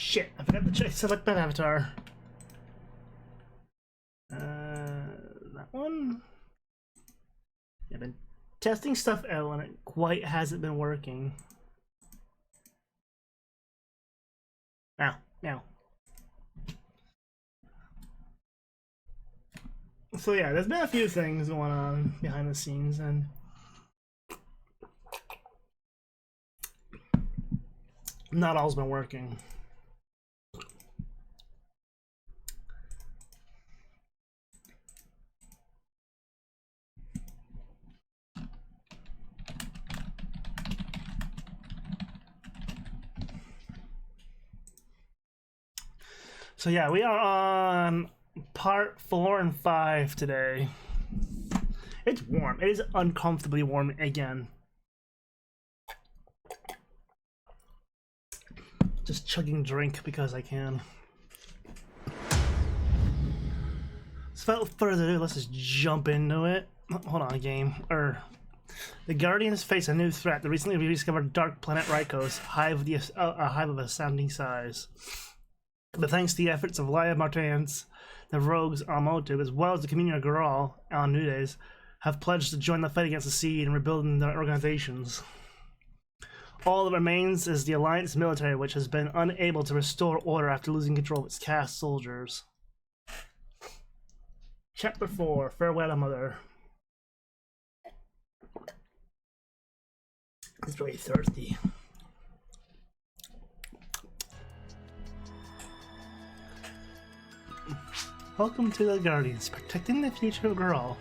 Shit, I forgot to select that avatar. That one? Yeah, I've been testing stuff out and it quite hasn't been working. Now. So yeah, there's been a few things going on behind the scenes, and not all's been working. So yeah, we are on part 4 and 5 today. It's warm. It is uncomfortably warm again. Just chugging drink because I can. So without further ado, let's just jump into it. Hold on, game. The Guardians face a new threat. The recently rediscovered dark planet Rykos, a hive of astounding size. But thanks to the efforts of Laia Martins, the rogues on Motu, as well as the community of Garal on Nudes, have pledged to join the fight against the Seed and rebuilding their organizations. All that remains is the Alliance military, which has been unable to restore order after losing control of its cast soldiers. Chapter 4, Farewell, Mother. It's really thirsty. Welcome to the Guardians, protecting the future of Garal.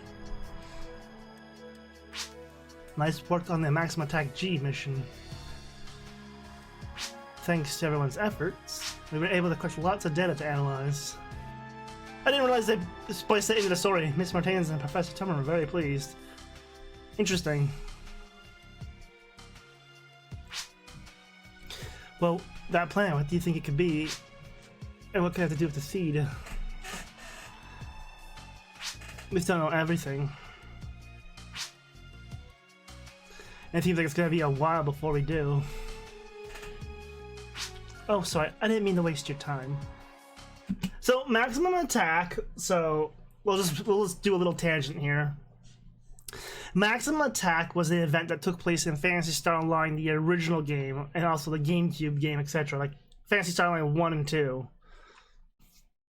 Nice work on the Maximum Attack G mission. Thanks to everyone's efforts, we were able to collect lots of data to analyze. I didn't realize they spliced that into the story. Miss Martins and Professor Tummer were very pleased. Interesting. Well, that plan, what do you think it could be? And what could I have to do with the Seed? We still don't know everything. And it seems like it's gonna be a while before we do. Oh, sorry, I didn't mean to waste your time. So, Maximum Attack, so we'll just do a little tangent here. Maximum Attack was the event that took place in Phantasy Star Online, the original game, and also the GameCube game, etc. Like Phantasy Star Online 1 and 2.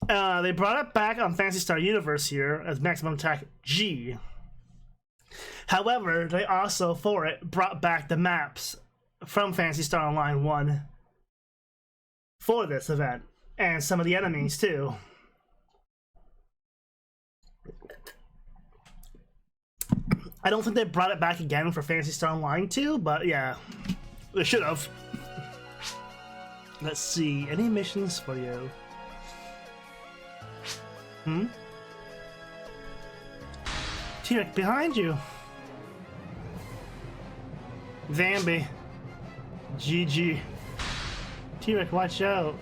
They brought it back on Phantasy Star Universe here as Maximum Attack G. However, they also, for it, brought back the maps from Phantasy Star Online 1 for this event, and some of the enemies too. I don't think they brought it back again for Phantasy Star Online 2, but yeah, they should have. Let's see, any missions for you? T-Rex behind you. Zambi. GG. T-Rex, watch out.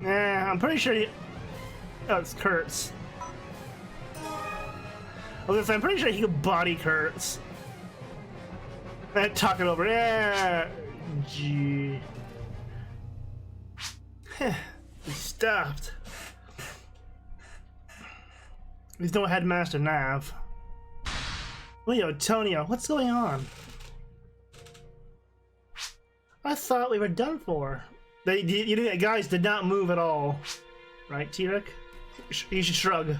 I'm pretty sure he... Oh, it's Kurtz. I'm pretty sure he could body Kurtz. And talk it over. Yeah. G. He stopped. There's no Headmaster Nav. Leo, Tonio, what's going on? I thought we were done for. The guys did not move at all. Right, T-Rex? You should shrug.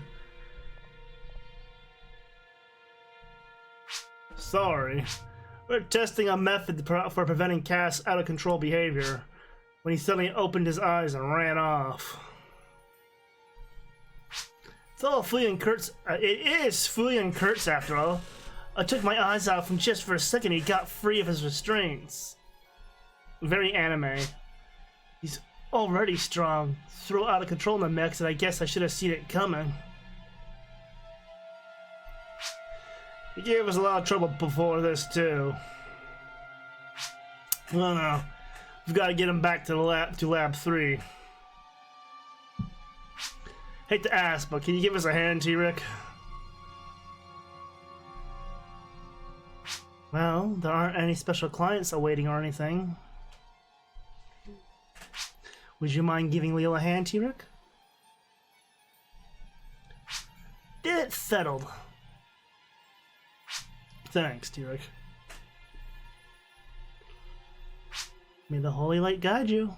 Sorry. We're testing a method for preventing Cass' out-of-control behavior when he suddenly opened his eyes and ran off. It's all Fully and Kurtz. It is Fully and Kurtz after all. I took my eyes out from just for a second. He got free of his restraints. Very anime. He's already strong. Throw out of control in the mix, and I guess I should have seen it coming. He gave us a lot of trouble before this too. Well, no, we've got to get him back to lab 3. Hate to ask, but can you give us a hand, T-Rex? Well, there aren't any special clients awaiting or anything. Would you mind giving Leo a hand, T-Rick? It's settled. Thanks, T-Rick. May the holy light guide you.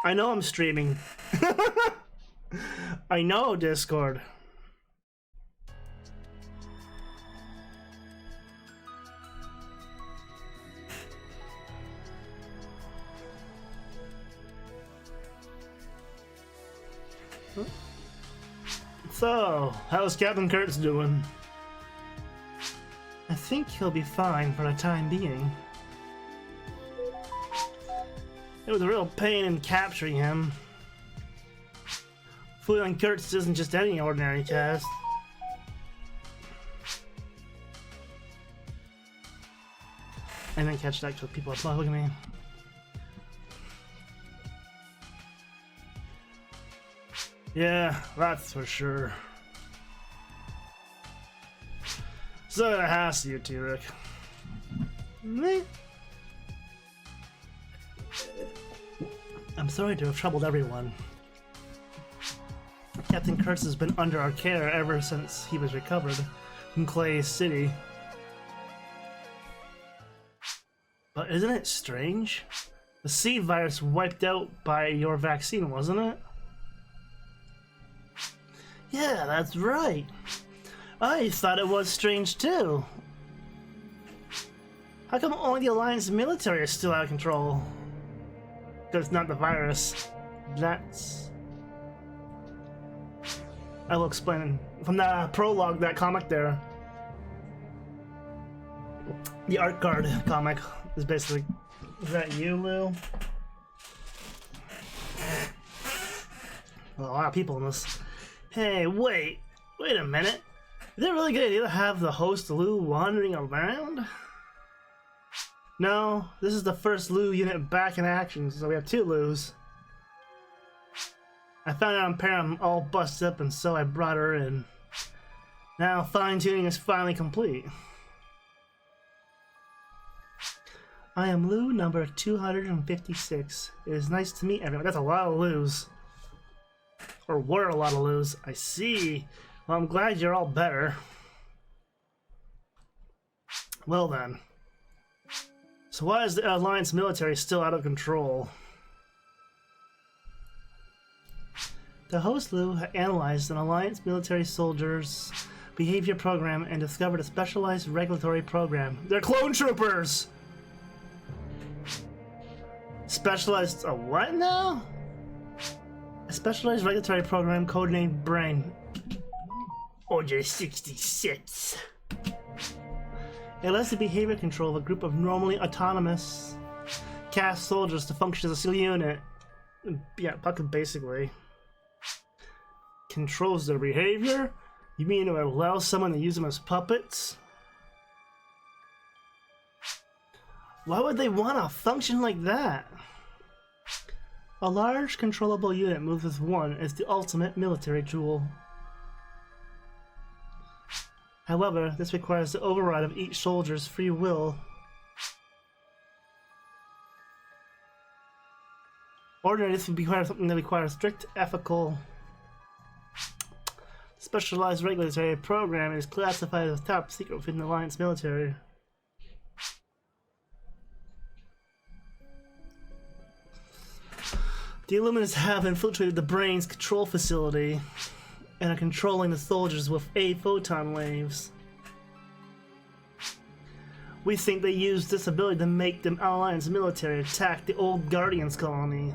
I know I'm streaming. I know, Discord. So, how's Captain Kurtz doing? I think he'll be fine for the time being. It was a real pain in capturing him. Fooling Kurtz isn't just any ordinary task. I didn't catch that because people are following me. Yeah, that's for sure. So I ask you, T-Rick. Me? I'm sorry to have troubled everyone. Captain Kurtz has been under our care ever since he was recovered from Clay City. But isn't it strange? The C virus wiped out by your vaccine, wasn't it? Yeah, that's right. I thought it was strange too. How come only the Alliance military is still out of control? Because it's not the virus. That's... I will explain from the prologue, that comic there. The art card comic is basically... Is that you, Lou? Well, a lot of people in this. Hey, wait a minute. Is it a really good idea to have the host Lou wandering around? No, this is the first Lou unit back in action, so we have 2 Lou's. I found out I'm all busted up, and so I brought her in. Now fine-tuning is finally complete. I am Lou number 256. It is nice to meet everyone. That's a lot of Lou's. Or were a lot of Lou's. I see. Well, I'm glad you're all better. Well then. So why is the Alliance military still out of control? The host Lou analyzed an Alliance military soldier's behavior program and discovered a specialized regulatory program. They're clone troopers! Specialized... a what now? A specialized regulatory program codenamed Brain. Order 66. It allows the behavior control of a group of normally autonomous caste soldiers to function as a single unit. Yeah, basically. Controls their behavior? You mean it would allow someone to use them as puppets? Why would they want a function like that? A large controllable unit moved as one is the ultimate military tool. However, this requires the override of each soldier's free will. Ordinarily, this would require something that requires strict ethical. Specialized regulatory program is classified as top secret within the Alliance military. The illuminus have infiltrated the brain's control facility and are controlling the soldiers with photon waves. We think they used this ability to make the Alliance military attack the old Guardians colony.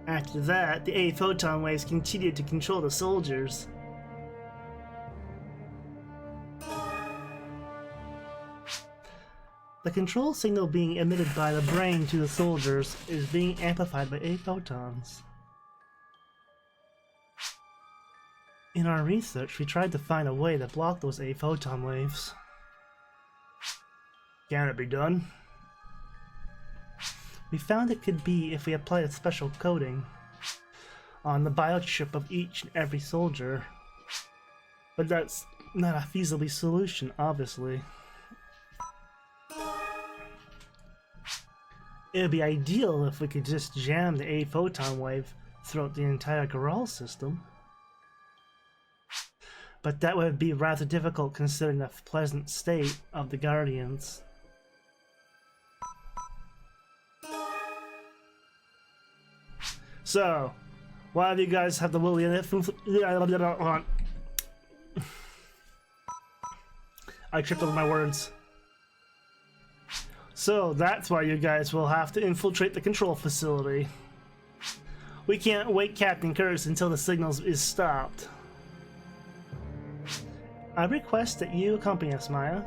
After that, the photon waves continued to control the soldiers. The control signal being emitted by the brain to the soldiers is being amplified by photons. In our research, we tried to find a way to block those photon waves. Can it be done? We found it could be if we applied a special coating on the biochip of each and every soldier. But that's not a feasible solution, obviously. It would be ideal if we could just jam the A photon wave throughout the entire Graal system. But that would be rather difficult considering the pleasant state of the Guardians. So, why do you guys have the will? I tripped over my words. So that's why you guys will have to infiltrate the control facility. We can't wake Captain Curtis until the signals is stopped. I request that you accompany us, Maya.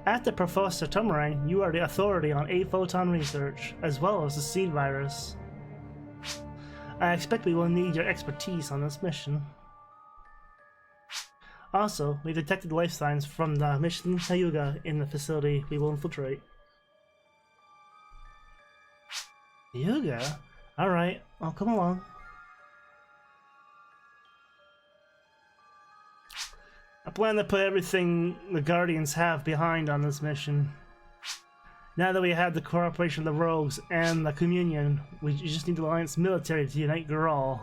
After Professor Tumarang, you are the authority on A-photon research, as well as the seed virus. I expect we will need your expertise on this mission. Also, we detected life signs from the mission Hyuga in the facility we will infiltrate. Hyuga? Alright, I'll come along. I plan to put everything the Guardians have behind on this mission. Now that we have the cooperation of the Rogues and the Communion, we just need the Alliance military to unite Graal.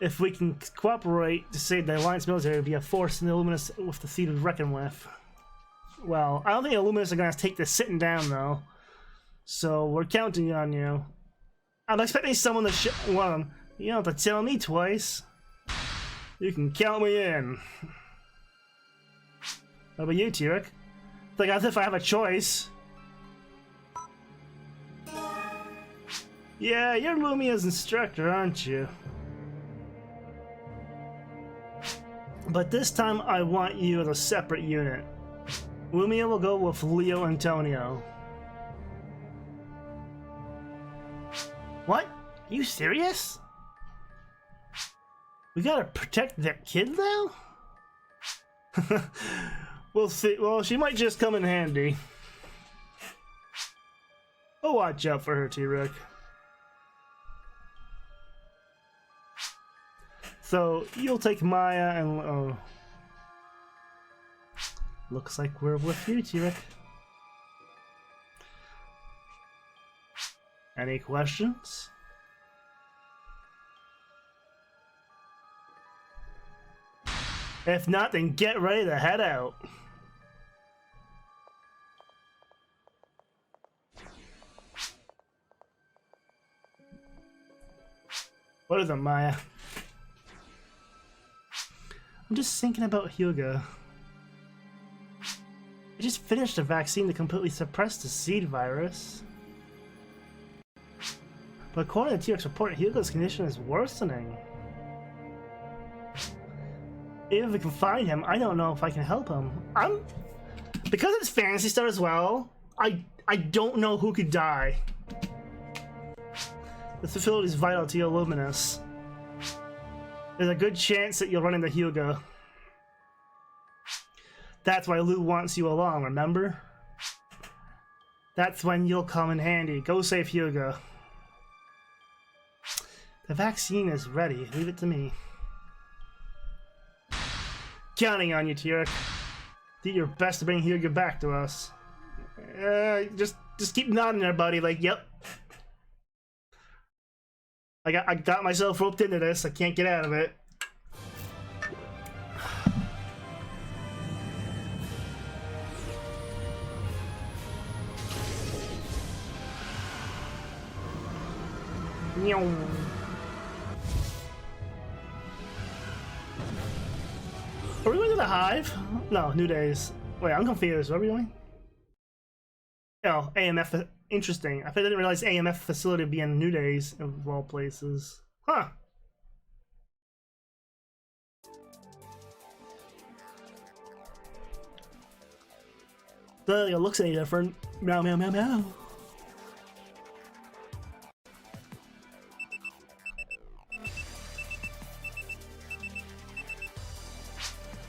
If we can cooperate to save the Alliance military, it would be a force in the illuminus with the seed to reckon with. Well, I don't think the illuminus are going to take this sitting down, though. So, we're counting on you. I'm expecting someone to well, you don't have to tell me twice. You can count me in. What about you, Tirek? Like, as if I have a choice. Yeah, you're Lumia's instructor, aren't you? But this time I want you as a separate unit. Lumia will go with Leo Antonio. What? Are you serious? We gotta protect that kid now? We'll see. Well, she might just come in handy. Oh, watch out for her, T-Rex. So, you'll take Maya and... oh. Looks like we're with you, T-Rex. Any questions? If not, then get ready to head out. What is it, Maya? I'm just thinking about Hyuga. I just finished a vaccine to completely suppress the seed virus. But according to T-Rex report, Hyuga's condition is worsening. Even if we can find him, I don't know if I can help him. Because it's Phantasy Star as well, I don't know who could die. The facility is vital to your illuminus. There's a good chance that you'll run into Hyuga. That's why Lou wants you along, remember? That's when you'll come in handy. Go save Hyuga. The vaccine is ready. Leave it to me. Counting on you, T-Rex. Do your best to bring Hyuga back to us. Just keep nodding there, buddy. Like, yep. I got myself roped into this. I can't get out of it. Are we going to the Hive? No, New Days. Wait, I'm confused. What are we doing? Oh, AMF. Interesting. I didn't realize AMF facility would be in New Days, of all places. Huh. It looks any different. Meow, meow, meow, meow.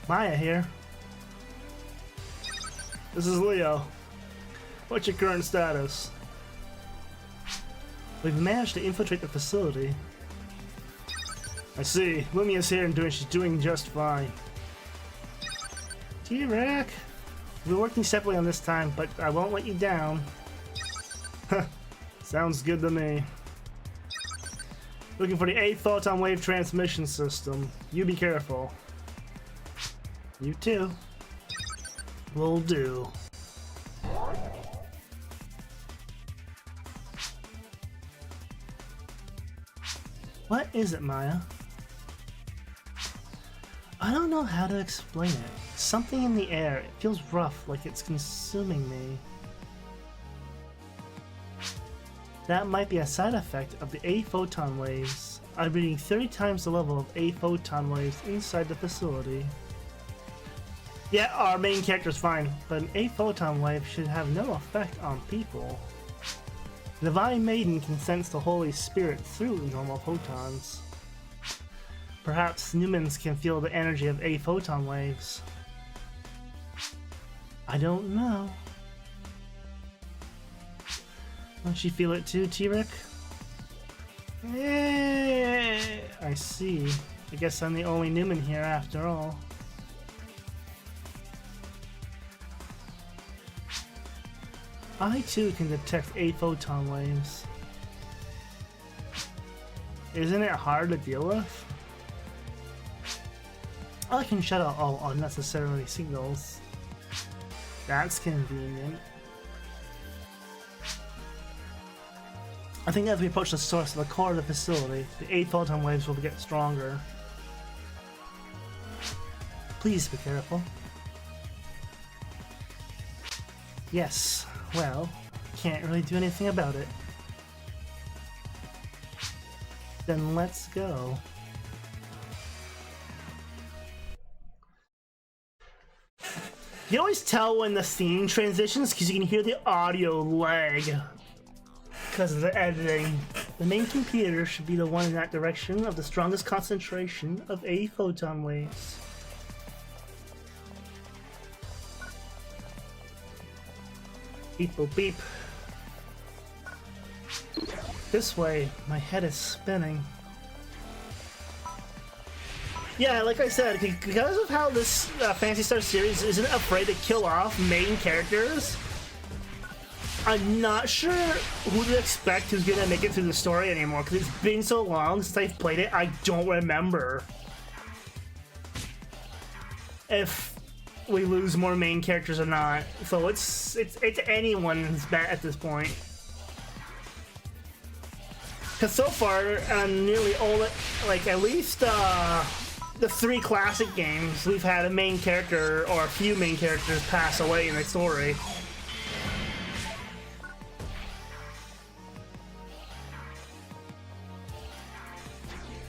Maya here. This is Leo. What's your current status? We've managed to infiltrate the facility. I see. Lumia's here and she's doing just fine. T-Rack! We're working separately on this time, but I won't let you down. Sounds good to me. Looking for the 8 photon wave transmission system. You be careful. You too. Will do. What is it, Maya? I don't know how to explain it. Something in the air. It feels rough, like it's consuming me. That might be a side effect of the 8 photon waves. I'm reading 30 times the level of 8 photon waves inside the facility. Yeah, our main character's fine, but an 8 photon wave should have no effect on people. The Divine Maiden can sense the Holy Spirit through normal photons. Perhaps humans can feel the energy of 8 photon waves. I don't know. Don't you feel it too, T-Rick? I see. I guess I'm the only Newman here after all. I too can detect 8 photon waves. Isn't it hard to deal with? I can shut out all unnecessary signals. That's convenient. I think as we approach the source of the core of the facility, the 8 photon waves will get stronger. Please be careful. Yes, well, can't really do anything about it. Then let's go. You always tell when the scene transitions because you can hear the audio lag because of the editing. The main computer should be the one in that direction of the strongest concentration of 8 photon waves. Beep boop beep. This way, my head is spinning. Yeah, like I said, because of how this Phantasy Star series isn't afraid to kill off main characters, I'm not sure who to expect who's gonna make it through the story anymore, because it's been so long since I've played it, I don't remember if we lose more main characters or not. So it's anyone's bet at this point. Because so far, nearly all, like at least the 3 classic games, we've had a main character or a few main characters pass away in the story.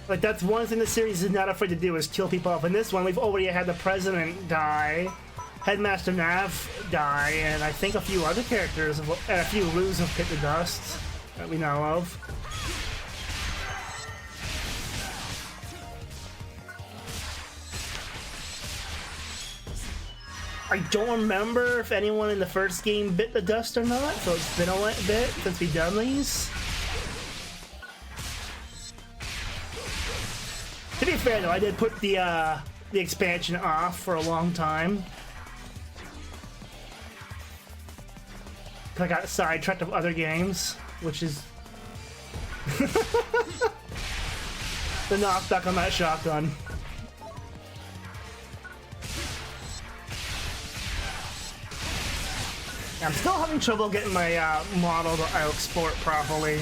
Like, that's one thing the series is not afraid to do, is kill people off. In this one, we've already had the President die, Headmaster Nav die, and I think a few other characters, and a few Loos have hit the dust that we know of. I don't remember if anyone in the first game bit the dust or not, so it's been a bit since we've done these. To be fair though, I did put the expansion off for a long time. I got sidetracked of other games, which is the knockback on that shotgun. I'm still having trouble getting my model to export properly.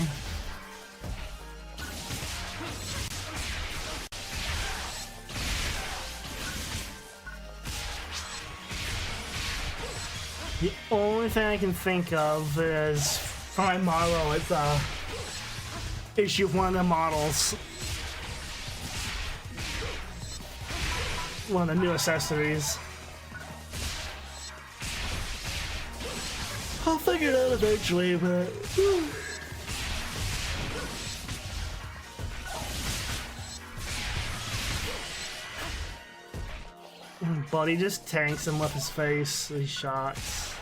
The only thing I can think of is for my model, it's issue of one of the models. One of the new accessories. I'll figure it out eventually, but... Buddy just tanks him with his face, these shots.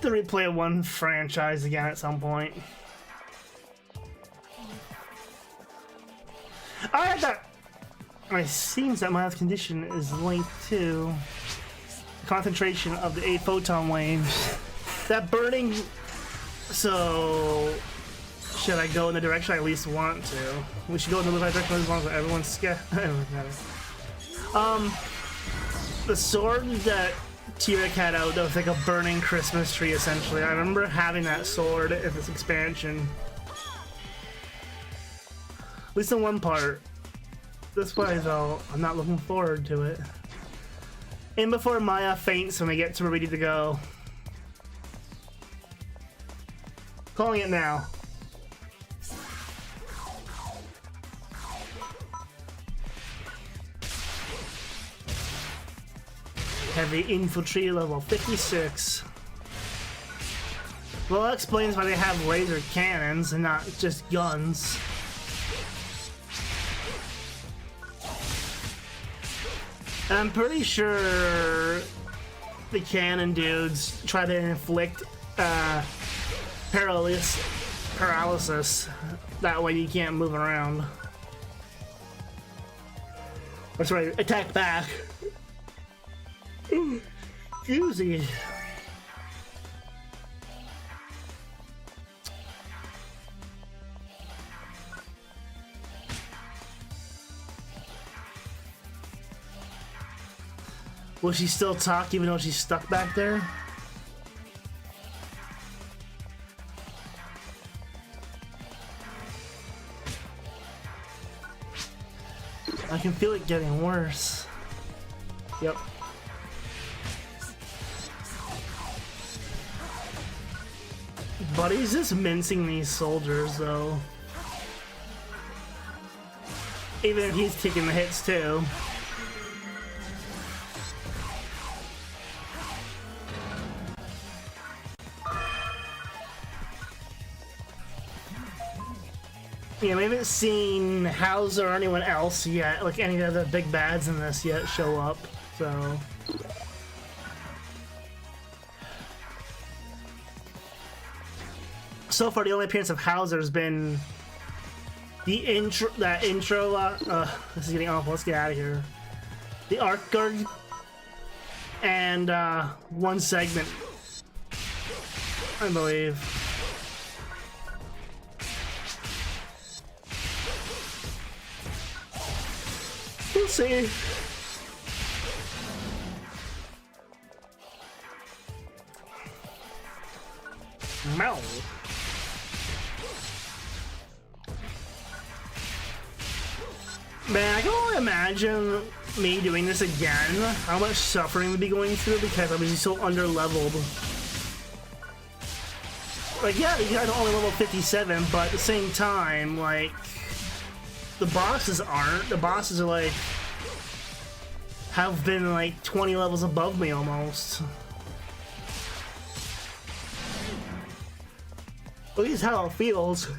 to replay one franchise again at some point. I had that. It seems that my health condition is linked to concentration of the 8 photon waves. That burning. So, should I go in the direction I at least want to? We should go in the right direction as long as everyone's scared. The sword that T-Rex had out that was like a burning Christmas tree, essentially. I remember having that sword in this expansion. At least in one part. This way, though, I'm not looking forward to it. And before Maya faints when we get to where we need to go. Calling it now. Heavy infantry level 56. Well, that explains why they have laser cannons and not just guns. I'm pretty sure the cannon dudes try to inflict paralysis. That way you can't move around. That's right, attack back. Easy. Will she still talk even though she's stuck back there? I can feel it getting worse. Yep. Buddy's just mincing these soldiers though. Even if he's taking the hits too. Yeah, we haven't seen Hauser or anyone else yet, like any of the big bads in this yet show up, so... So far, the only appearance of Hauser has been the intro, this is getting awful, let's get out of here. The Arc Guard, and one segment, I believe. We'll see. Mel. Man, I can only imagine me doing this again, how much suffering we'd be going through because I was so under-leveled. Like, yeah, you guys are only level 57, but at the same time, like, the bosses aren't. The bosses are like, have been like 20 levels above me almost. At least how it feels.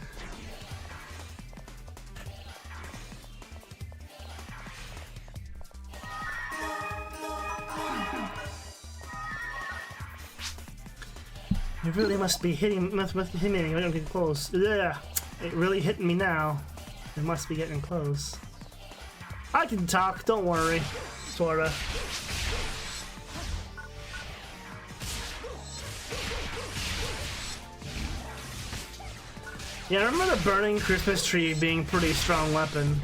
It really must be hitting, must be hitting me. I don't get close. Yeah, it really hitting me now. It must be getting close. I can talk, don't worry. Sorta. Yeah, I remember the burning Christmas tree being a pretty strong weapon.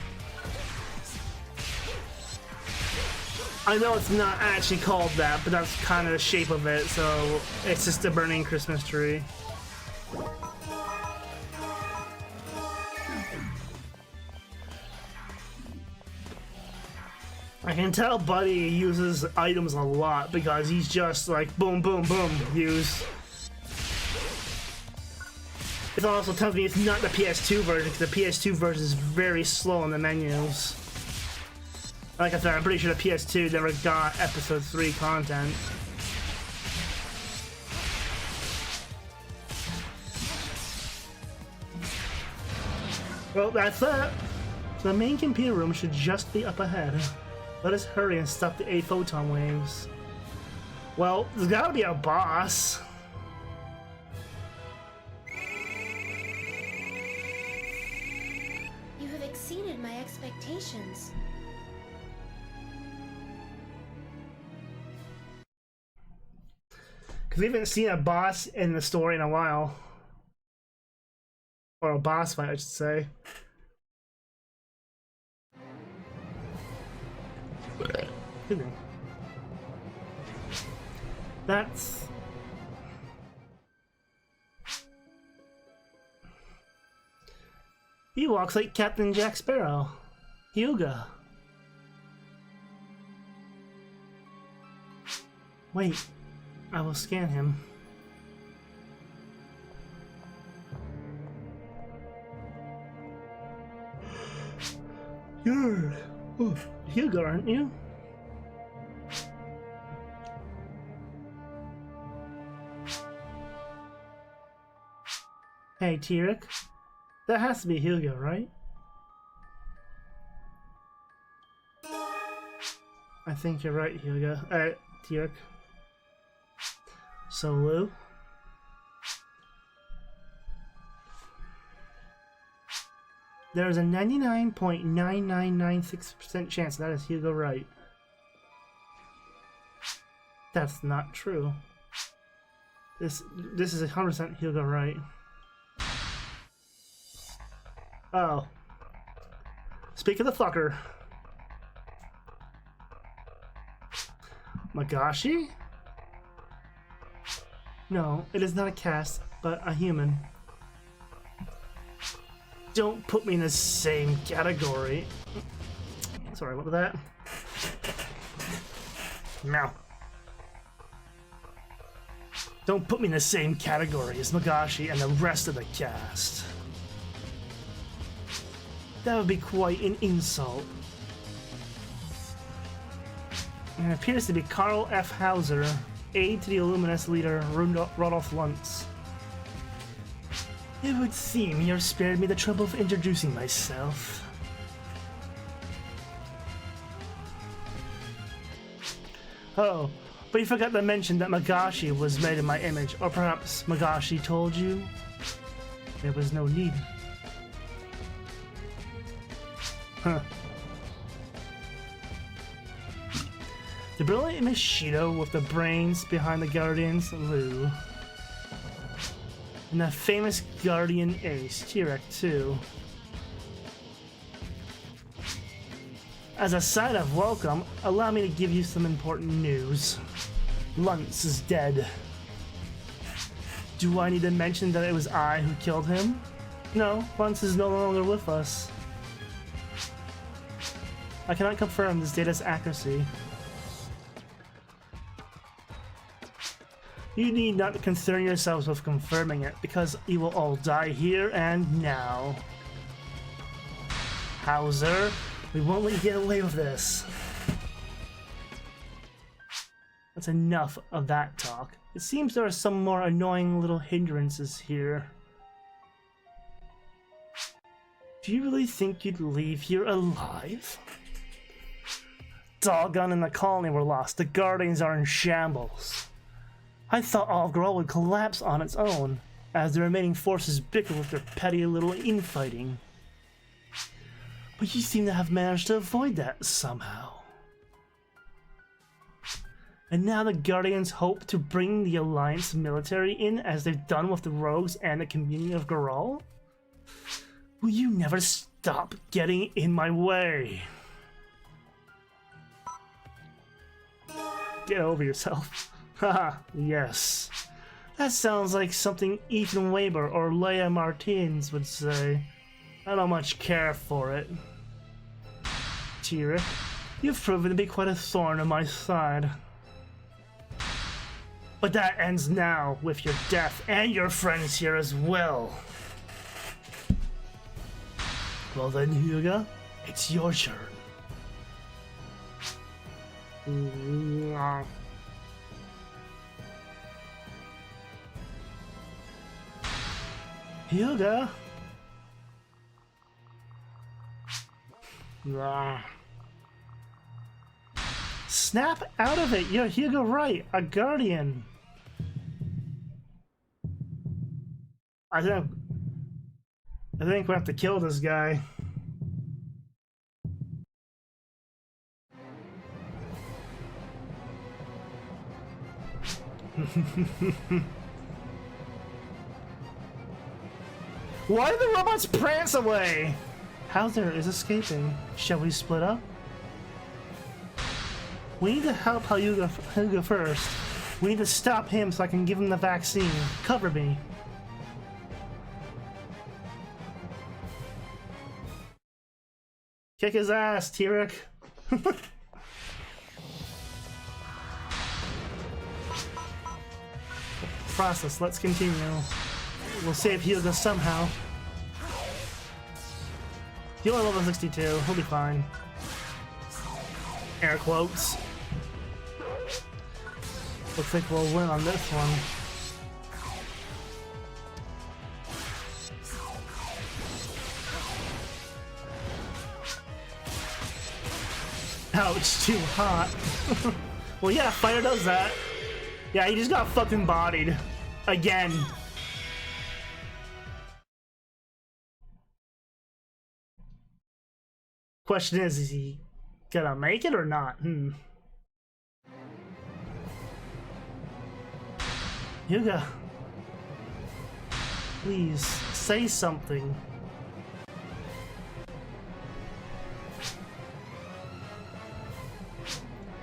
I know it's not actually called that, but that's kind of the shape of it, so it's just a burning Christmas tree. I can tell Buddy uses items a lot because he's just like boom, boom, boom, use. It also tells me it's not the PS2 version because the PS2 version is very slow in the menus. Like I said, I'm pretty sure the PS2 never got episode 3 content. Well, that's it. The main computer room should just be up ahead. Let us hurry and stop the 8 photon waves. Well, there's gotta be a boss. exceeded my expectations. Because we haven't seen a boss in the story in a while. Or a boss fight, I should say. Excuse me. That's... He walks like Captain Jack Sparrow. Hyuga. Wait, I will scan him. You're Hyuga, aren't you? Hey, Tyrek. That has to be Hyuga, right? I think you're right, Hyuga. Tyrek. So, Lou? There's a 99.9996% chance that is Hyuga right. That's not true. This is 100% Hyuga right. Oh. Speak of the fucker. Magashi? No, it is not a cast, but a human. Don't put me in the same category. Sorry, what was that? No. Don't put me in the same category as Magashi and the rest of the cast. That would be quite an insult. And it appears to be Carl F. Hauser, aide to the Illuminus leader Rudolf Luntz. It would seem you have spared me the trouble of introducing myself. Oh, but you forgot to mention that Magashi was made in my image, or perhaps Magashi told you? There was no need. Huh. The brilliant Miss Shido with the brains behind the Guardians, Lou. And that famous Guardian ace, Tyrek, too. As a sign of welcome, allow me to give you some important news. Luntz is dead. Do I need to mention that it was I who killed him? No, Luntz is no longer with us. I cannot confirm this data's accuracy. You need not concern yourselves with confirming it, because you will all die here and now. Hauser, we won't let you get away with this. That's enough of that talk. It seems there are some more annoying little hindrances here. Do you really think you'd leave here alive? Doggone and the colony were lost. The Guardians are in shambles. I thought all Grawl would collapse on its own, as the remaining forces bicker with their petty little infighting. But you seem to have managed to avoid that somehow. And now the Guardians hope to bring the Alliance military in as they've done with the Rogues and the Communion of Grawl? Will you never stop getting in my way? Get over yourself. Haha, yes. That sounds like something Ethan Weber or Leia Martins would say. I don't much care for it. Tyrek, you've proven to be quite a thorn on my side. But that ends now with your death and your friends here as well. Well then, Hyuga, it's your turn. Hyuga? Snap out of it! You're Hyuga right, a Guardian. I think we have to kill this guy. Why did the robots prance away? Hauser is escaping. Shall we split up? We need to help Hyuga first. We need to stop him so I can give him the vaccine. Cover me. Kick his ass, T-Rex. Process, let's continue. We'll save Hyuga somehow. He's only level 62, he'll be fine. Air quotes. Looks like we'll win on this one. Ouch, too hot. Well, yeah, fire does that. Yeah, he just got fucking bodied. Again. Question is he gonna make it or not? Hyuga. Please, say something.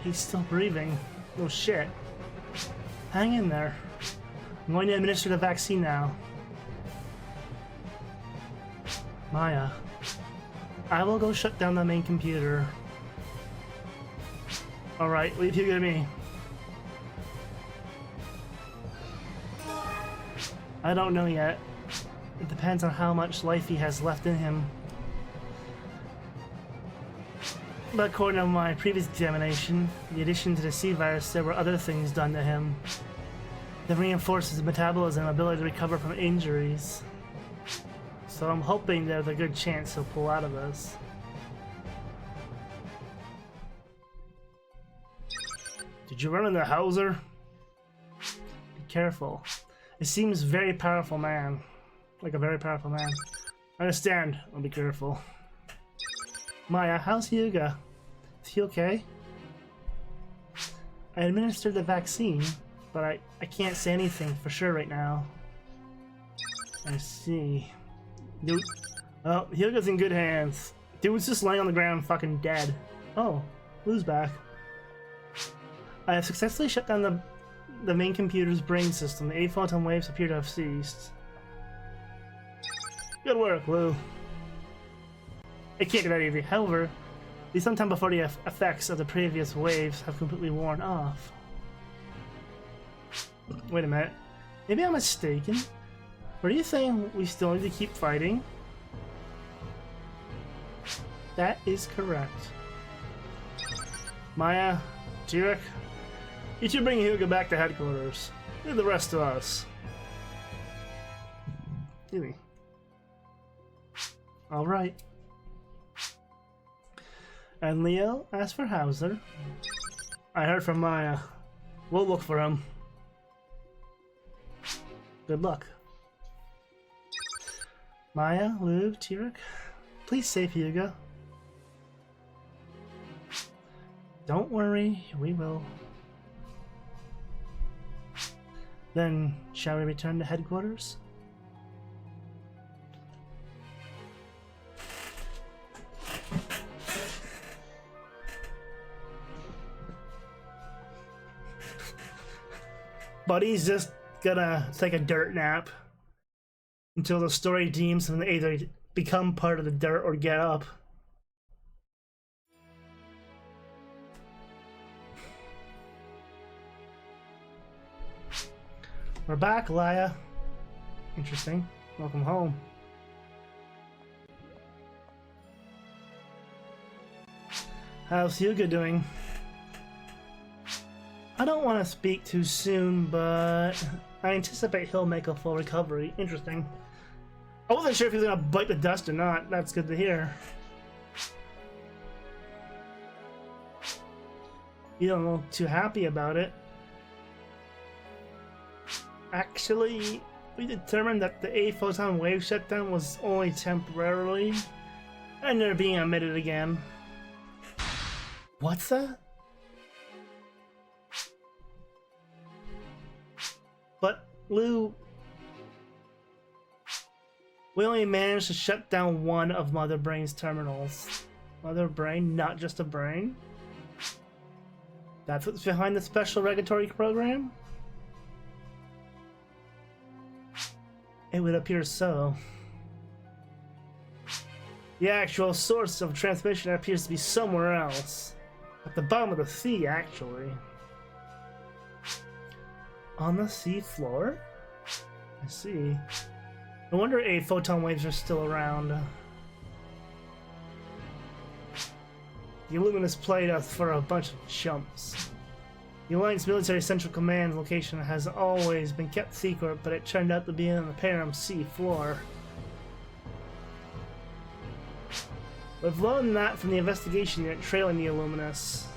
He's still breathing. Oh shit. Hang in there. I'm going to administer the vaccine now. Maya. I will go shut down the main computer. Alright, leave Hyuga to me. I don't know yet. It depends on how much life he has left in him. But according to my previous examination, in addition to the C virus, there were other things done to him that reinforces his metabolism and ability to recover from injuries. So I'm hoping there's a good chance he'll pull out of this. Did you run into Hauser? Be careful. It seems very powerful man. Like a very powerful man. I understand. I'll be careful. Maya, how's Hyuga? Is he okay? I administered the vaccine, but I can't say anything for sure right now. I see. Dude. Oh, Hyuga's in good hands. Dude's just laying on the ground fucking dead. Oh, Blue's back. I have successfully shut down the main computer's brain system. The 8 photon waves appear to have ceased. Good work, Blue. It can't get that easy. However, be sometime before the effects of the previous waves have completely worn off. Wait a minute. Maybe I'm mistaken? Or are you saying we still need to keep fighting? That is correct. Maya, T-Rex, you should bring Hyuga back to headquarters. Leave the rest to us. Excuse me. Alright. And Leo asked for Hauser. I heard from Maya. We'll look for him. Good luck. Maya, Lou, T-Rex, please save Hyuga. Don't worry, we will. Then, shall we return to headquarters? Buddy's just gonna take a dirt nap until the story deems him to either become part of the dirt or get up. We're back, Laya. Interesting. Welcome home. How's Hyuga doing? I don't want to speak too soon, but I anticipate he'll make a full recovery. Interesting. I wasn't sure if he was gonna bite the dust or not. That's good to hear. You don't look too happy about it. Actually, we determined that the 8 photon wave shutdown was only temporarily, and they're being emitted again. What's that? Lou, we only managed to shut down one of Mother Brain's terminals. Mother Brain, not just a brain? That's what's behind the special regulatory program? It would appear so. The actual source of transmission appears to be somewhere else. At the bottom of the sea, actually. On the sea floor? I see. No wonder 8 photon waves are still around. The illuminus played us for a bunch of chumps. The Alliance Military Central Command location has always been kept secret, but it turned out to be on the Param sea floor. We've learned that from the investigation unit trailing the illuminus.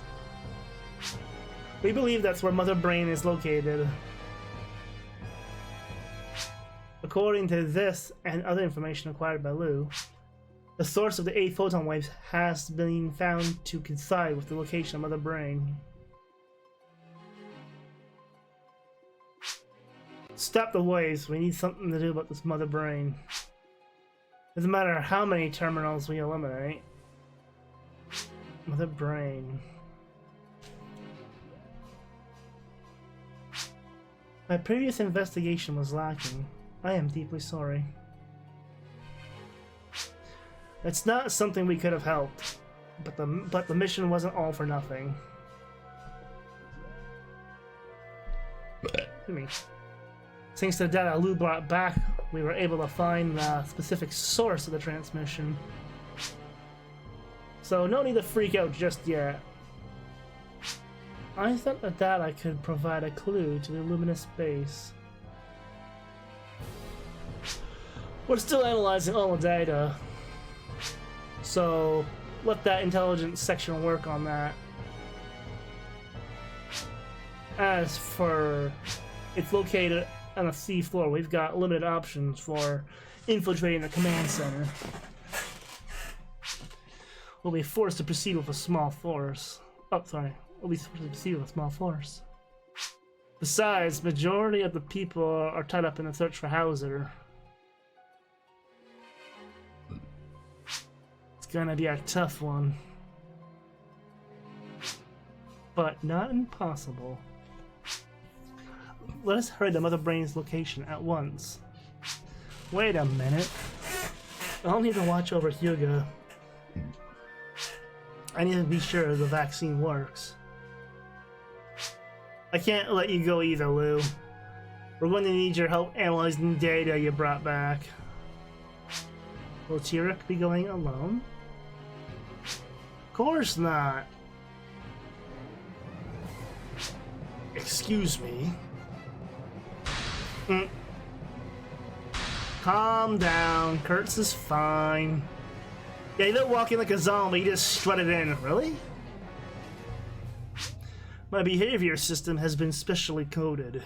We believe that's where Mother Brain is located. According to this and other information acquired by Lou, the source of the 8 photon waves has been found to coincide with the location of Mother Brain. Stop the waves. We need something to do about this Mother Brain. Doesn't matter how many terminals we eliminate. Mother Brain. My previous investigation was lacking. I am deeply sorry. It's not something we could have helped, but the mission wasn't all for nothing. Excuse me. Thanks to the data Lou brought back, we were able to find the specific source of the transmission. So no need to freak out just yet. I thought that data could provide a clue to the illuminous base. We're still analyzing all the data, so let that intelligence section work on that. As for it's located on the sea floor, we've got limited options for infiltrating the command center. We'll be forced to proceed with a small force. Oh, sorry. We'll be forced to proceed with a small force. Besides, majority of the people are tied up in the search for Hauser. It's gonna be a tough one. But not impossible. Let us hurry to Mother Brain's location at once. Wait a minute. I'll need to watch over Hyuga. I need to be sure the vaccine works. I can't let you go either, Lou. We're going to need your help analyzing the data you brought back. Will Tirek be going alone? Of course not. Excuse me. Calm down. Kurtz is fine. Yeah, you don't walk in like a zombie, you just strutted in. Really? My behavior system has been specially coded.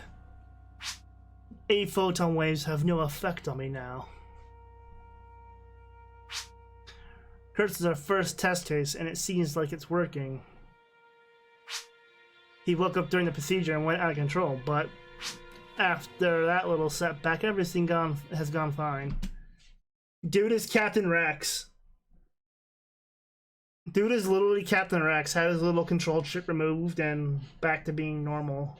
8 photon waves have no effect on me now. Kurtz is our first test case, and it seems like it's working. He woke up during the procedure and went out of control, but after that little setback, everything has gone fine. Dude is Captain Rex. Dude is literally Captain Rex. Had his little control chip removed and back to being normal.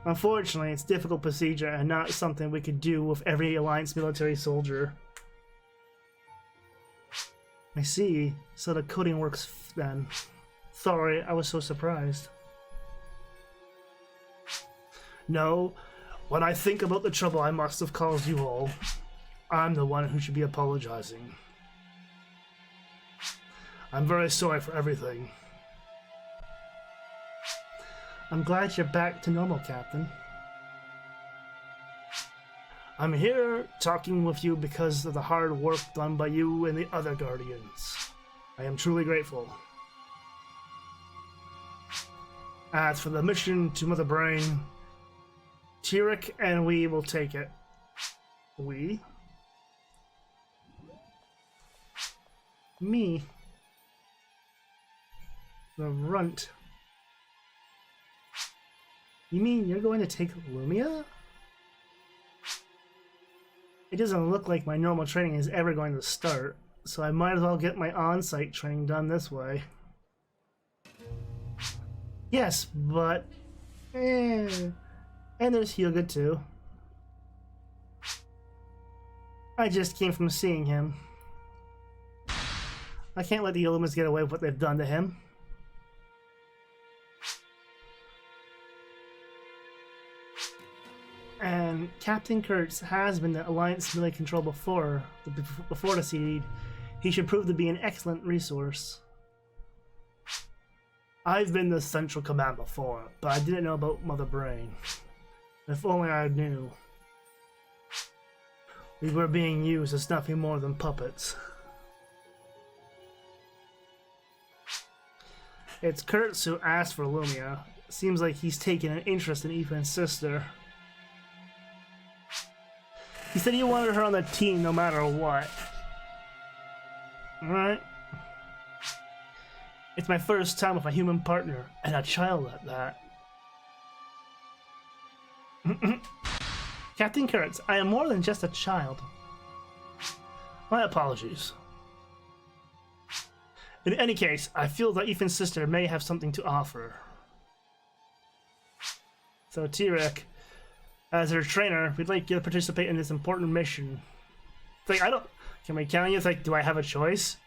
Unfortunately, it's a difficult procedure and not something we could do with every Alliance military soldier. I see. So the coding works then. Sorry, I was so surprised. No, when I think about the trouble I must have caused you all, I'm the one who should be apologizing. I'm very sorry for everything. I'm glad you're back to normal, Captain. I'm here talking with you because of the hard work done by you and the other Guardians. I am truly grateful. As for the mission to Mother Brain, Tirek and we will take it. We? Me. The runt. You mean you're going to take Lumia? It doesn't look like my normal training is ever going to start, so I might as well get my on-site training done this way. Yes, but... And there's Hyuga too. I just came from seeing him. I can't let the illuminus get away with what they've done to him. And Captain Kurtz has been the Alliance melee control before the seed. He should prove to be an excellent resource. I've been the Central Command before, but I didn't know about Mother Brain. If only I knew. We were being used as nothing more than puppets. It's Kurtz who asked for Lumia. Seems like he's taken an interest in Ethan's sister. He said he wanted her on the team no matter what. Alright. It's my first time with a human partner, and a child at that. Captain Kurtz, I am more than just a child. My apologies. In any case, I feel that Ethan's sister may have something to offer. So, T-Rex, as her trainer, we'd like you to participate in this important mission. It's like, I don't... Can we count you? It's like, do I have a choice?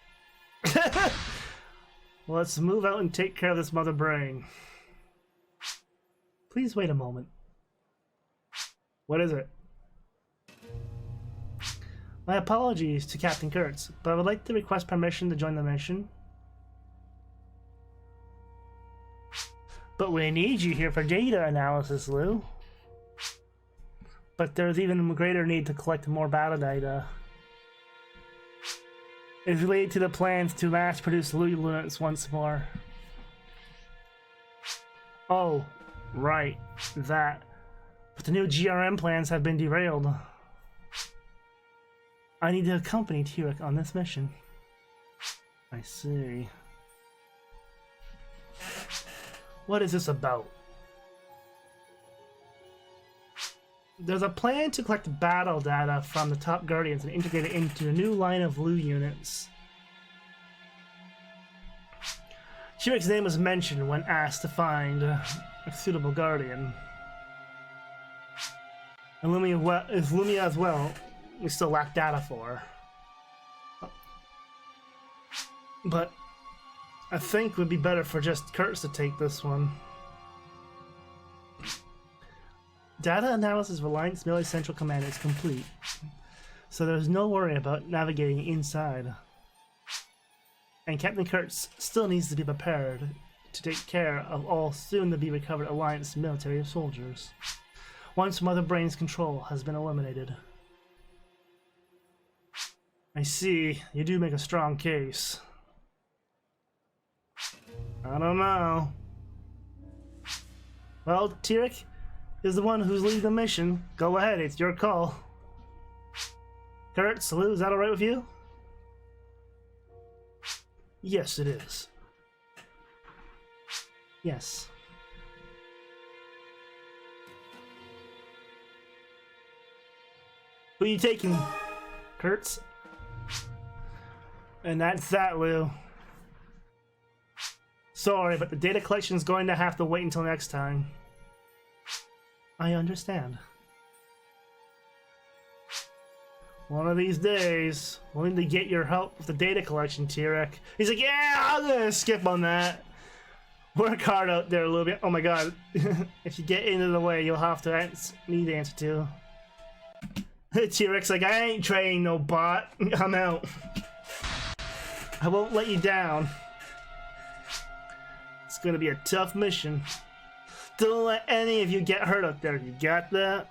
Let's move out and take care of this Mother Brain. Please wait a moment. What is it? My apologies to Captain Kurtz, but I would like to request permission to join the mission. But we need you here for data analysis, Lou. But there's even a greater need to collect more battle data. It's related to the plans to mass-produce Lou units once more. Oh, right, that. But the new GRM plans have been derailed. I need to accompany T-Rex on this mission. I see. What is this about? There's a plan to collect battle data from the top Guardians and integrate it into a new line of Lu units. T-Rex's name was mentioned when asked to find a suitable Guardian. And Lumia as well, we still lack data for. But I think it would be better for just Kurtz to take this one. Data analysis of Alliance Melee Central Command is complete, so there's no worry about navigating inside. And Captain Kurtz still needs to be prepared to take care of all soon-to-be recovered Alliance military soldiers, once Mother Brain's control has been eliminated. I see, you do make a strong case. I don't know. Well, T-Rex is the one who's leading the mission. Go ahead, it's your call. Kurtz, Lou, is that alright with you? Yes, it is. Yes. Who are you taking, Kurtz? And that's that, Lou. Sorry, but the data collection is going to have to wait until next time. I understand. One of these days, we'll need to get your help with the data collection, T-Rex. He's like, yeah, I'm gonna skip on that. Work hard out there a little bit. Oh my god. If you get into the way, you'll have to need to answer to. T-Rex like, I ain't training no bot. I'm out. I won't let you down. It's gonna be a tough mission. Don't let any of you get hurt up there. You got that?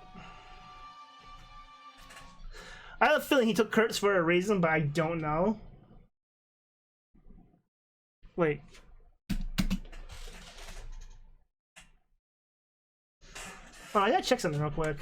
I have a feeling he took Kurtz for a reason, but I don't know. Wait. Oh, I gotta check something real quick.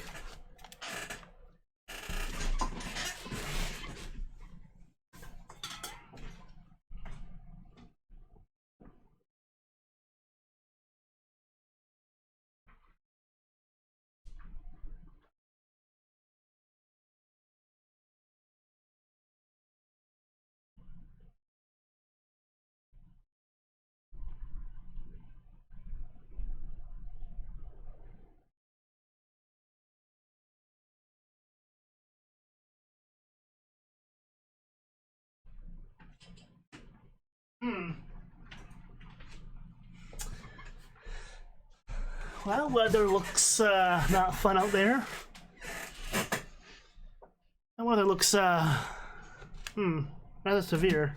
Well, weather looks not fun out there. The weather looks rather severe.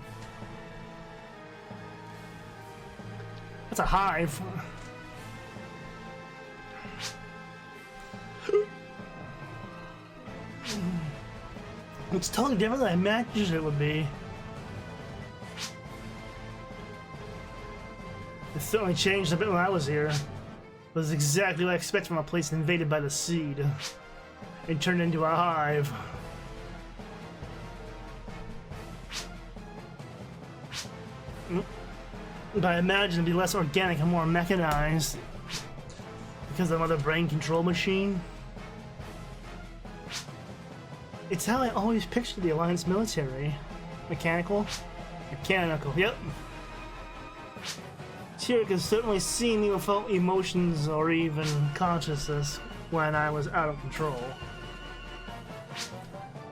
That's a hive. It's totally different than I imagined it would be. It certainly changed a bit when I was here. It was exactly what I expected from a place invaded by the seed. It turned into a hive. But I imagine it'd be less organic and more mechanized because of another brain control machine. It's how I always pictured the Alliance military. Mechanical? Mechanical, yep. Here can certainly see me without emotions or even consciousness when I was out of control.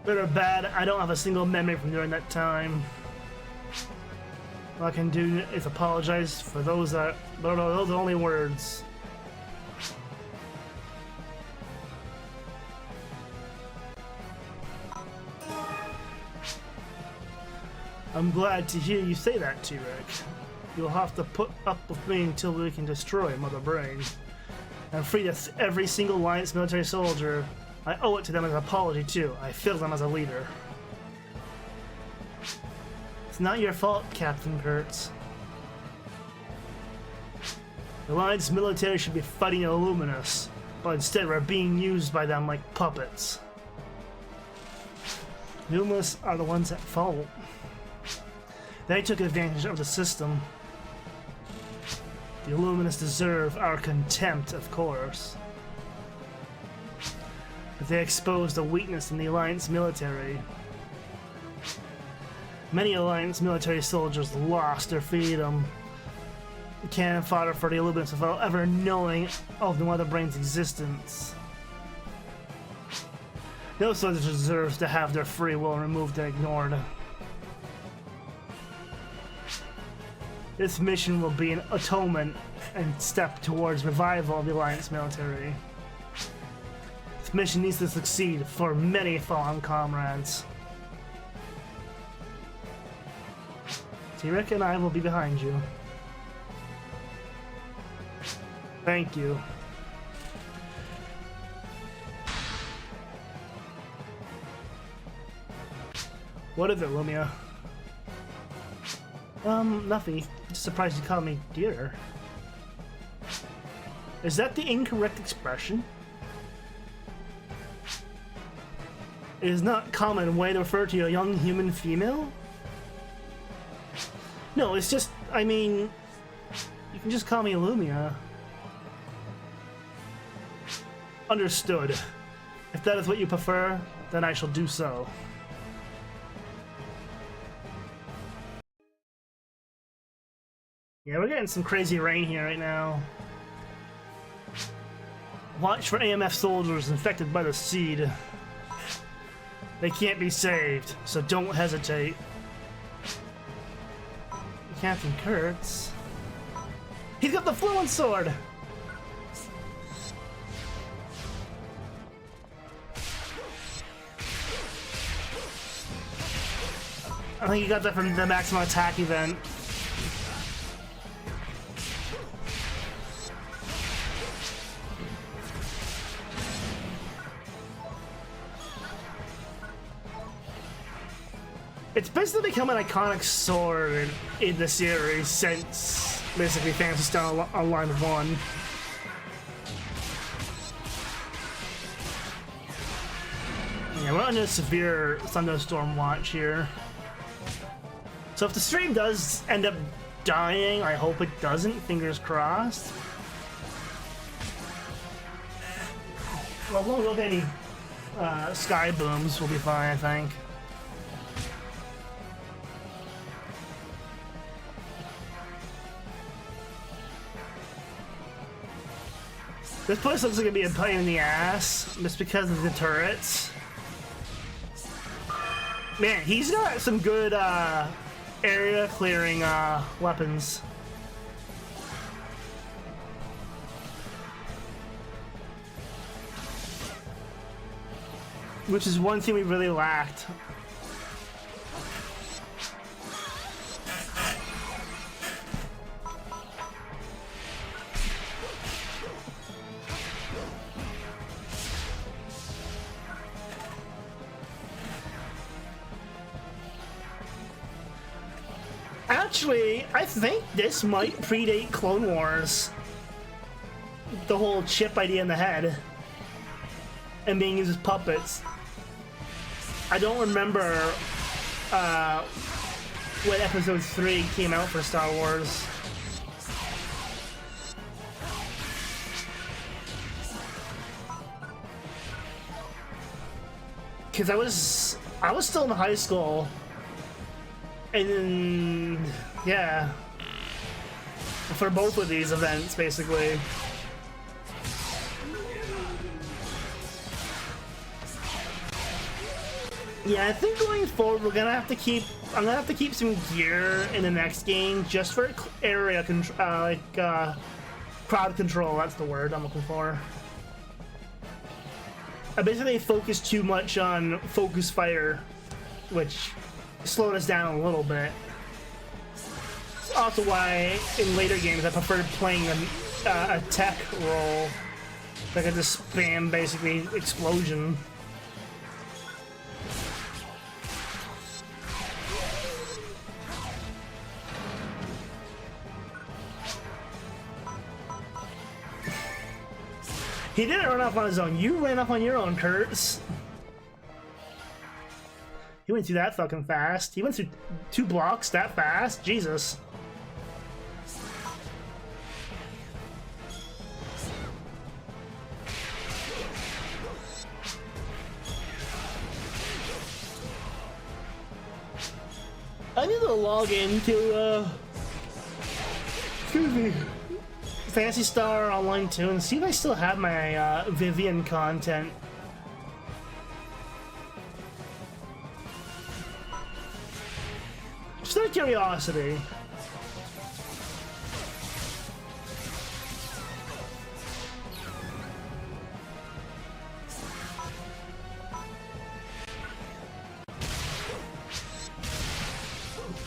Good or bad, I don't have a single memory from during that time. All I can do is apologize for those that... But no, those are only words. I'm glad to hear you say that, T-Rex. You'll have to put up with me until we can destroy Mother Brain and free every single Alliance military soldier. I owe it to them as an apology, too. I failed them as a leader. It's not your fault, Captain Kurtz. The Alliance military should be fighting illuminus, but instead we're being used by them like puppets. The illuminus are the ones at fault. They took advantage of the system. The illuminus deserve our contempt, of course. But they exposed a weakness in the Alliance military. Many Alliance military soldiers lost their freedom. Cannon fodder for the illuminus without ever knowing of the Mother Brain's existence. No soldier deserves to have their free will removed and ignored. This mission will be an atonement and step towards revival of the Alliance military. This mission needs to succeed for many fallen comrades. T-Rex and I will be behind you. Thank you. What is it, Lumia? Nothing. Just surprised you called me dear. Is that the incorrect expression? It is not common way to refer to a young human female? No, it's just, I mean, you can just call me Lumia. Understood. If that is what you prefer, then I shall do so. Yeah, we're getting some crazy rain here right now. Watch for AMF soldiers infected by the seed. They can't be saved, so don't hesitate. Captain Kurtz. He's got the fluent sword! I think he got that from the maximum attack event. It's basically become an iconic sword in the series since basically Phantasy Star Online 1. Yeah, we're under a severe thunderstorm watch here. So if the stream does end up dying, I hope it doesn't, fingers crossed. Well, as long as we don't get any sky booms, we'll be fine, I think. This place looks like it'd be a pain in the ass, just because of the turrets. Man, he's got some good area clearing weapons. Which is one thing we really lacked. Actually, I think this might predate Clone Wars. The whole chip idea in the head. And being used as puppets. I don't remember when Episode 3 came out for Star Wars. Because I was still in high school. And then, yeah. For both of these events, basically. Yeah, I think going forward we're gonna have to keep. I'm gonna have to keep some gear in the next game just for area control, crowd control. That's the word I'm looking for. I basically focused too much on focus fire, which slowed us down a little bit. It's also why in later games I preferred playing a tech role, like I just spam basically explosion. He didn't run off on his own. You ran off on your own, Kurtz. He went through that fucking fast. He went through 2 blocks that fast? Jesus. I need to log into, excuse me, Phantasy Star Online 2 and see if I still have my Vivian content. Just out of curiosity.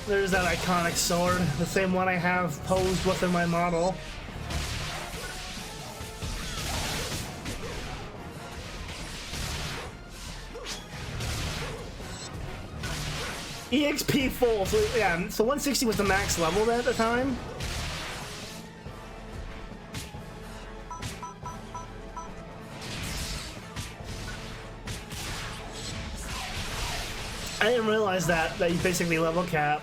There's that iconic sword, the same one I have posed within my model. EXP full, so yeah, so 160 was the max level at the time. I didn't realize that you basically level cap.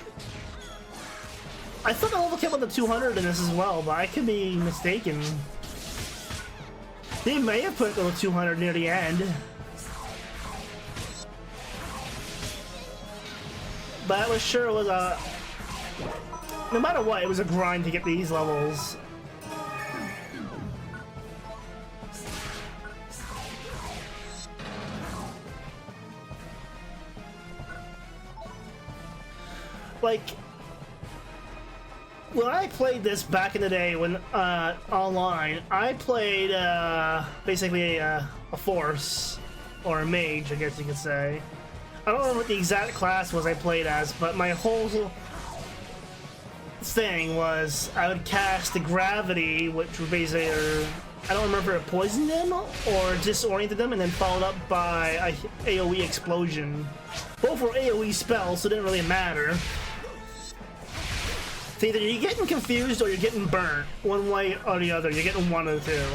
I thought I level cap with the 200 in this as well, but I could be mistaken. They may have put the 200 near the end. But I was sure it was a... No matter what, it was a grind to get these levels. Like... When I played this back in the day, when online, I played basically a force, or a mage, I guess you could say. I don't remember what the exact class was I played as, but my whole thing was I would cast the gravity, which would basically, I don't remember if it poisoned them or disoriented them, and then followed up by a AoE explosion. Both were AoE spells, so it didn't really matter. So either you're getting confused or you're getting burnt, one way or the other. You're getting one of the two.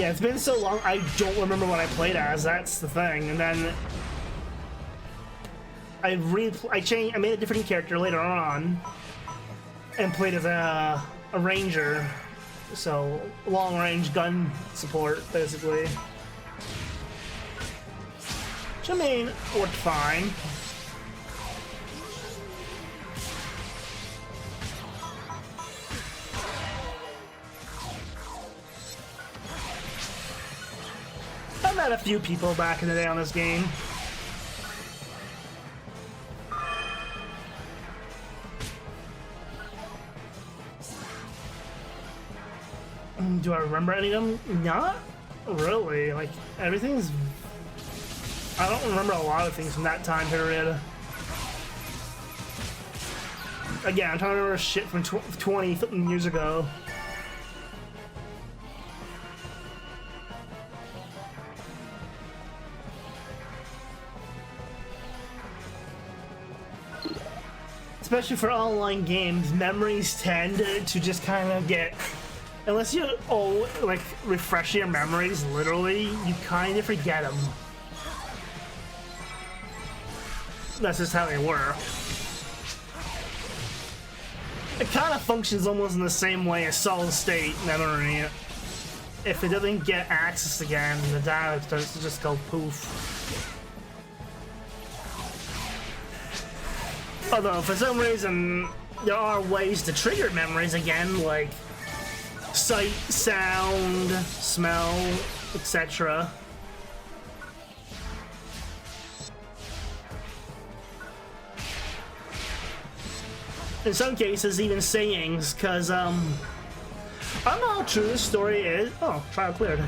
Yeah, it's been so long, I don't remember what I played as, that's the thing. And then I made a different character later on and played as a ranger. So, long-range gun support, basically. Which, I mean, worked fine. met a few people back in the day on this game. Do I remember any of them? Not really. Like, everything's... I don't remember a lot of things from that time period. Again, I'm trying to remember shit from 20 years ago. Especially for online games, memories tend to just kind of get... Unless you like refresh your memories, literally, you kind of forget them. That's just how they were. It kind of functions almost in the same way as solid state memory. If it doesn't get access again, the data starts to just go poof. Although, for some reason, there are ways to trigger memories again, like sight, sound, smell, etc. In some cases, even sayings, because, I don't know how true this story is. Oh, trial cleared.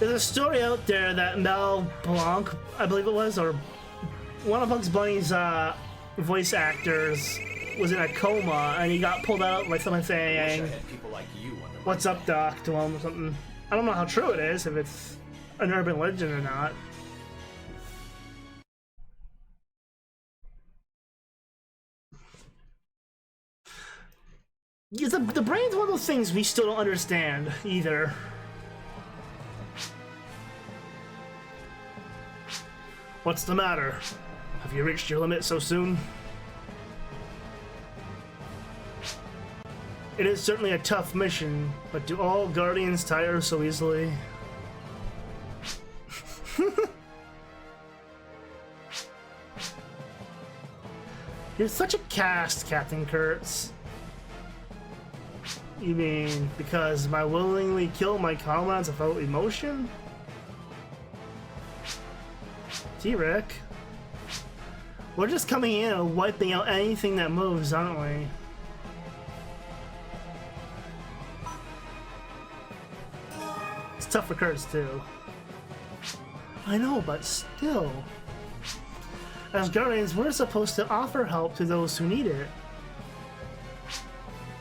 There's a story out there that Mel Blanc, I believe it was, or one of Bugs Bunny's, voice actors was in a coma, and he got pulled out like someone saying, "What's up, Doc?" to him or something. I don't know how true it is, if it's an urban legend or not. Yeah, the brain's one of those things we still don't understand either. What's the matter? Have you reached your limit so soon? It is certainly a tough mission, but do all Guardians tire so easily? You're such a cast, Captain Kurtz. You mean because I willingly kill my comrades without emotion? T-Rick. We're just coming in and wiping out anything that moves, aren't we? It's tough for Kurtz too. I know, but still. As Guardians, we're supposed to offer help to those who need it.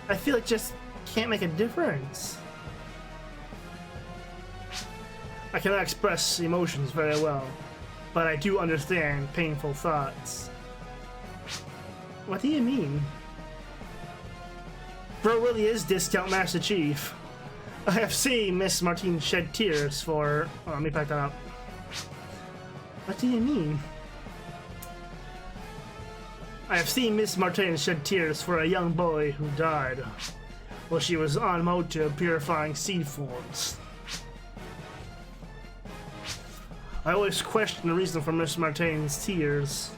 I feel like just can't make a difference. I cannot express emotions very well, but I do understand painful thoughts. What do you mean? Bro really is Discount Master Chief. I have seen Miss Martine shed tears for... Oh, let me back that up. What do you mean? I have seen Miss Martine shed tears for a young boy who died while she was on Mocha purifying seed forms. I always question the reason for Miss Martine's tears.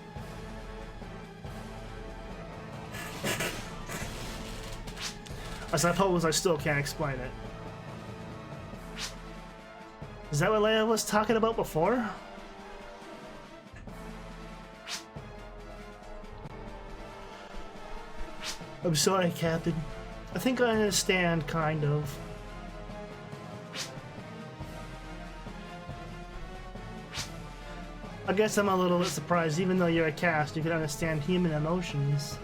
I suppose I still can't explain it. Is that what Leia was talking about before? I'm sorry, Captain. I think I understand, kind of. I guess I'm a little bit surprised, even though you're a cast, you can understand human emotions.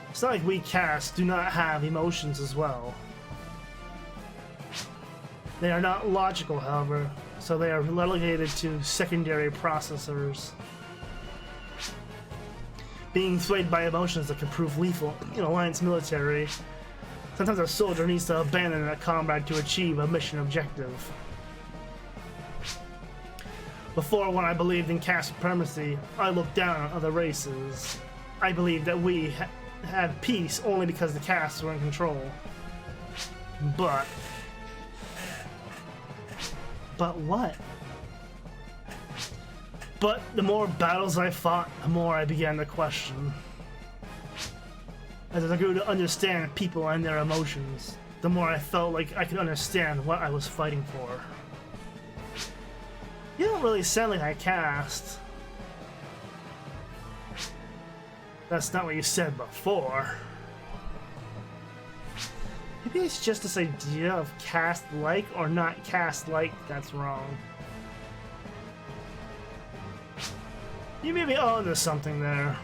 It's not like we casts do not have emotions as well. They are not logical, however, so they are relegated to secondary processors. Being swayed by emotions that can prove lethal in Alliance military. Sometimes a soldier needs to abandon a combat to achieve a mission objective. Before, when I believed in caste supremacy, I looked down on other races. I believed that we had peace only because the castes were in control. But what? But the more battles I fought, the more I began to question. As I grew to understand people and their emotions, the more I felt like I could understand what I was fighting for. You don't really sound like I cast. That's not what you said before. Maybe it's just this idea of cast like or not cast like that's wrong. You may be onto something there.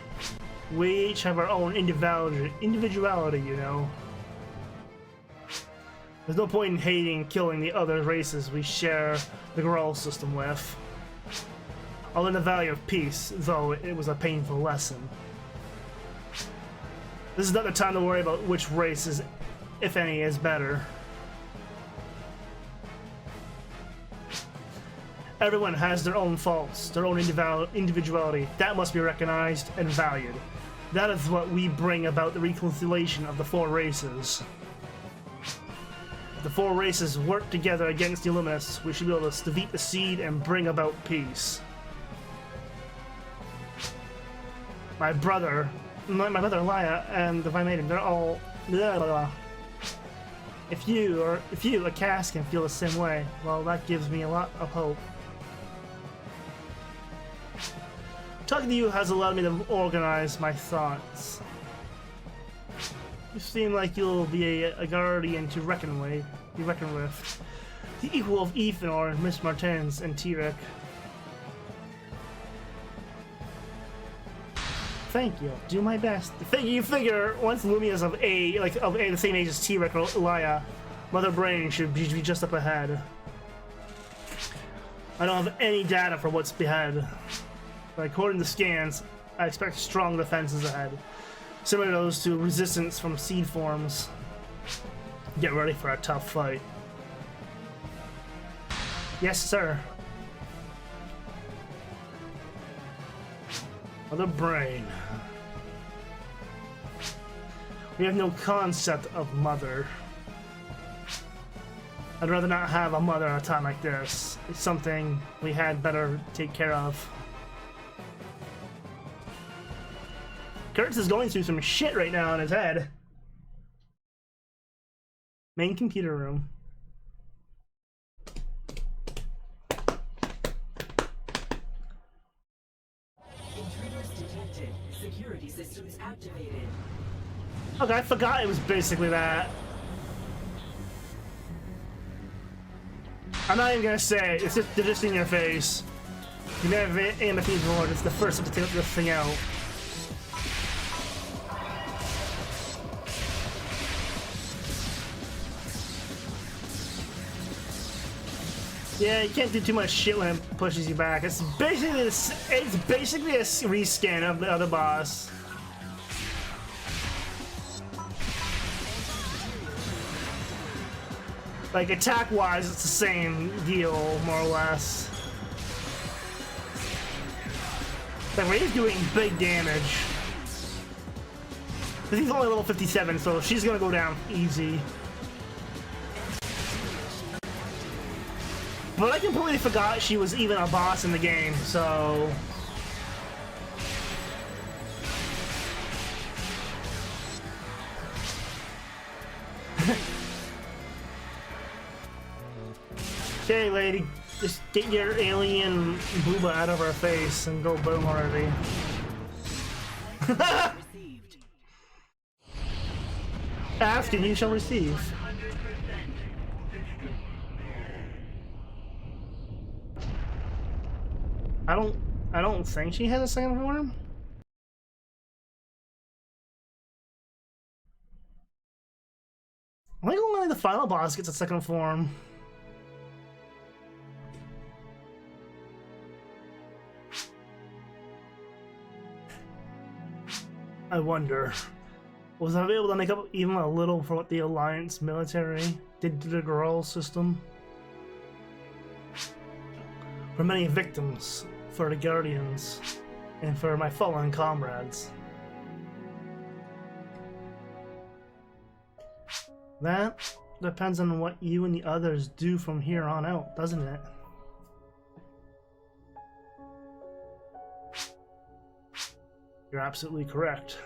We each have our own individuality, you know. There's no point in hating and killing the other races we share the Grawl system with. I'll learn the value of peace, though it was a painful lesson. This is not the time to worry about which race is, if any, is better. Everyone has their own faults, their own individuality. That must be recognized and valued. That is what we bring about the reconciliation of the four races. If the four races work together against the Illuminus, we should be able to defeat the Seed and bring about peace. My brother Laya, and the Divine Maiden, they're all blah, blah, blah. If you, a cast, can feel the same way, well, that gives me a lot of hope. Talking to you has allowed me to organize my thoughts. You seem like you'll be a guardian to be reckoned with. The equal of Ethanor, Miss Martens, and T-Rex. Thank you. Do my best. You figure once Lumia's of the same age as T-Rex or Laya, Mother Brain should be just up ahead. I don't have any data for what's ahead, but according to scans, I expect strong defenses ahead, similar to those to resistance from seed forms. Get ready for a tough fight. Yes, sir. Mother Brain. We have no concept of mother. I'd rather not have a mother at a time like this. It's something we had better take care of. Kurtz is going through some shit right now in his head. Main computer room. Intruders detected. Security systems activated. Okay, I forgot it was basically that. I'm not even gonna say it. It's just, they're just in your face. You may have aimed at people, or it's the first to take this thing out. Yeah, you can't do too much shit when it pushes you back. It's basically a reskin of the other boss. Like attack-wise, it's the same deal, more or less. Like Ray's doing big damage. But he's only level 57, so she's gonna go down easy. But I completely forgot she was even a boss in the game, so... Okay, lady, just get your alien booba out of our face and go boom already. Ask and you shall receive. I don't think she has a second form. I think only the final boss gets a second form. I wonder, was I able to make up even a little for what the Alliance military did to the Grawl system? For many victims, for the Guardians, and for my fallen comrades. That depends on what you and the others do from here on out, doesn't it? You're absolutely correct.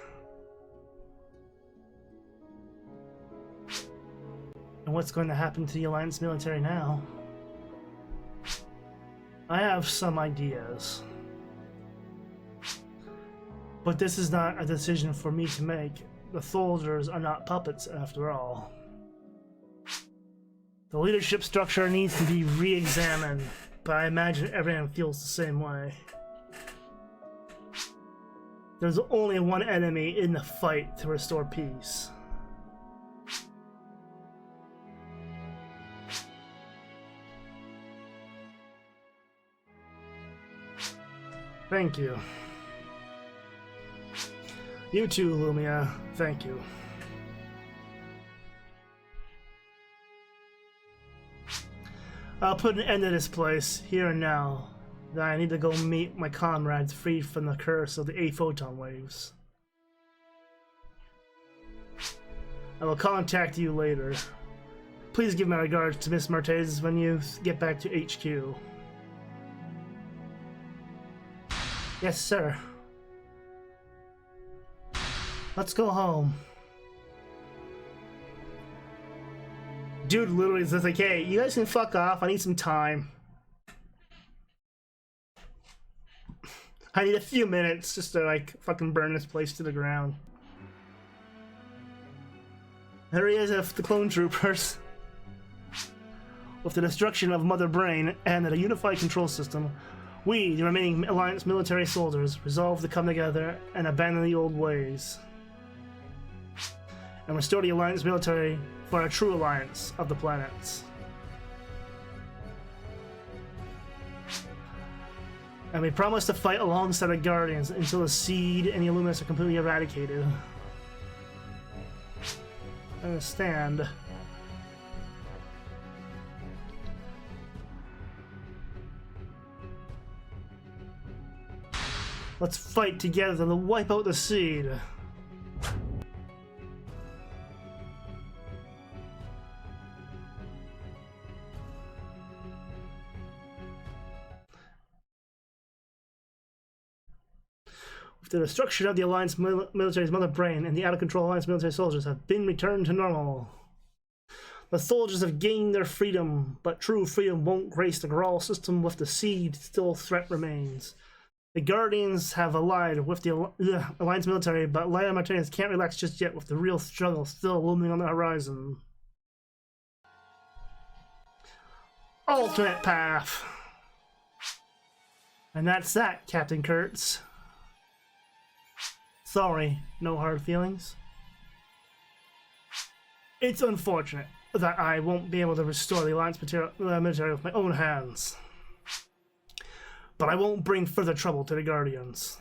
And what's going to happen to the Alliance military now? I have some ideas. But this is not a decision for me to make. The soldiers are not puppets, after all. The leadership structure needs to be re-examined, but I imagine everyone feels the same way. There's only one enemy in the fight to restore peace. Thank you. You too, Lumia. Thank you. I'll put an end to this place, here and now. That I need to go meet my comrades freed from the curse of the 8 photon waves. I will contact you later. Please give my regards to Miss Martez when you get back to HQ. Yes, sir. Let's go home. Dude literally says like, hey, you guys can fuck off, I need some time. I need a few minutes just to like fucking burn this place to the ground. There he is with the clone troopers. With the destruction of Mother Brain and a unified control system, we, the remaining Alliance military soldiers, resolve to come together and abandon the old ways. And restore the Alliance military for a true alliance of the planets. And we promise to fight alongside the Guardians until the Seed and the Illuminus are completely eradicated. I understand. Let's fight together to wipe out the Seed. The destruction of the Alliance military's Mother Brain and the out-of-control Alliance military soldiers have been returned to normal. The soldiers have gained their freedom, but true freedom won't grace the Grawl system with the Seed. Still, threat remains. The Guardians have allied with the Alliance military, but Leia Martinez can't relax just yet with the real struggle still looming on the horizon. Alternate path. And that's that, Captain Kurtz. Sorry, no hard feelings. It's unfortunate that I won't be able to restore the Alliance military with my own hands. But I won't bring further trouble to the Guardians.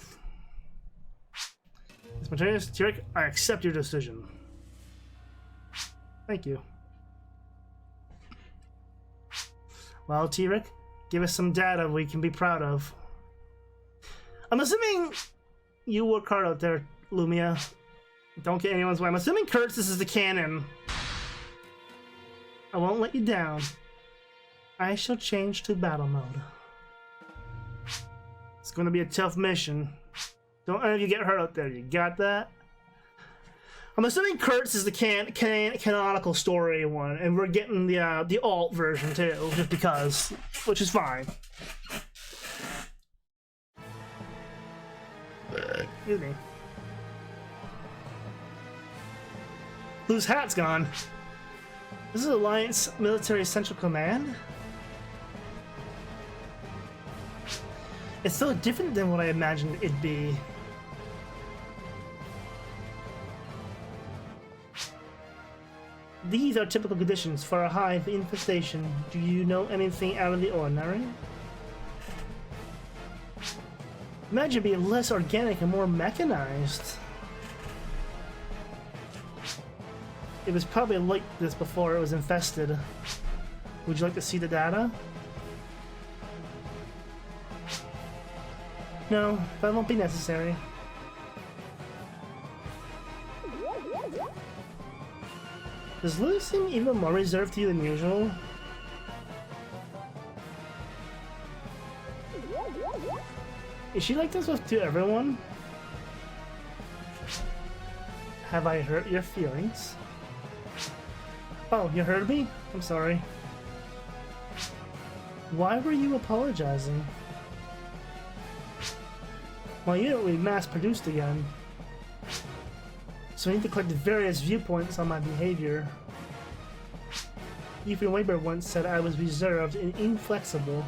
Miss Martinez, Tyrek, I accept your decision. Thank you. Well, Tyrek, give us some data we can be proud of. I'm assuming you work hard out there, Lumia. Don't get anyone's way. I'm assuming Kurtz, this is the canon. I won't let you down. I shall change to battle mode. It's going to be a tough mission. Don't any of you get hurt out there. You got that? I'm assuming Kurtz is the canonical story one, and we're getting the alt version too, just because, which is fine. Excuse me. Whose hat's gone? This is Alliance Military Central Command? It's so different than what I imagined it'd be. These are typical conditions for a hive infestation. Do you know anything out of the ordinary? Imagine being less organic and more mechanized. It was probably like this before it was infested. Would you like to see the data? No, that won't be necessary. Does Lily seem even more reserved to you than usual? Is she like this to everyone? Have I hurt your feelings? Oh, you heard me? I'm sorry. Why were you apologizing? My unit will be mass-produced again. So I need to collect various viewpoints on my behavior. Ethan Weber once said I was reserved and inflexible.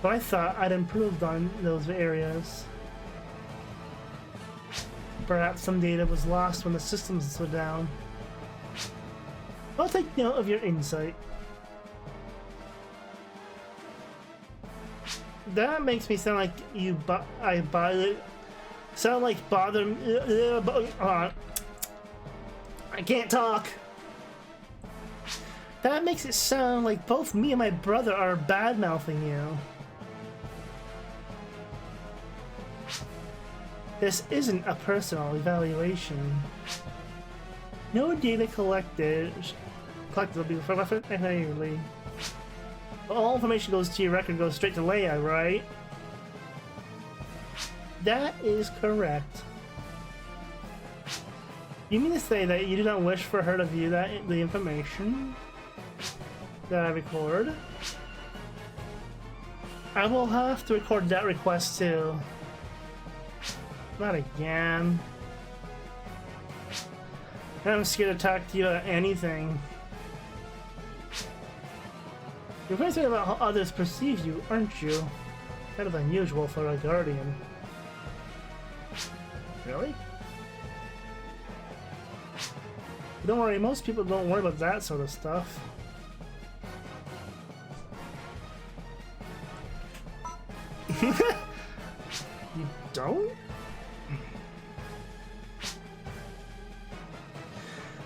But I thought I'd improved on those areas. Perhaps some data was lost when the systems were down. I'll take note of your insight. That makes me sound like I bother. Sound like bother. I can't talk. That makes it sound like both me and my brother are bad-mouthing you. This isn't a personal evaluation. No data collected will be referred annually. All information goes to your record, goes straight to Leia, right? That is correct. You mean to say that you do not wish for her to view the information that I record? I will have to record that request too. Not again. I'm scared to talk to you about anything. You're concerned about how others perceive you, aren't you? Kind of unusual for a guardian. Really? Don't worry, most people don't worry about that sort of stuff. You don't?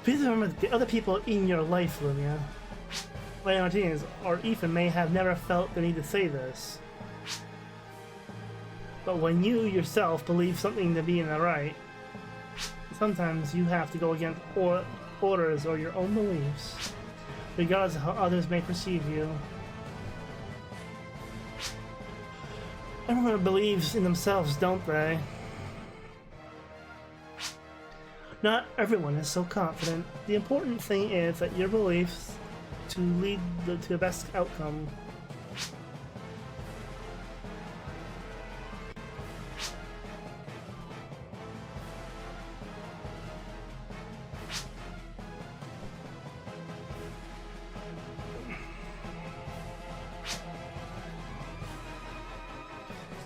Please remember that the other people in your life, Lumia, Leia Martinez or Ethan may have never felt the need to say this. But when you yourself believe something to be in the right, sometimes you have to go against orders or your own beliefs, regardless of how others may perceive you. Everyone believes in themselves, don't they? Not everyone is so confident. The important thing is that your beliefs to lead to the best outcome.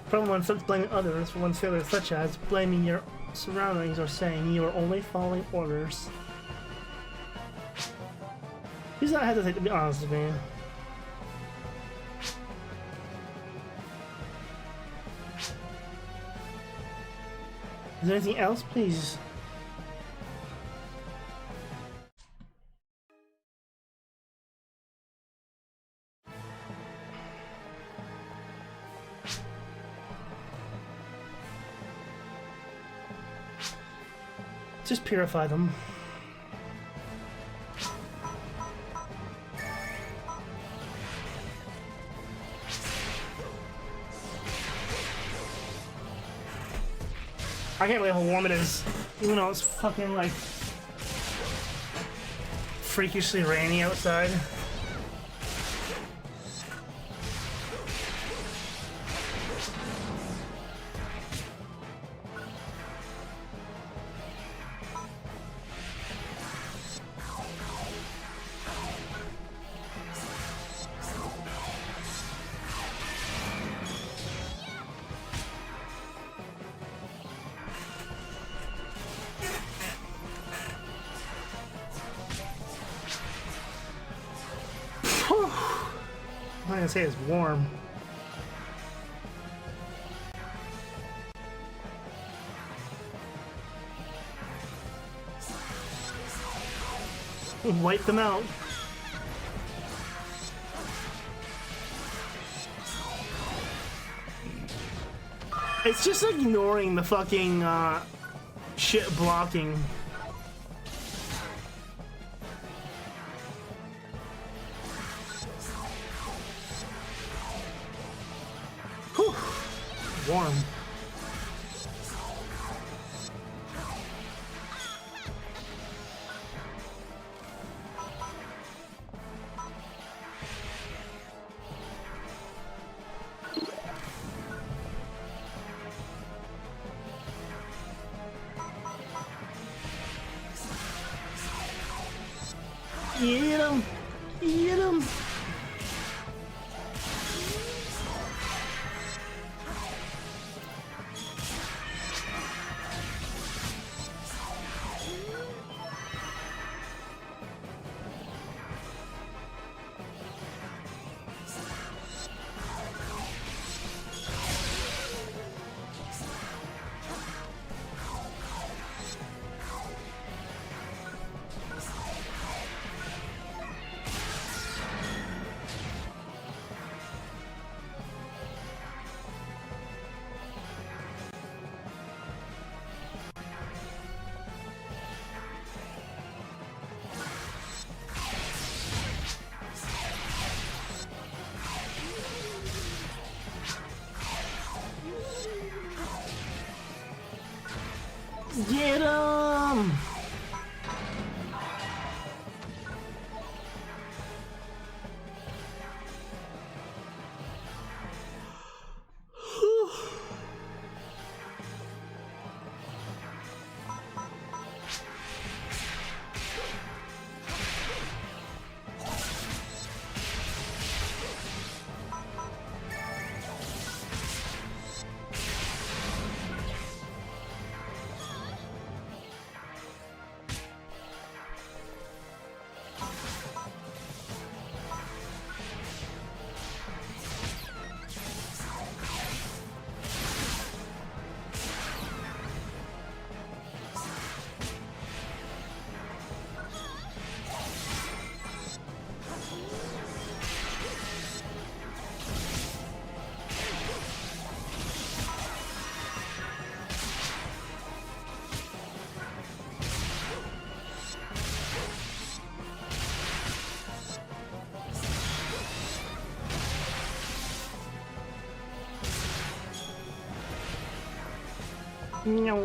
Problem one starts blaming others for one's failures, such as blaming your surroundings or saying you are only following orders. He's not hesitate to be honest with me. Is there anything else, please? Just purify them. I can't believe how warm it is, even though it's fucking like freakishly rainy outside. I'm not gonna say it's warm. Wipe them out. It's just ignoring the fucking shit blocking. Whew. Warm. Eat him! Eat him! Get him! No.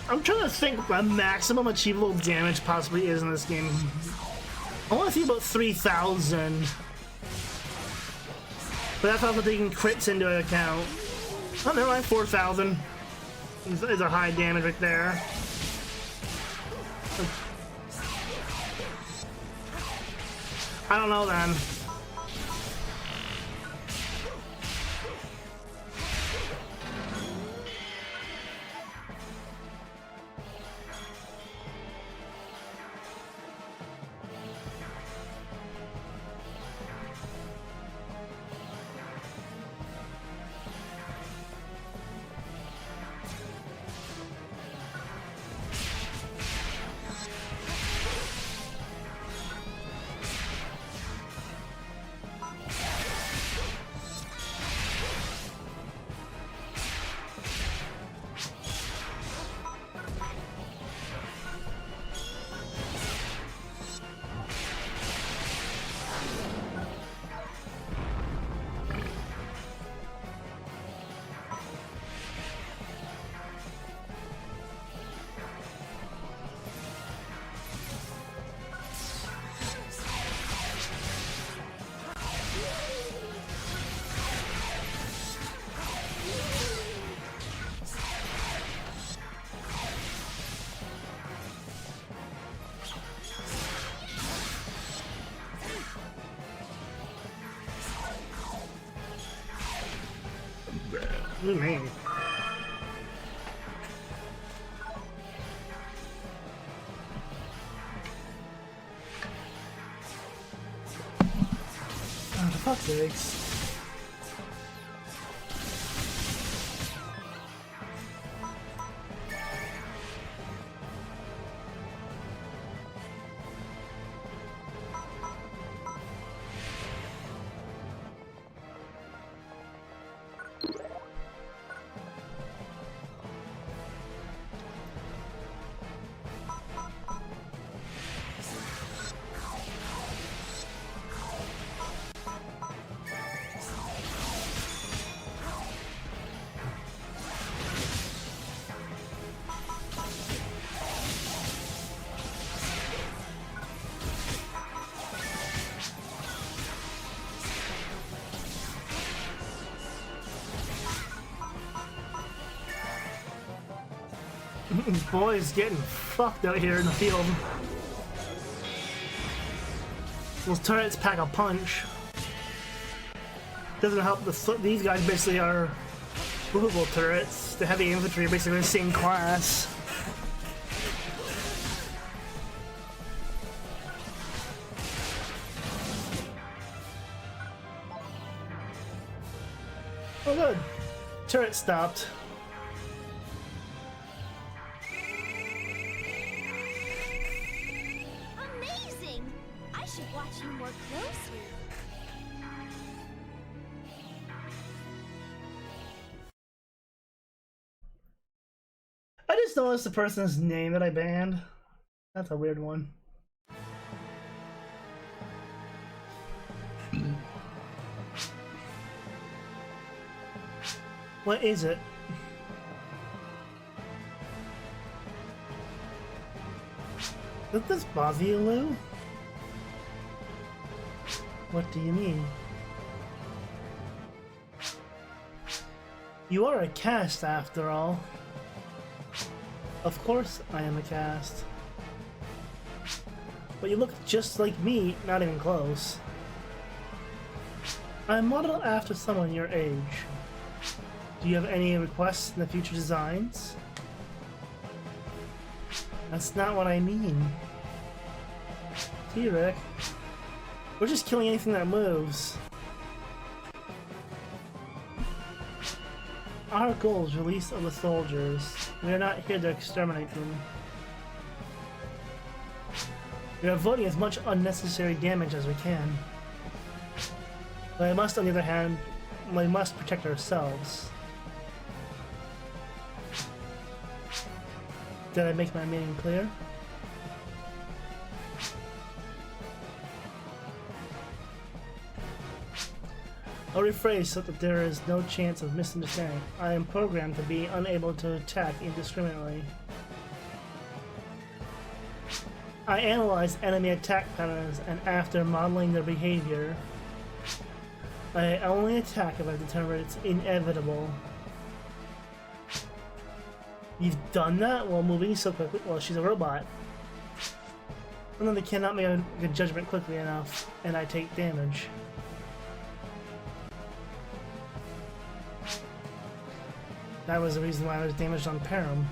I'm trying to think what maximum achievable damage possibly is in this game. I want to see about 3,000. But that's also taking crits into account. Oh, never mind, 4,000 is a high damage right there. I don't know then. Man. Oh, for fuck's sakes. These boys getting fucked out here in the field. Those turrets pack a punch. Doesn't help. These guys basically are movable turrets. The heavy infantry are basically the same class. Oh good. Turret stopped. Amazing! I should watch you more closely. I just noticed the person's name that I banned. That's a weird one. What is it? Is this bother you, Lou? What do you mean? You are a cast after all. Of course I am a cast. But you look just like me, not even close. I'm modeled after someone your age. Do you have any requests in the future designs? That's not what I mean. T-Rex. We're just killing anything that moves. Our goal is release of the soldiers. We are not here to exterminate them. We are avoiding as much unnecessary damage as we can. But I must, on the other hand, we must protect ourselves. Did I make my meaning clear? I'll rephrase so that there is no chance of misunderstanding. I am programmed to be unable to attack indiscriminately. I analyze enemy attack patterns, and after modeling their behavior, I only attack if I determine it's inevitable. You've done that while moving so quickly? Well, she's a robot. And then they cannot make a good judgment quickly enough, and I take damage. That was the reason why I was damaged on Param.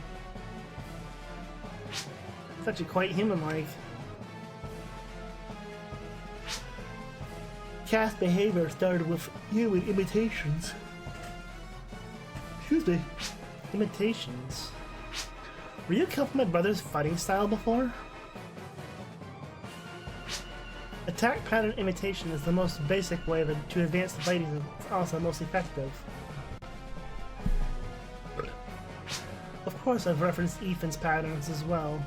It's actually quite human-like. Cast behavior started with human imitations. Excuse me. Imitations. Were you killed from my brother's fighting style before? Attack pattern imitation is the most basic way to advance the fighting, and it's also most effective. Of course, I've referenced Ethan's patterns as well.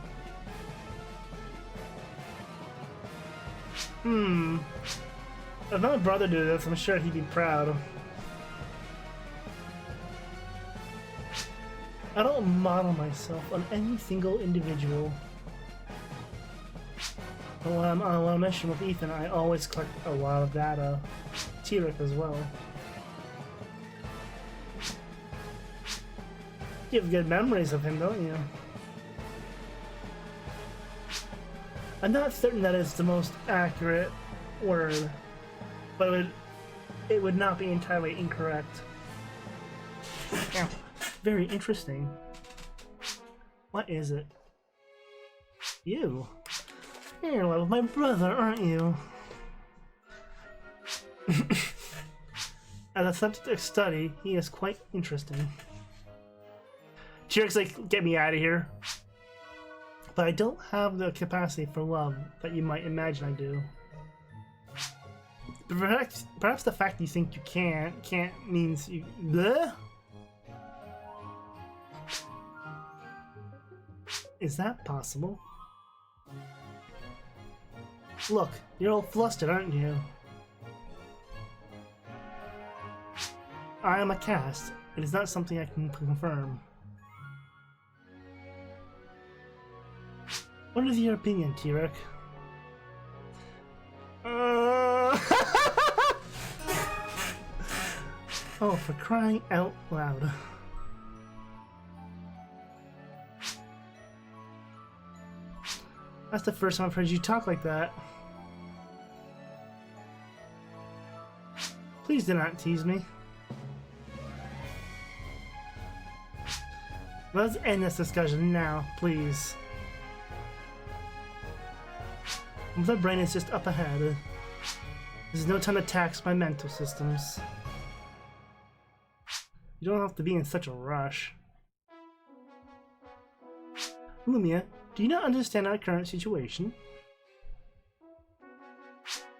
If my brother did this, I'm sure he'd be proud. I don't model myself on any single individual. But when I'm on a mission with Ethan, I always collect a lot of data. T-Rex as well. You have good memories of him, don't you? I'm not certain that it's the most accurate word, but it would not be entirely incorrect. Yeah. Very interesting. What is it? You? You're in love with my brother, aren't you? As a subject of study, he is quite interesting. T-Rex, like, get me out of here. But I don't have the capacity for love that you might imagine I do. Perhaps the fact you think you can't means you... Bleh? Is that possible? Look, you're all flustered, aren't you? I am a cast. It is not something I can confirm. What is your opinion, T-Rex? Oh, for crying out loud. That's the first time I've heard you talk like that. Please do not tease me. Let's end this discussion now, please. The brain is just up ahead. There's no time to tax my mental systems. You don't have to be in such a rush. Lumia, do you not understand our current situation?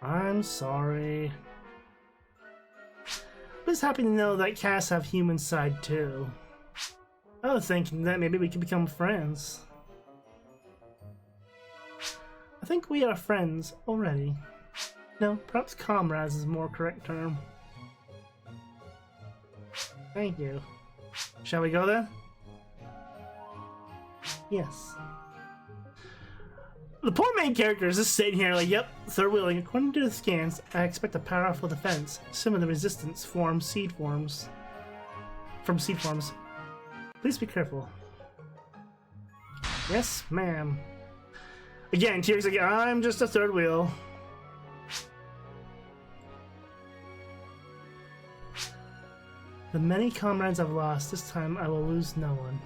I'm sorry. I'm just happy to know that cats have human side too. I was thinking that maybe we could become friends. I think we are friends already. No, perhaps comrades is a more correct term. Thank you. Shall we go then? Yes. The poor main character is just sitting here like, yep, third wheeling. According to the scans, I expect a powerful defense, similar to resistance from seed forms. Please be careful. Yes, ma'am. Again, T-Rex like, I'm just a third wheel. The many comrades I've lost, this time I will lose no one.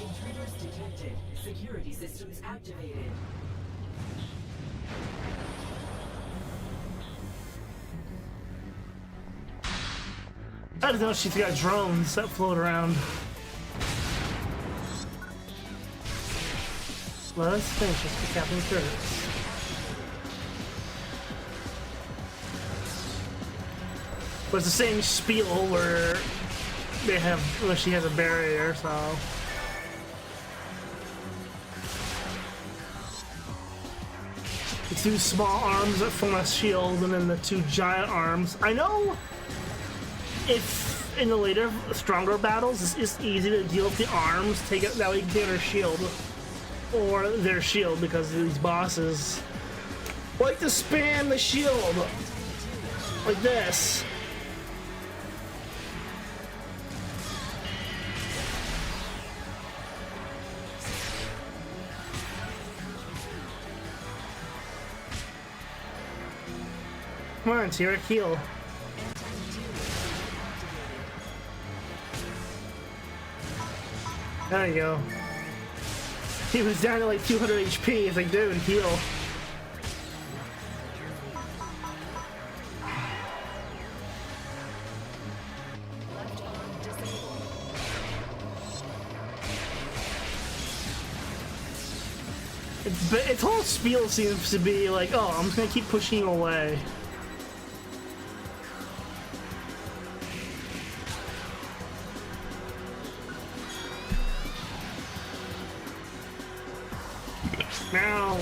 Intruders detected. Security systems activated. I didn't know she's got drones that float around. Let us finish this with Captain Curtis. But it's the same spiel where she has a barrier, so. The two small arms that form a shield, and then the two giant arms. I know if in the later, stronger battles, it's easy to deal with the arms, take it that way you can get her shield. Or their shield, because these bosses like to spam the shield like this. Come on, Tira, heal. There you go. He was down to like 200 HP. It's like, dude, heal. Its whole spiel seems to be like, oh, I'm just gonna keep pushing you away. Now.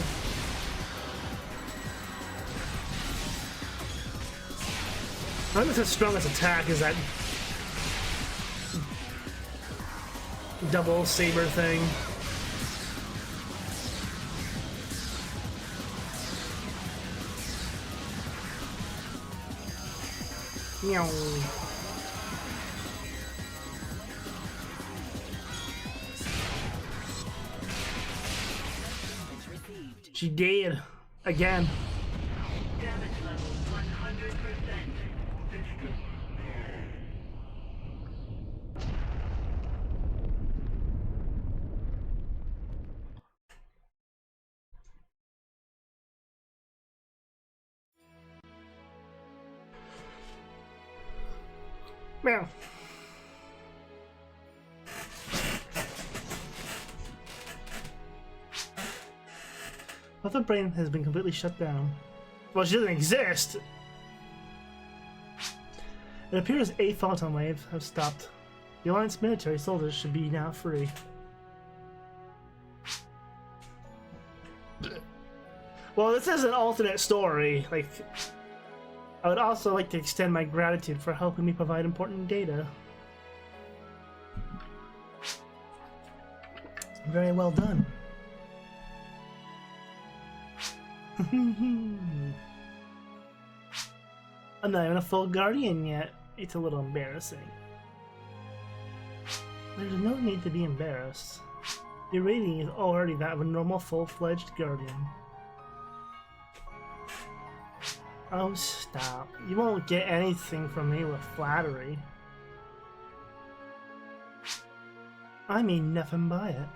I think its strongest attack is that double saber thing. Meow. She did. Again. Damage level 100%. Meow. But the brain has been completely shut down. Well, she doesn't exist. It appears a photon waves have stopped. The Alliance military soldiers should be now free. Well, this is an alternate story. Like, I would also like to extend my gratitude for helping me provide important data. Very well done. I'm not even a full guardian yet. It's a little embarrassing. There's no need to be embarrassed. Your rating is already that of a normal full-fledged guardian. Oh, stop. You won't get anything from me with flattery. I mean nothing by it.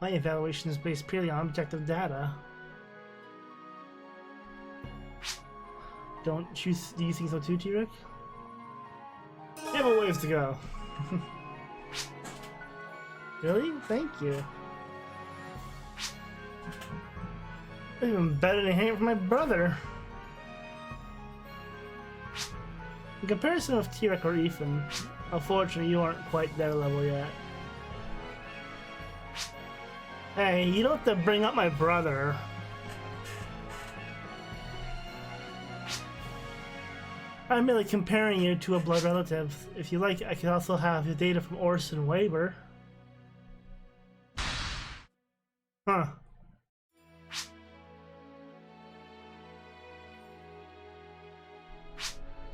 My evaluation is based purely on objective data. Do you think so too, T-Rick? You have a ways to go. Really? Thank you. Even better than hearing from my brother. In comparison with T-Rick or Ethan, unfortunately you aren't quite their level yet. Hey, you don't have to bring up my brother. I'm merely comparing you to a blood relative. If you like, I could also have your data from Orson Weber. Huh.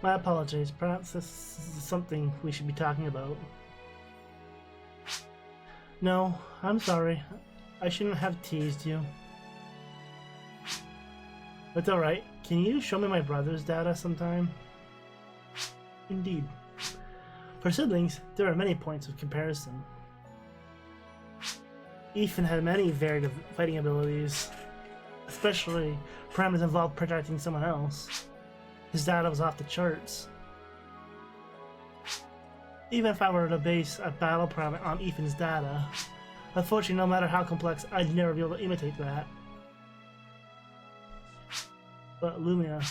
My apologies. Perhaps this is something we should be talking about. No, I'm sorry. I shouldn't have teased you. It's alright. Can you show me my brother's data sometime? Indeed. For siblings, there are many points of comparison. Ethan had many varied fighting abilities, especially parameters involved protecting someone else. His data was off the charts. Even if I were to base a battle parameter on Ethan's data, unfortunately, no matter how complex, I'd never be able to imitate that. But Lumina,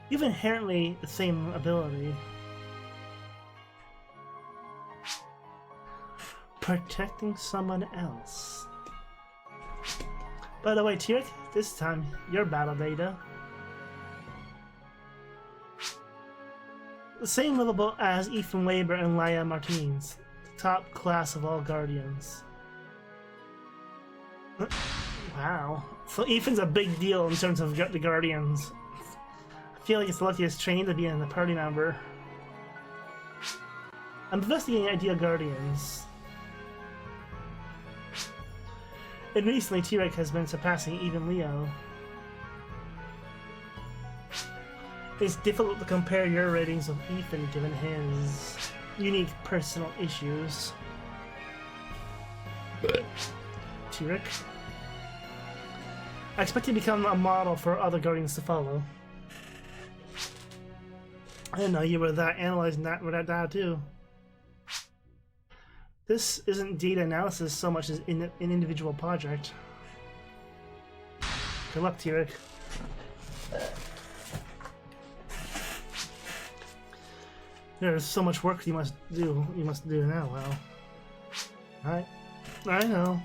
you have inherently the same ability. Protecting someone else. By the way, T-Rick, this time, your battle data. The same level as Ethan Weber and Laia Martinez, top class of all Guardians. Wow. So Ethan's a big deal in terms of the Guardians. I feel like it's the luckiest trainee to be in the party member. I'm investigating ideal Guardians. And recently, T-Rex has been surpassing even Leo. It's difficult to compare your ratings with Ethan given his unique personal issues. T-Rex. I expect you to become a model for other Guardians to follow. I didn't know you were that analyzing that with that data too. This isn't data analysis so much as an individual project. Good luck, T-Rex. There's so much work you must do now, well. I know.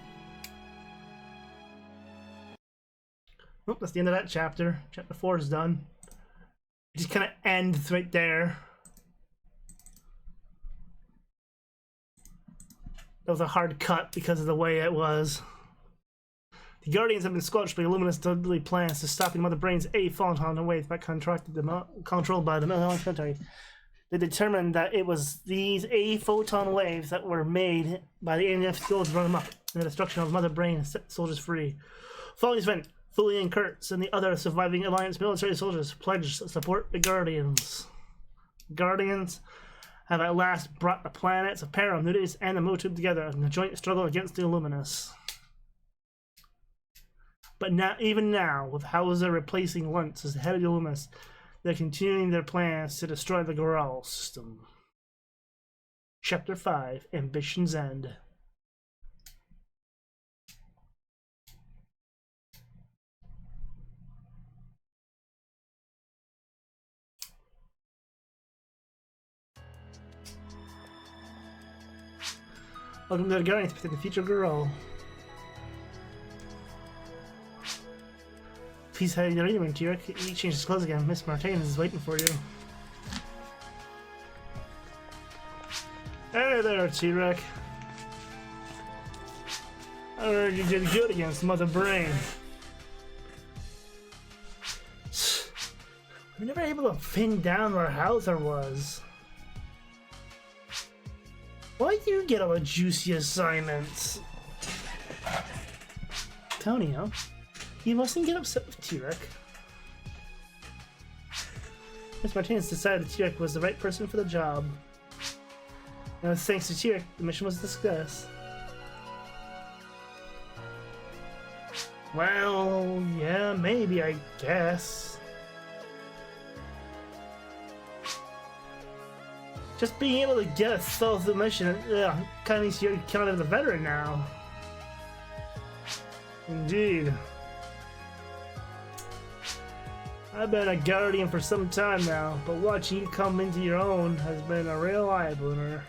Oh, that's the end of that chapter. Chapter 4 is done. It just kind of ends right there. That was a hard cut because of the way it was. The Guardians have been squelched by illuminus deadly plans to stopping Mother Brain's A photon waves that controlled by the military. They determined that it was these A photon waves that were made by the ANF soldiers run amok, and the destruction of Mother Brain set soldiers free. Following this event, Fully and Kurtz and the other surviving Alliance military soldiers pledged to support the Guardians. Guardians have at last brought the planets of Param, Nudis, and the Motub together in a joint struggle against the Illuminus. But now, even now, with Hauser replacing Luntz as the head of the Illuminus, they're continuing their plans to destroy the Goral system. Chapter 5, Ambition's End. Welcome to the Guardians to the future Goral. Please head in the reading room, T-Rex. He changed his clothes again. Miss Martinez is waiting for you. Hey there, T-Rex. I heard you did good against Mother Brain. I'm never able to pin down where Hauser was. Why do you get all the juicy assignments? Tonio, you mustn't get upset with T-Rex. Miss Martinez decided that T-Rex was the right person for the job. And thanks to T-Rex, the mission was a success. Well, yeah, maybe, I guess. Just being able to get a solo through the mission, kind of means you're kind of a veteran now. Indeed. I've been a guardian for some time now, but watching you come into your own has been a real eye-opener.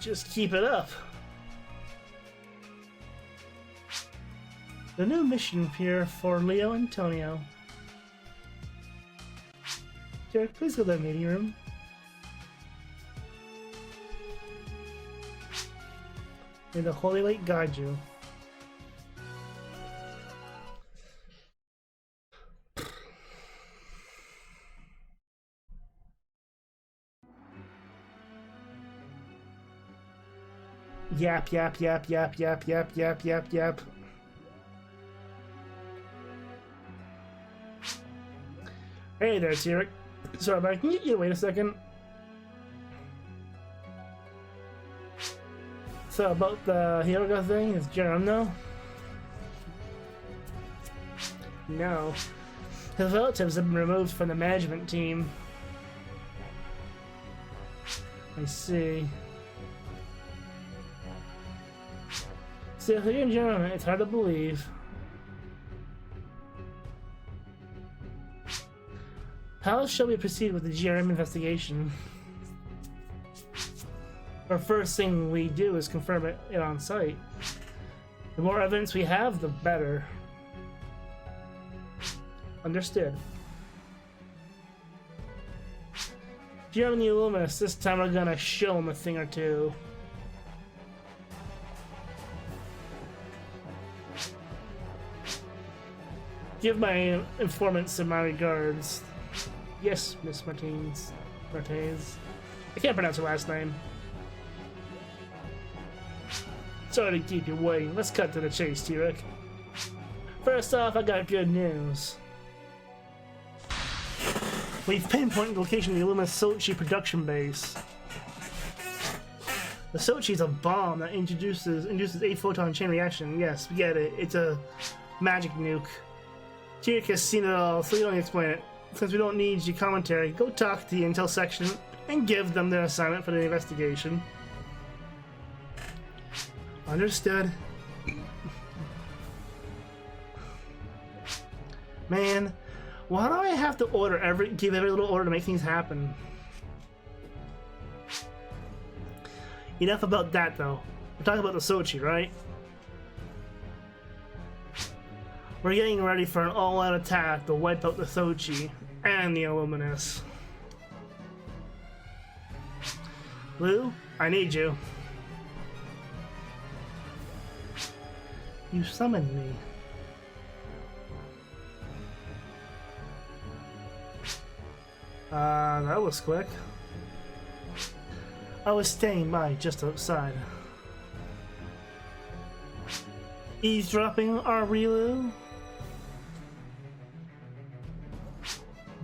Just keep it up. The new mission here for Leo and Tonio. Jared, please go to the meeting room. May the Holy Light guide you. Yap, yap, yap, yap, yap, yap, yap, yap, yap. Hey there, T-Rex. Sorry, but can you wait a second? So, about the Hyoga thing, is Jerome know? No. His relatives have been removed from the management team. I see. So, here in Jerome, it's hard to believe. How shall we proceed with the GRM investigation? Our first thing we do is confirm it on site. The more evidence we have, the better. Understood. GRM and the illuminus, this time we're gonna show them a thing or two. Give my informants my regards. Yes, Miss Martinez. I can't pronounce her last name. Sorry to keep you waiting. Let's cut to the chase, T-Rex. First off, I got good news. We've pinpointed the location of the Illumina Sochi production base. The Sochi is a bomb that induces a photon chain reaction. Yes, we get it. It's a magic nuke. T-Rex has seen it all, so you don't need to explain it. Since we don't need your commentary, go talk to the intel section and give them their assignment for the investigation. Understood. Man, why do I have to give every little order to make things happen? Enough about that, though. We're talking about the Sochi, right? We're getting ready for an all-out attack to wipe out the Sochi and the illuminus. Lou, I need you. You summoned me. That was quick. I was staying by just outside. Eavesdropping, are we, Lou?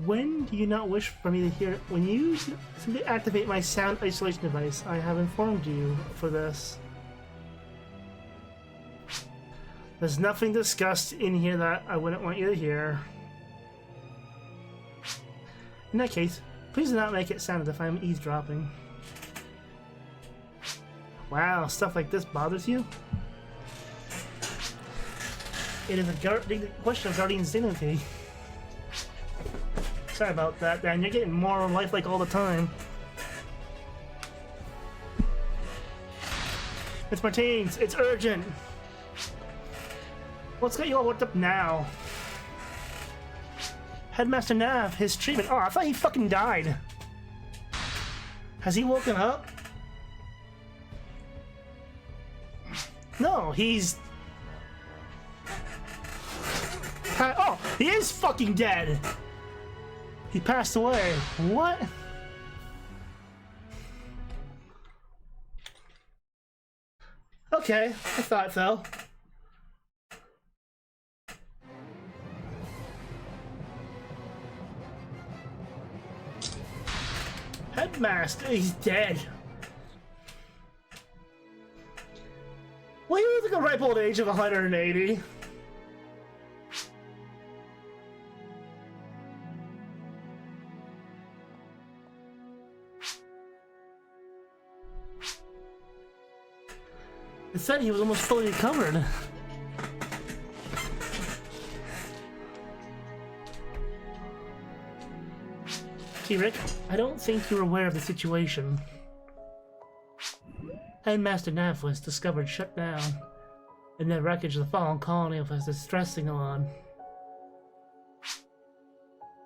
When do you not wish for me to hear? When you simply activate my sound isolation device, I have informed you for this. There's nothing discussed in here that I wouldn't want you to hear. In that case, please do not make it sound as if I'm eavesdropping. Wow, stuff like this bothers you? It is a question of Guardian's dignity. Sorry about that, Dan. You're getting more lifelike all the time. It's Martinez. It's urgent. What's got you all worked up now? Headmaster Nav, his treatment. Oh, I thought he fucking died. Has he woken up? No, he's Oh, he is fucking dead. He passed away. What? Okay, I thought so. Headmaster, he's dead. Well, he was like a ripe old age of 180. It said he was almost fully recovered. See, Rick, I don't think you're aware of the situation. Headmaster Nav was discovered shut down in the wreckage of the fallen colony of his distressing on.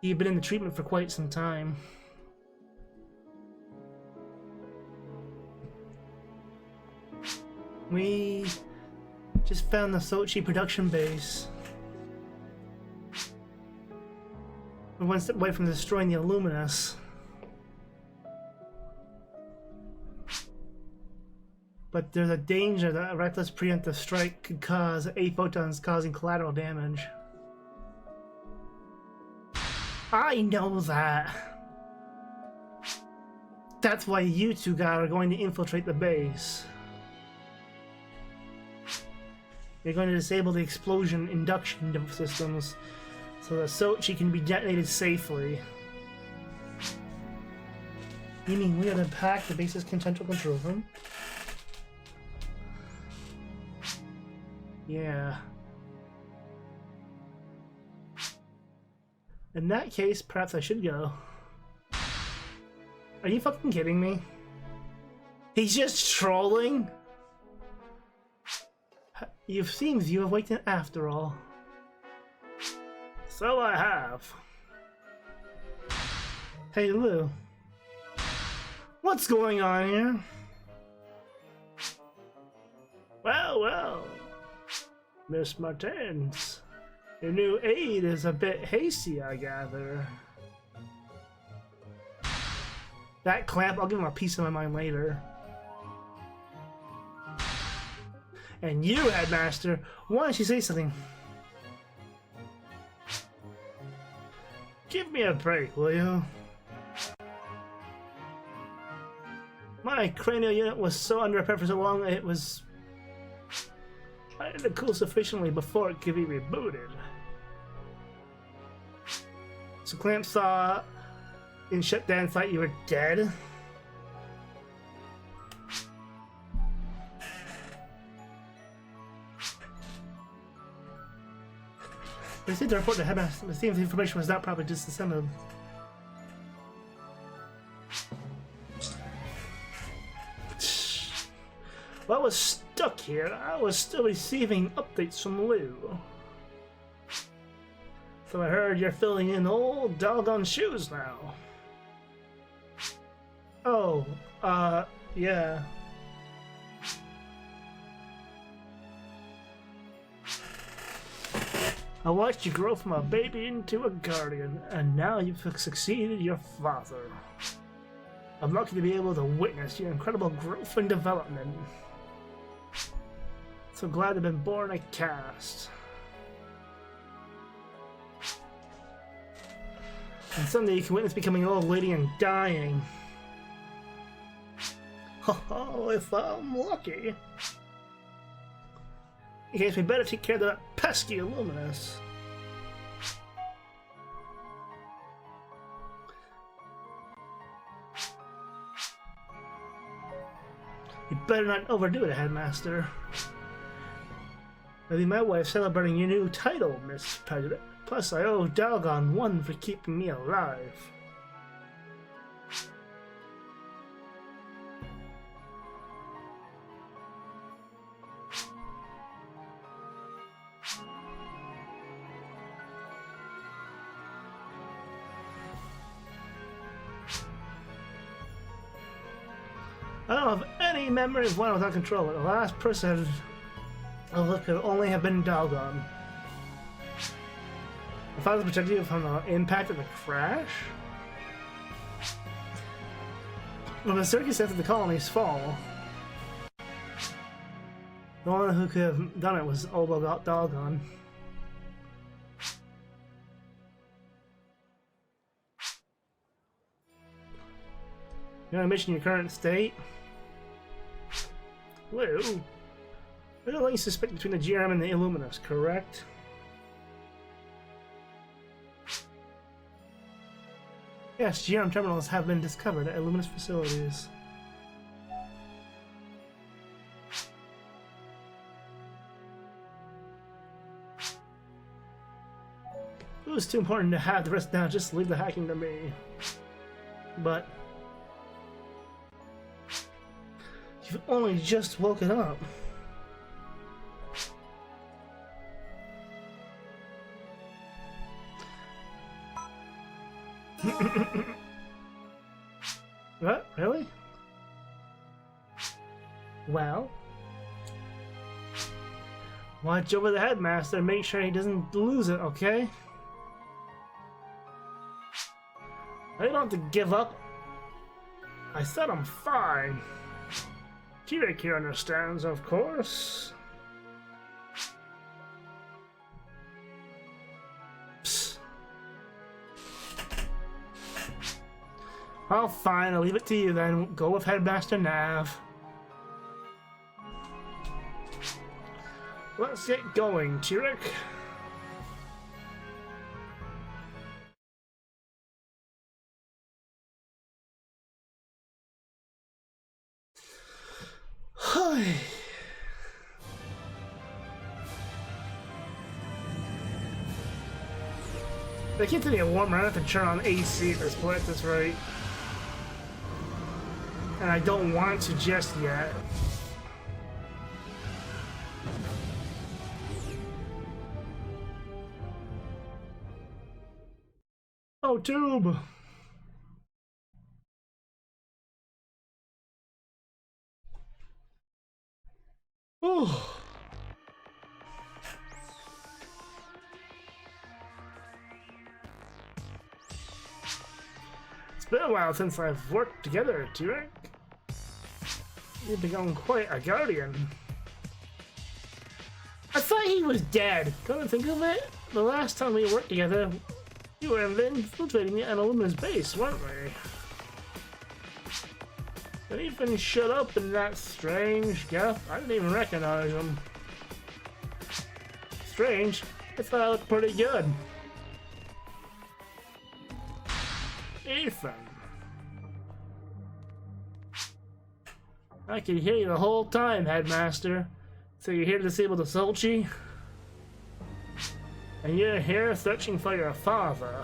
He had been in the treatment for quite some time. We just found the Sochi production base. We're one step away from destroying the illuminus. But there's a danger that a reckless preemptive strike could cause 8 photons, causing collateral damage. I know that. That's why you two guys are going to infiltrate the base. You're going to disable the explosion induction systems so that Sochi can be detonated safely. You mean we are to pack the base's central control room? Yeah. In that case, perhaps I should go. Are you fucking kidding me? He's just trolling? It seems you have awakened after all. So I have. Hey Lou. What's going on here? Well. Miss Martins. Your new aide is a bit hasty, I gather. That clamp, I'll give him a piece of my mind later. And you, Headmaster, why don't you say something? Give me a break, will you? My cranial unit was so under repair for so long, I had to cool sufficiently before it could be rebooted. So Clamp saw in shutdown thought you were dead? They seemed to report the headmaster. It seems the information was not properly disassembled. Well, I was stuck here. I was still receiving updates from Lou. So I heard you're filling in old doggone shoes now. Oh, yeah. I watched you grow from a baby into a guardian, and now you've succeeded your father. I'm lucky to be able to witness your incredible growth and development. So glad to have been born a cast. And someday you can witness becoming an old lady and dying. Oh, if I'm lucky. In case we better take care of that pesky illuminus. You better not overdo it, Headmaster. Maybe my wife's celebrating your new title, Miss President. Plus, I owe doggone one for keeping me alive. I don't have any memory of when I was on control. The last person I looked could only have been doggone. My father protected you from the impact of the crash? When the circus after the colony's fall, the one who could have done it was Obo Doggone. You're on a mission in your current state? Whoa. There's a link suspect between the GRM and the Illuminus, correct? Yes, GRM terminals have been discovered at Illuminus facilities. It was too important to have the rest down, just leave the hacking to me. But you've only just woken up. What? Really? Well, watch over the headmaster and make sure he doesn't lose it, okay? I don't have to give up. I said I'm fine. T-Rex here understands, of course. Psst. Well, fine, I'll leave it to you then. Go with Headmaster Nav. Let's get going, T-Rex. They keep getting warmer. I have to turn on AC at this point, at this rate. And I don't want to just yet. Oh, tube! Oh. It's been a while since I've worked together, T-Rex. You've become quite a guardian. I thought he was dead. Come to think of it, the last time we worked together, you were infiltrating an illuminus base, weren't we? And even shut up in that strange gap. I didn't even recognize him. Strange? I thought I looked pretty good. Ethan. I could hear you the whole time, Headmaster. So you're here to disable the Sulci? And you're here searching for your father.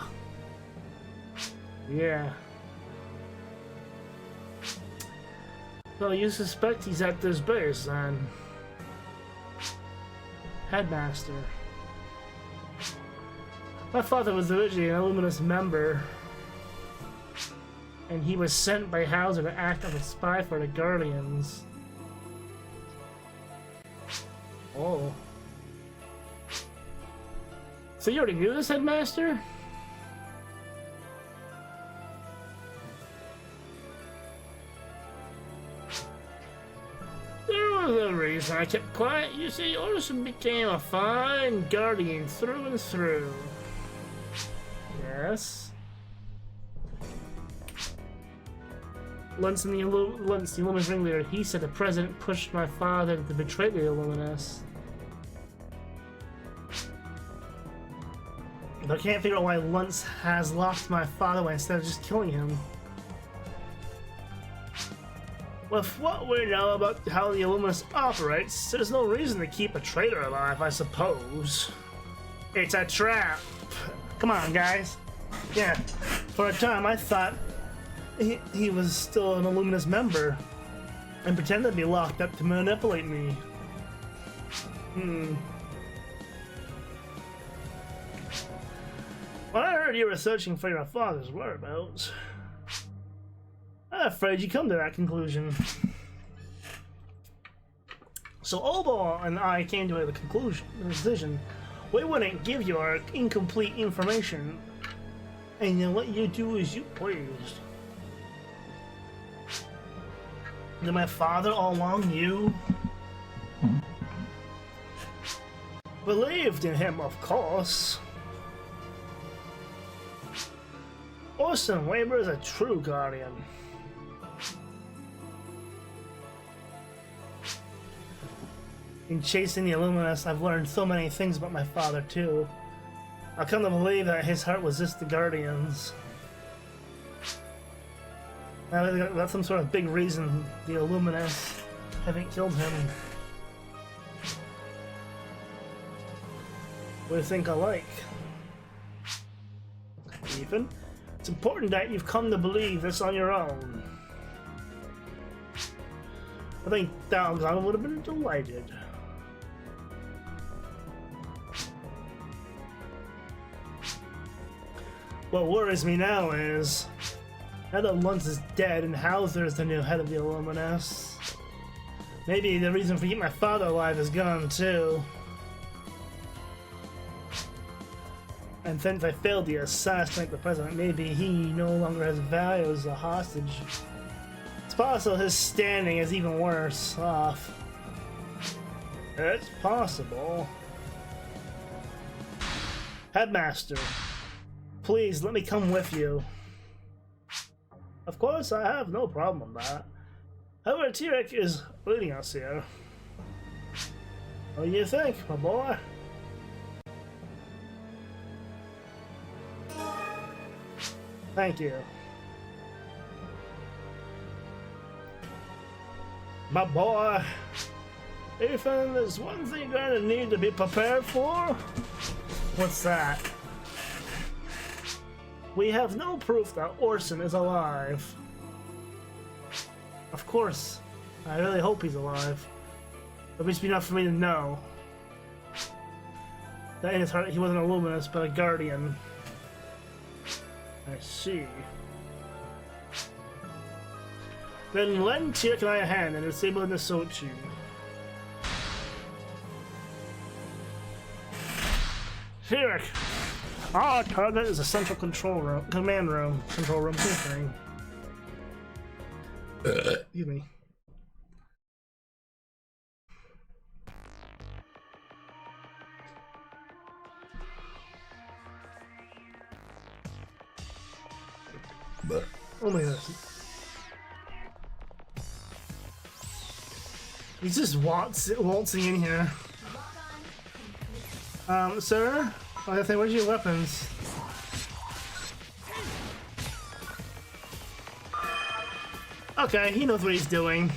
Yeah. So you suspect he's at this base, then? Headmaster. My father was originally an Illuminus member, and he was sent by Hauser to act as a spy for the Guardians. Oh. So you already knew this, Headmaster? There was a reason I kept quiet. You see, Orson became a fine Guardian through and through. Yes. Once the Illuminus ringleader, he said the president pushed my father to betray the Illuminus. But I can't figure out why Luntz has lost my father instead of just killing him. With what we know about how the Illuminus operates, there's no reason to keep a traitor alive, I suppose. It's a trap. Come on, guys. Yeah, for a time I thought he was still an Illuminus member and pretended to be locked up to manipulate me. When I heard you were searching for your father's whereabouts, I'm afraid you come to that conclusion. So Obo and I came to a decision. We wouldn't give you our incomplete information, and then let you do as you please. Did my father all along you? Believed in him, of course. Orson Weber is a true guardian. In chasing the Illuminus, I've learned so many things about my father, too. I come to believe that his heart was just the Guardians. That's some sort of big reason the Illuminus haven't killed him. What do you think I like? Ethan, it's important that you've come to believe this on your own. I think Dalgon would have been delighted. What worries me now is, now that Luntz is dead and Hauser's the new head of the Illuminus, maybe the reason for keeping my father alive is gone too. And since I failed to assassinate the president, maybe he no longer has value as a hostage. It's possible his standing is even worse off. It's possible. Headmaster, please let me come with you. Of course, I have no problem with that. However, Tyrek is leading us here. What do you think, my boy? Thank you. My boy, Ethan, there's one thing you're gonna need to be prepared for. What's that? We have no proof that Orson is alive. Of course. I really hope he's alive. At least be enough for me to know that in his heart he wasn't a Illuminus, but a Guardian. I see. Then lend Tyrek and I a hand and disable the Sochi. Tyrek! Our target is a central control room, command room, control room thing. Excuse me. Oh my gosh. He's just waltzing in here. Sir? I think, where's your weapons? Okay, he knows what he's doing.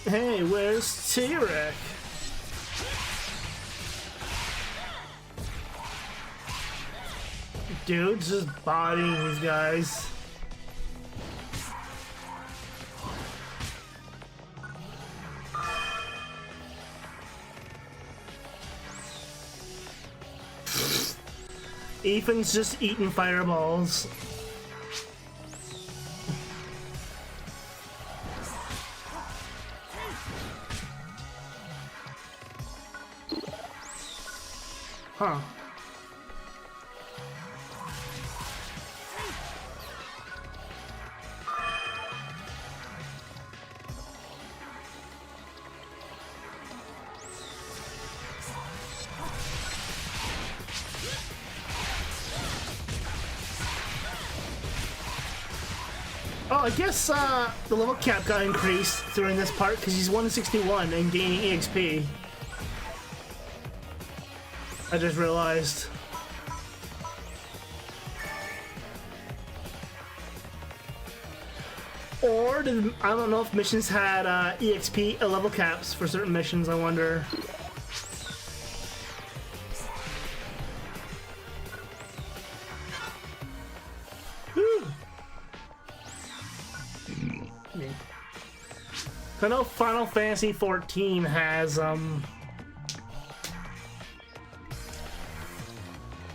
Hey, where's Tyrek? Dude's just bodying these guys. Ethan's just eating fireballs. Huh. Oh, I guess the level cap got increased during this part because he's 161 and gaining EXP. I just realized. Or I don't know if missions had EXP level caps for certain missions, I wonder. Whew. I know Final Fantasy 14 has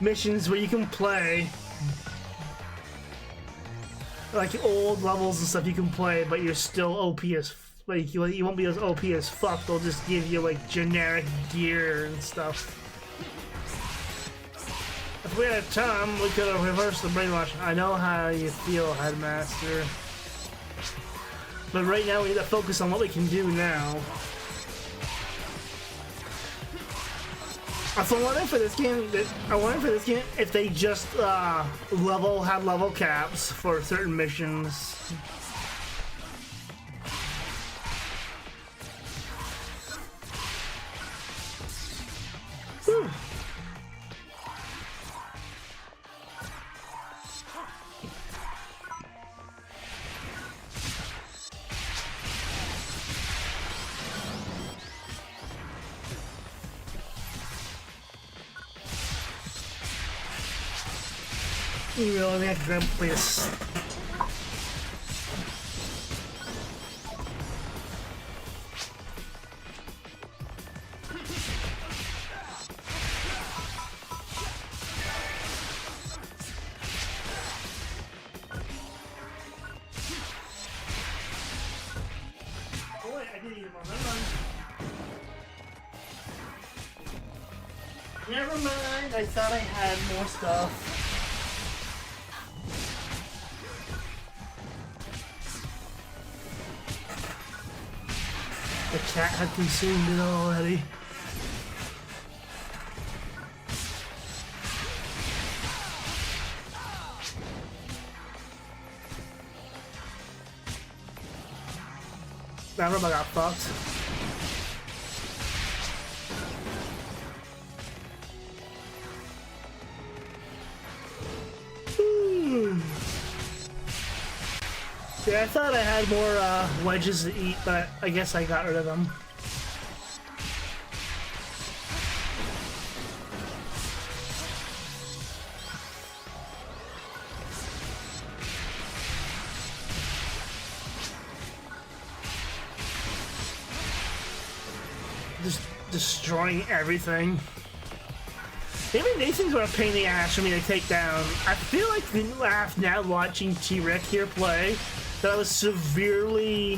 missions where you can play like old levels and stuff you can play, but you're still OP as like you won't be as OP as fuck. They'll just give you like generic gear and stuff. If we had time, we could have reversed the brainwash. I know how you feel, Headmaster. But right now we need to focus on what we can do now. So I wanted for this game. If they just had level caps for certain missions. Whew. You really have to grab this. Oh wait, I didn't eat one. Never mind. I thought I had more stuff. The cat had consumed it already. That robot got fucked. Yeah, I thought I had more wedges to eat, but I guess I got rid of them. Just destroying everything. Maybe Nathan's were a pain in the ass for me to take down. I feel like now watching T-Rick here play that I was severely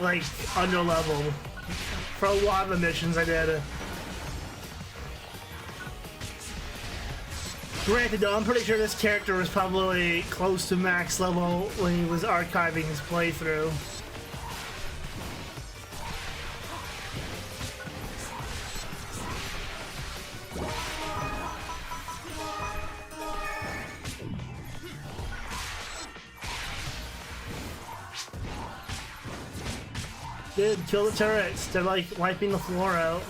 like under level for a lot of the missions I did. Granted though, I'm pretty sure this character was probably close to max level when he was archiving his playthrough. Dude, kill the turrets. They're like wiping the floor out.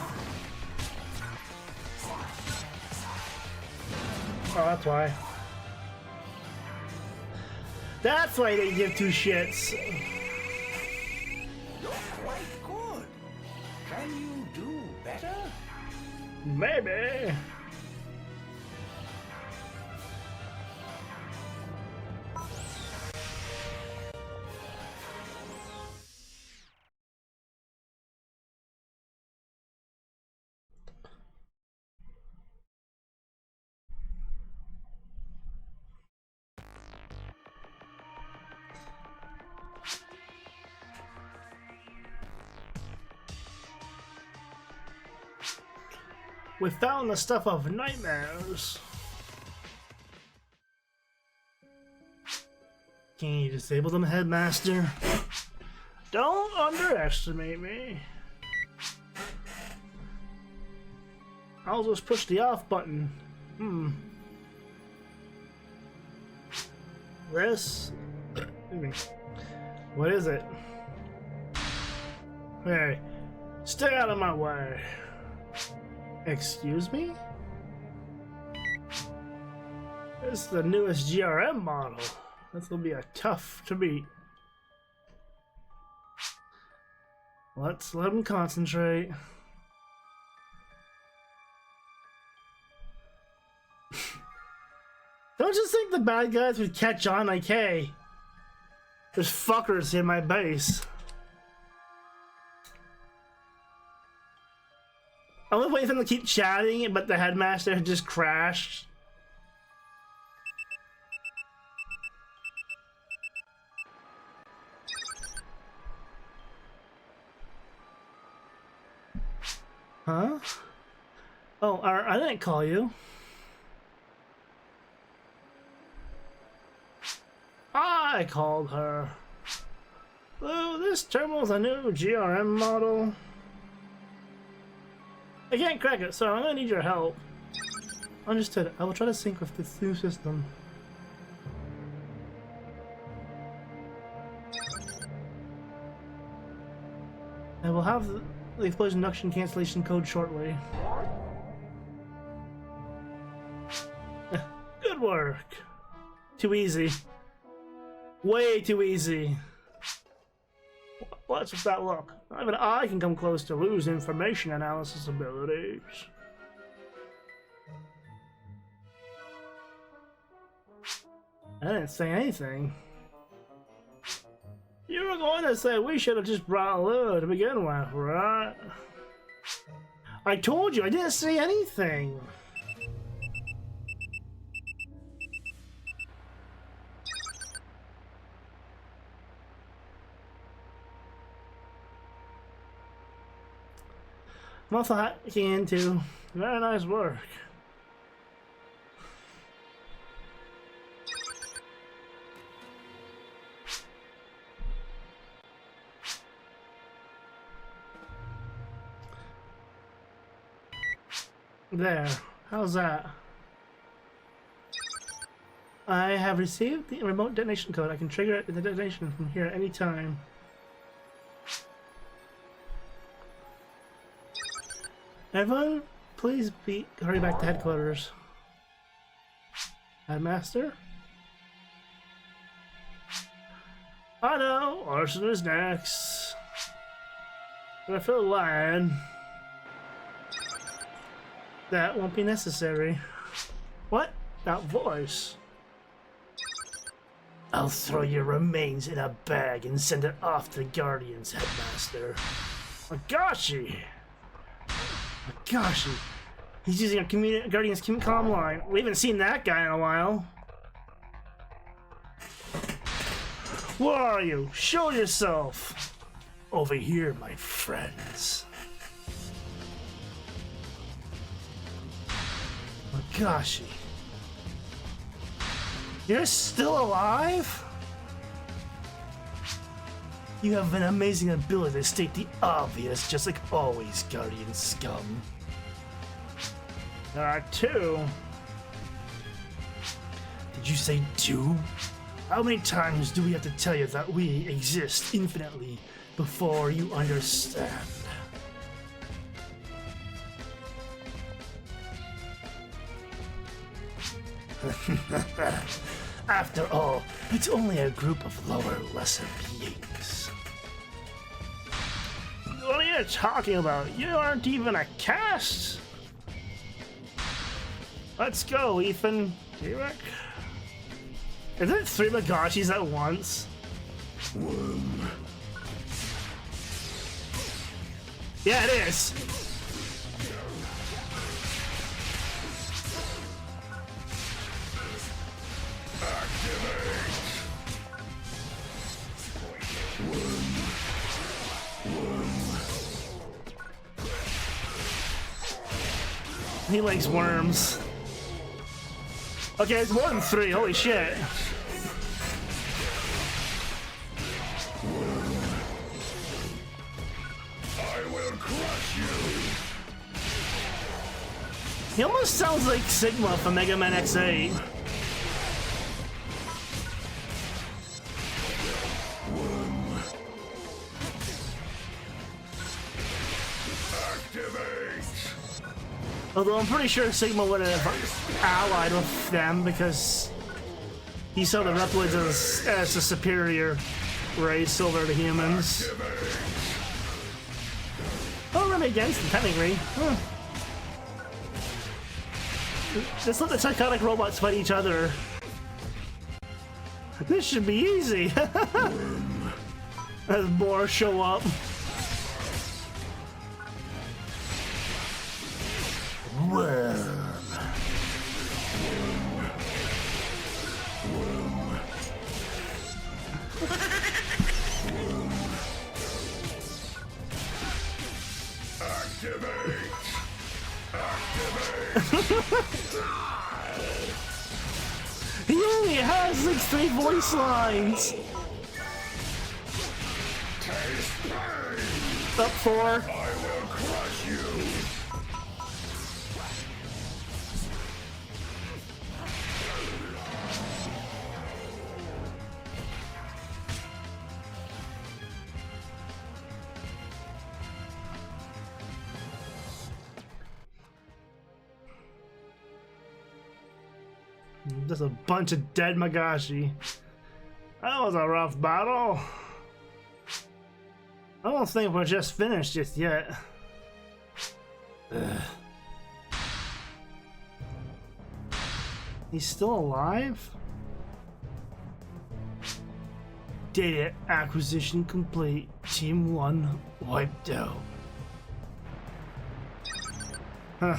Oh, that's why. That's why they give two shits. You're quite good. Can you do better? Maybe. We found the stuff of nightmares. Can you disable them, Headmaster? Don't underestimate me. I'll just push the off button. This? What is it? Hey, stay out of my way. Excuse me? This is the newest GRM model. This will be a tough to beat. Let's let him concentrate. Don't you think the bad guys would catch on like, hey, There's fuckers in my base. I was waiting for them to keep chatting, but the headmaster had just crashed. Huh? Oh, I didn't call you. I called her. Oh, this terminal's a new GRM model. I can't crack it, so I'm gonna need your help. Understood. I will try to sync with this new system. I will have the explosion induction cancellation code shortly. Good work. Too easy. Way too easy. What's with that look? Even I can come close to lose information analysis abilities. I didn't say anything. You were going to say we should have just brought Lou to begin with, right? I told you, I didn't say anything. I'm also hacking into. Very nice work. There. How's that? I have received the remote detonation code. I can trigger it in the detonation from here at any time. Everyone, please hurry back to headquarters. Headmaster? I know, arson is next. But I feel lying. That won't be necessary. What? That voice? I'll throw your remains in a bag and send it off to the Guardians, Headmaster. Magashi! Magashi! He's using a Guardians comm line. We haven't seen that guy in a while. Where are you? Show yourself! Over here, my friends. Magashi. You're still alive? You have an amazing ability to state the obvious, just like always, Guardian scum. There are two. Did you say two? How many times do we have to tell you that we exist infinitely before you understand? After all, it's only a group of lower, lesser beings. What are you talking about? You aren't even a caste! Let's go, Ethan. Derek? Is it 3 Magashis at once? Yeah, it is! He likes worms. Okay, it's more than 3, holy shit. I will crush you. He almost sounds like Sigma from Mega Man X8. Although I'm pretty sure Sigma would have allied with them because he saw the Reploids as a superior race over the humans. Oh, we're against them, technically. Huh. Just let the psychotic robots fight each other. This should be easy. As more show up. Worm. He only has like 3 voice lines. Up 4. I will crush you. Just a bunch of dead Magashi. That was a rough battle. I don't think we're just finished just yet. Ugh. He's still alive? Data acquisition complete. Team 1 wiped out. Huh.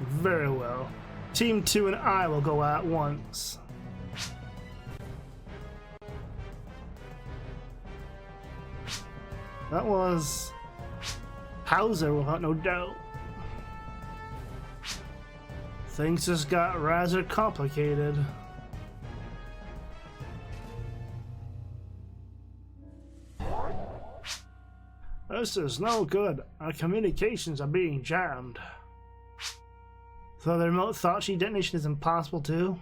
Very well. Team 2 and I will go at once. That was Hauser without no doubt. Things just got rather complicated. This is no good. Our communications are being jammed. So the remote thought sheet detonation is impossible too?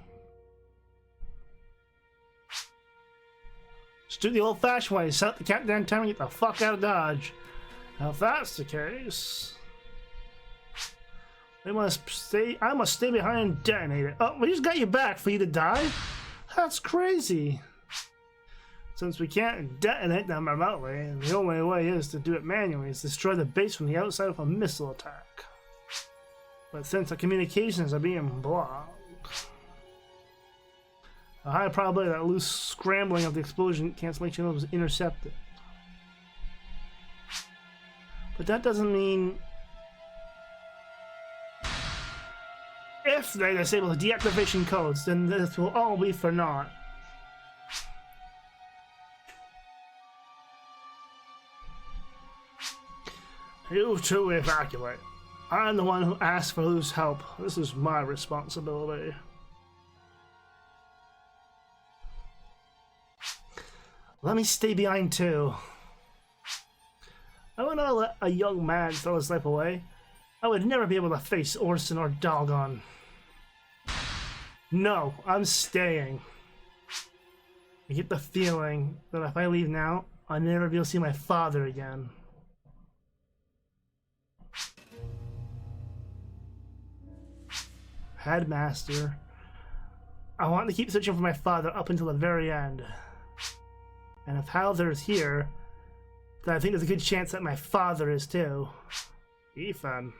Just do the old-fashioned way, set the countdown timer and get the fuck out of Dodge. Now if that's the case... I must stay behind and detonate it. Oh, we just got you back for you to die? That's crazy. Since we can't detonate them remotely, the only way is to do it manually, is destroy the base from the outside with a missile attack. But since the communications are being blocked, a high probability that loose scrambling of the explosion cancellation was intercepted. But that doesn't mean if they disable the deactivation codes, then this will all be for naught. You two evacuate. I'm the one who asked for Lou's help. This is my responsibility. Let me stay behind too. I would not let a young man throw his life away. I would never be able to face Orson or Dogon. No, I'm staying. I get the feeling that if I leave now, I'll never be able to see my father again. Headmaster. I want to keep searching for my father up until the very end. And if Hauser's here, then I think there's a good chance that my father is too. Ethan.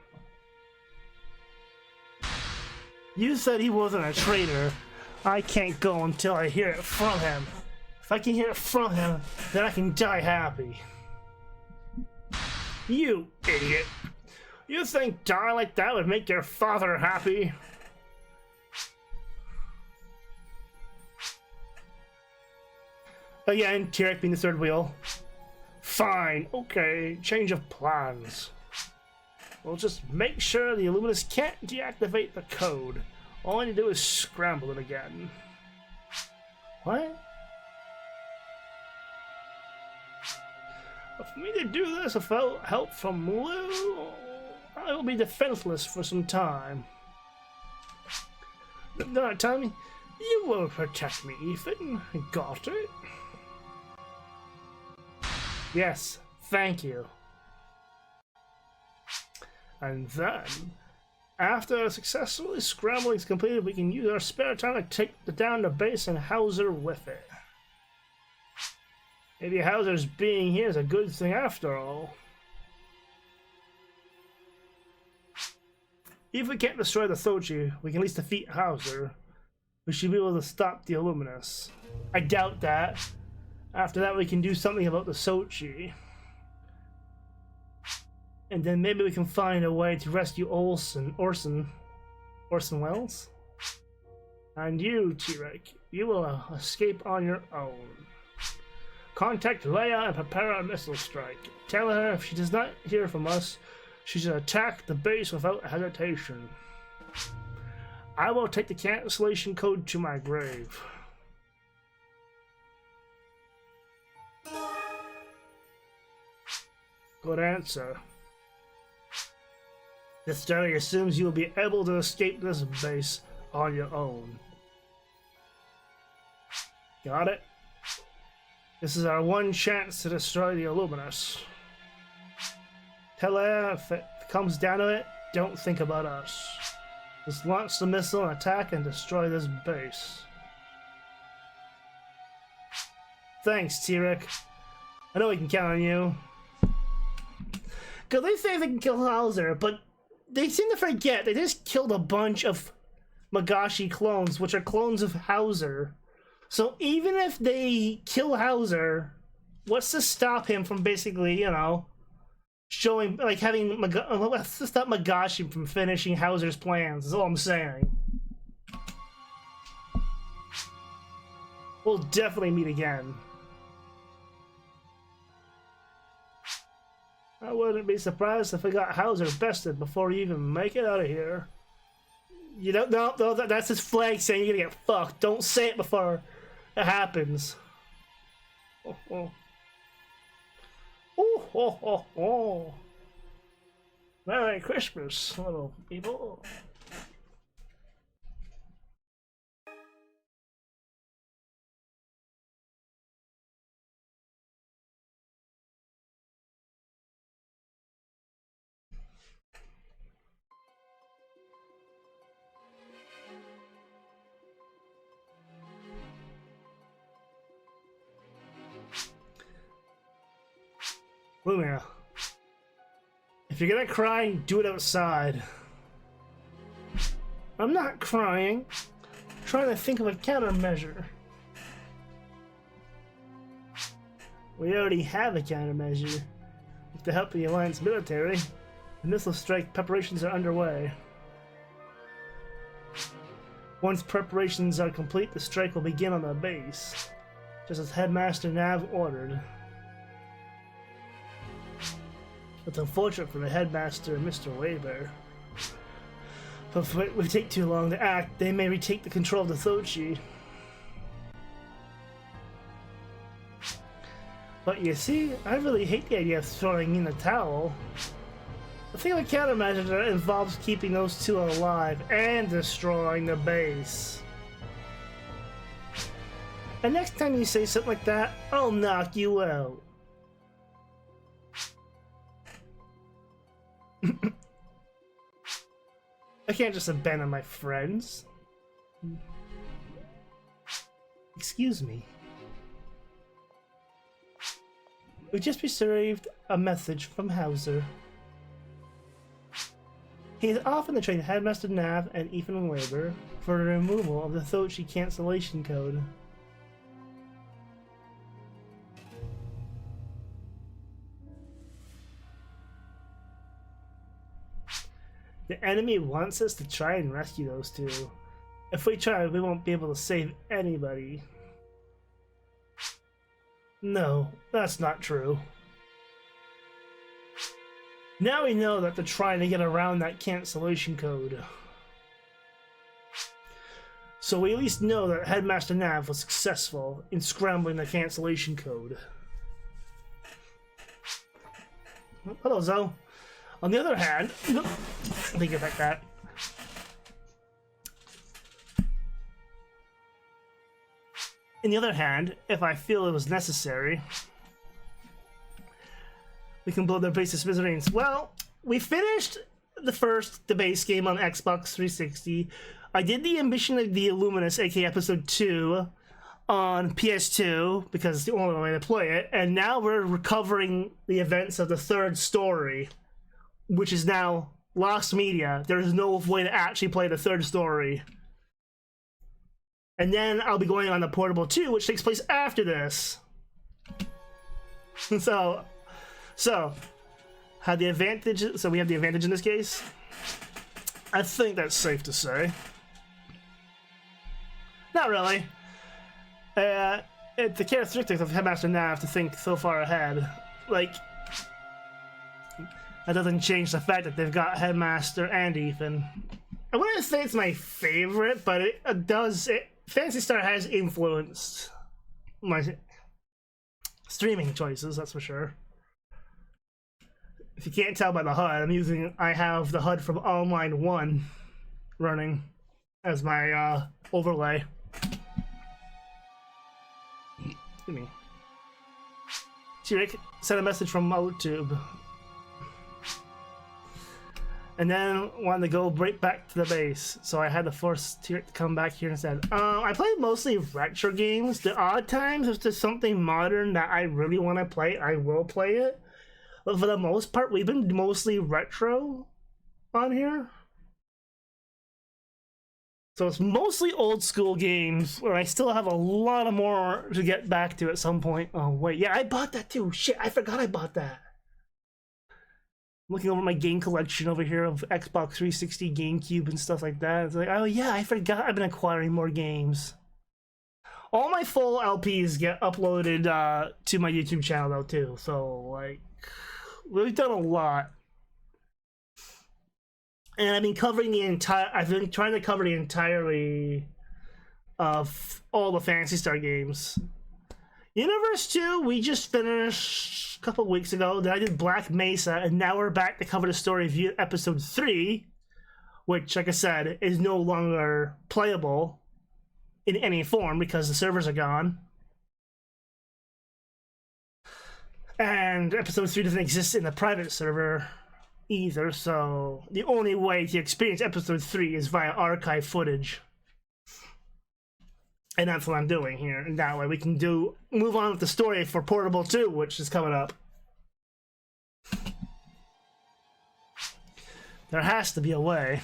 You said he wasn't a traitor. I can't go until I hear it from him. If I can hear it from him, then I can die happy. You idiot. You think dying like that would make your father happy? Again, Tyrek being the third wheel. Fine, okay, change of plans. We'll just make sure the Illuminus can't deactivate the code. All I need to do is scramble it again. What? For me to do this without help from Lou, I will be defenseless for some time. Don't tell me, you will protect me, Ethan. Got it? Yes, thank you. And then, after successfully scrambling is completed, we can use our spare time to take down the base and Hauser with it. Maybe Hauser's being here is a good thing after all. If we can't destroy the Thochi, we can at least defeat Hauser. we should be able to stop the illuminus. I doubt that. After that, we can do something about the Sochi. And then maybe we can find a way to rescue Orson Welles. And you, T-Rex, you will escape on your own. Contact Leia and prepare a missile strike. Tell her if she does not hear from us, she should attack the base without hesitation. I will take the cancellation code to my grave. Good answer. This journey assumes you will be able to escape this base on your own. Got it? This is our one chance to destroy the illuminus. Tell her if it comes down to it, don't think about us. Just launch the missile and attack and destroy this base. Thanks, T-Rex. I know we can count on you. Cause they say they can kill Hauser, but they seem to forget they just killed a bunch of Magashi clones, which are clones of Hauser. So even if they kill Hauser, what's to stop him from basically, you know, showing, like, having, what's to stop Magashi from finishing Hauser's plans, is all I'm saying. We'll definitely meet again. I wouldn't be surprised if we got Hauser bested before you even make it out of here. You don't know, no, that's his flag saying you're gonna get fucked. Don't say it before it happens. Oh, oh. Oh, oh, oh, oh. Merry Christmas, little people. Lumia, if you're gonna cry, do it outside. I'm not crying. I'm trying to think of a countermeasure. We already have a countermeasure. With the help of the Alliance military, the missile strike preparations are underway. Once preparations are complete, the strike will begin on the base, just as Headmaster Nav ordered. It's unfortunate for the Headmaster and Mr. Weber. But if it would take too long to act, they may retake the control of the Sochi. But you see, I really hate the idea of throwing in the towel. I think a countermeasure that involves keeping those two alive and destroying the base. And next time you say something like that, I'll knock you out. I can't just abandon my friends. Excuse me. We just received a message from Hauser. He is often to train Headmaster Nav and Ethan Weber for the removal of the Sochi cancellation code. The enemy wants us to try and rescue those two. If we try, we won't be able to save anybody. No, that's not true. Now we know that they're trying to get around that cancellation code. So we at least know that Headmaster Nav was successful in scrambling the cancellation code. Hello, Zoe. On the other hand, let me get back that. On the other hand, if I feel it was necessary, we can blow their base to smithereens. Well, we finished the base game on Xbox 360. I did the Ambition of the Illuminus, aka Episode 2, on PS2, because it's the only way to play it, and now we're recovering the events of the third story, which is now Lost Media. There is no way to actually play the third story. And then I'll be going on the Portable 2, which takes place after this. So had the advantage. So we have the advantage in this case. I think that's safe to say. Not really. It's the characteristics of Headmaster Nav to think so far ahead. Like, that doesn't change the fact that they've got Headmaster and Ethan. I wouldn't say it's my favorite, but it does. Phantasy Star has influenced my streaming choices, that's for sure. If you can't tell by the HUD, I have the HUD from Online 1 running as my overlay. Excuse me. T-Rick sent a message from YouTube. And then wanted to go right back to the base, so I had to force T-Rick to come back here instead. I play mostly retro games. The odd times, if there's something modern that I really want to play, I will play it. But for the most part, we've been mostly retro on here. So it's mostly old school games, where I still have a lot of more to get back to at some point. Oh wait, yeah, I bought that too. Shit, I forgot I bought that. Looking over my game collection over here of Xbox 360, GameCube, and stuff like that. It's like, oh yeah, I forgot I've been acquiring more games. All my full LPs get uploaded to my YouTube channel though too. So like, we've done a lot. And I've been covering the entire. I've been trying to cover the entirety of all the Phantasy Star games. Universe 2, we just finished a couple weeks ago. Then I did Black Mesa, and now we're back to cover the story of episode 3, which, like I said, is no longer playable in any form because the servers are gone. And episode 3 doesn't exist in the private server either, so the only way to experience episode 3 is via archive footage. And that's what I'm doing here, and that way we can move on with the story for Portable 2, which is coming up. There has to be a way.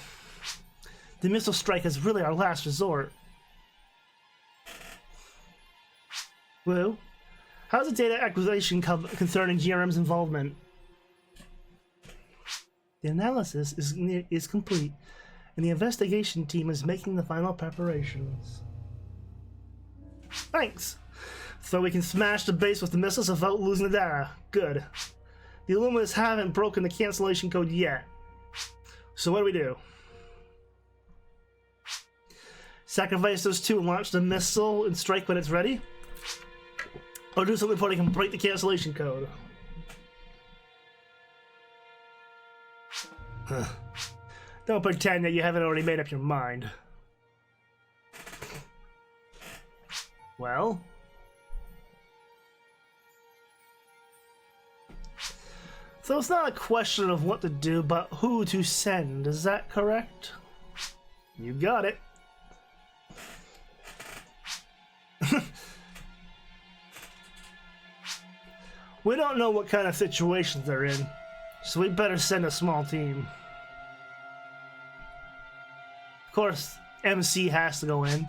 The missile strike is really our last resort. Well, how's the data acquisition concerning GRM's involvement? The analysis is complete, and the investigation team is making the final preparations. Thanks! So we can smash the base with the missiles without losing the data. Good. The illuminus haven't broken the cancellation code yet. So what do? Sacrifice those two and launch the missile and strike when it's ready? Or do something before they can break the cancellation code? Huh. Don't pretend that you haven't already made up your mind. Well? So it's not a question of what to do, but who to send, is that correct? You got it. We don't know what kind of situations they're in, so we better send a small team. Of course, MC has to go in.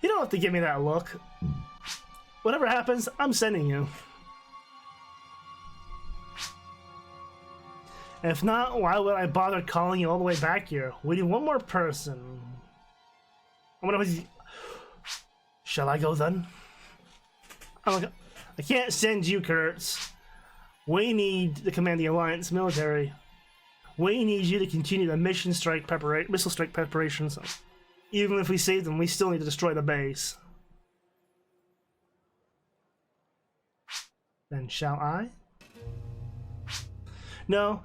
You don't have to give me that look. Whatever happens, I'm sending you. If not, why would I bother calling you all the way back here? We need one more person. Shall I go then? I can't send you, Kurtz. We need to command the Alliance military. We need you to continue the missile strike preparations. Even if we save them, we still need to destroy the base. Then shall I? No,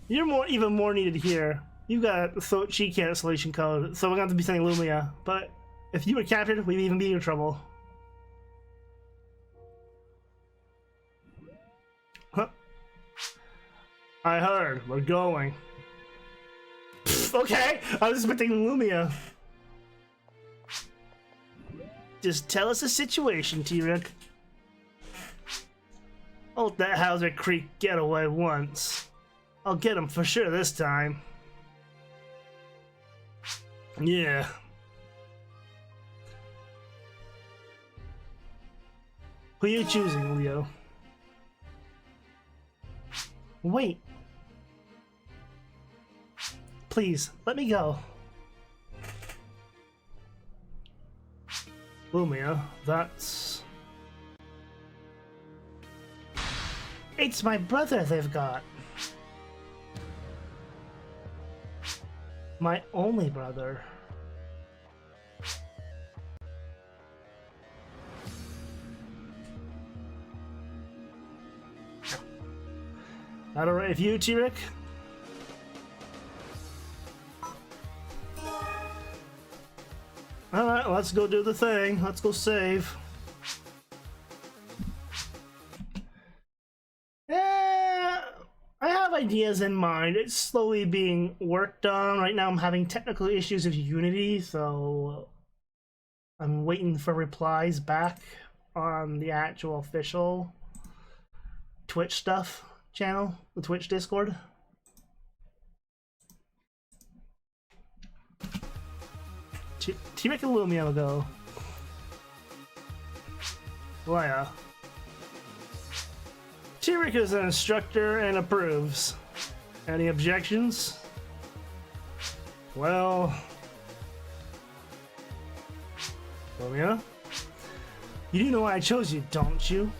you're even more needed here. You've got a cheat cancellation code, so we're going to have to be sending Lumia. But if you were captured, we'd even be in trouble. Huh? I heard. We're going. Okay, I was expecting Lumia. Just tell us the situation, T-Rick. I'll let that Hauser Creek get away once. I'll get him for sure this time. Yeah. Who are you choosing, Leo? Wait. Please, let me go. Lumia, that's... It's my brother they've got. My only brother. That alright with you, T-Rick? Alright, let's go do the thing. Let's go save. Yeah, I have ideas in mind. It's slowly being worked on. Right now I'm having technical issues with Unity, so I'm waiting for replies back on the actual official Twitch stuff channel, the Twitch Discord. T-Rick and Lumia will go. Leia. T-Rick is an instructor and approves. Any objections? Well... Lumia? You do know why I chose you, don't you?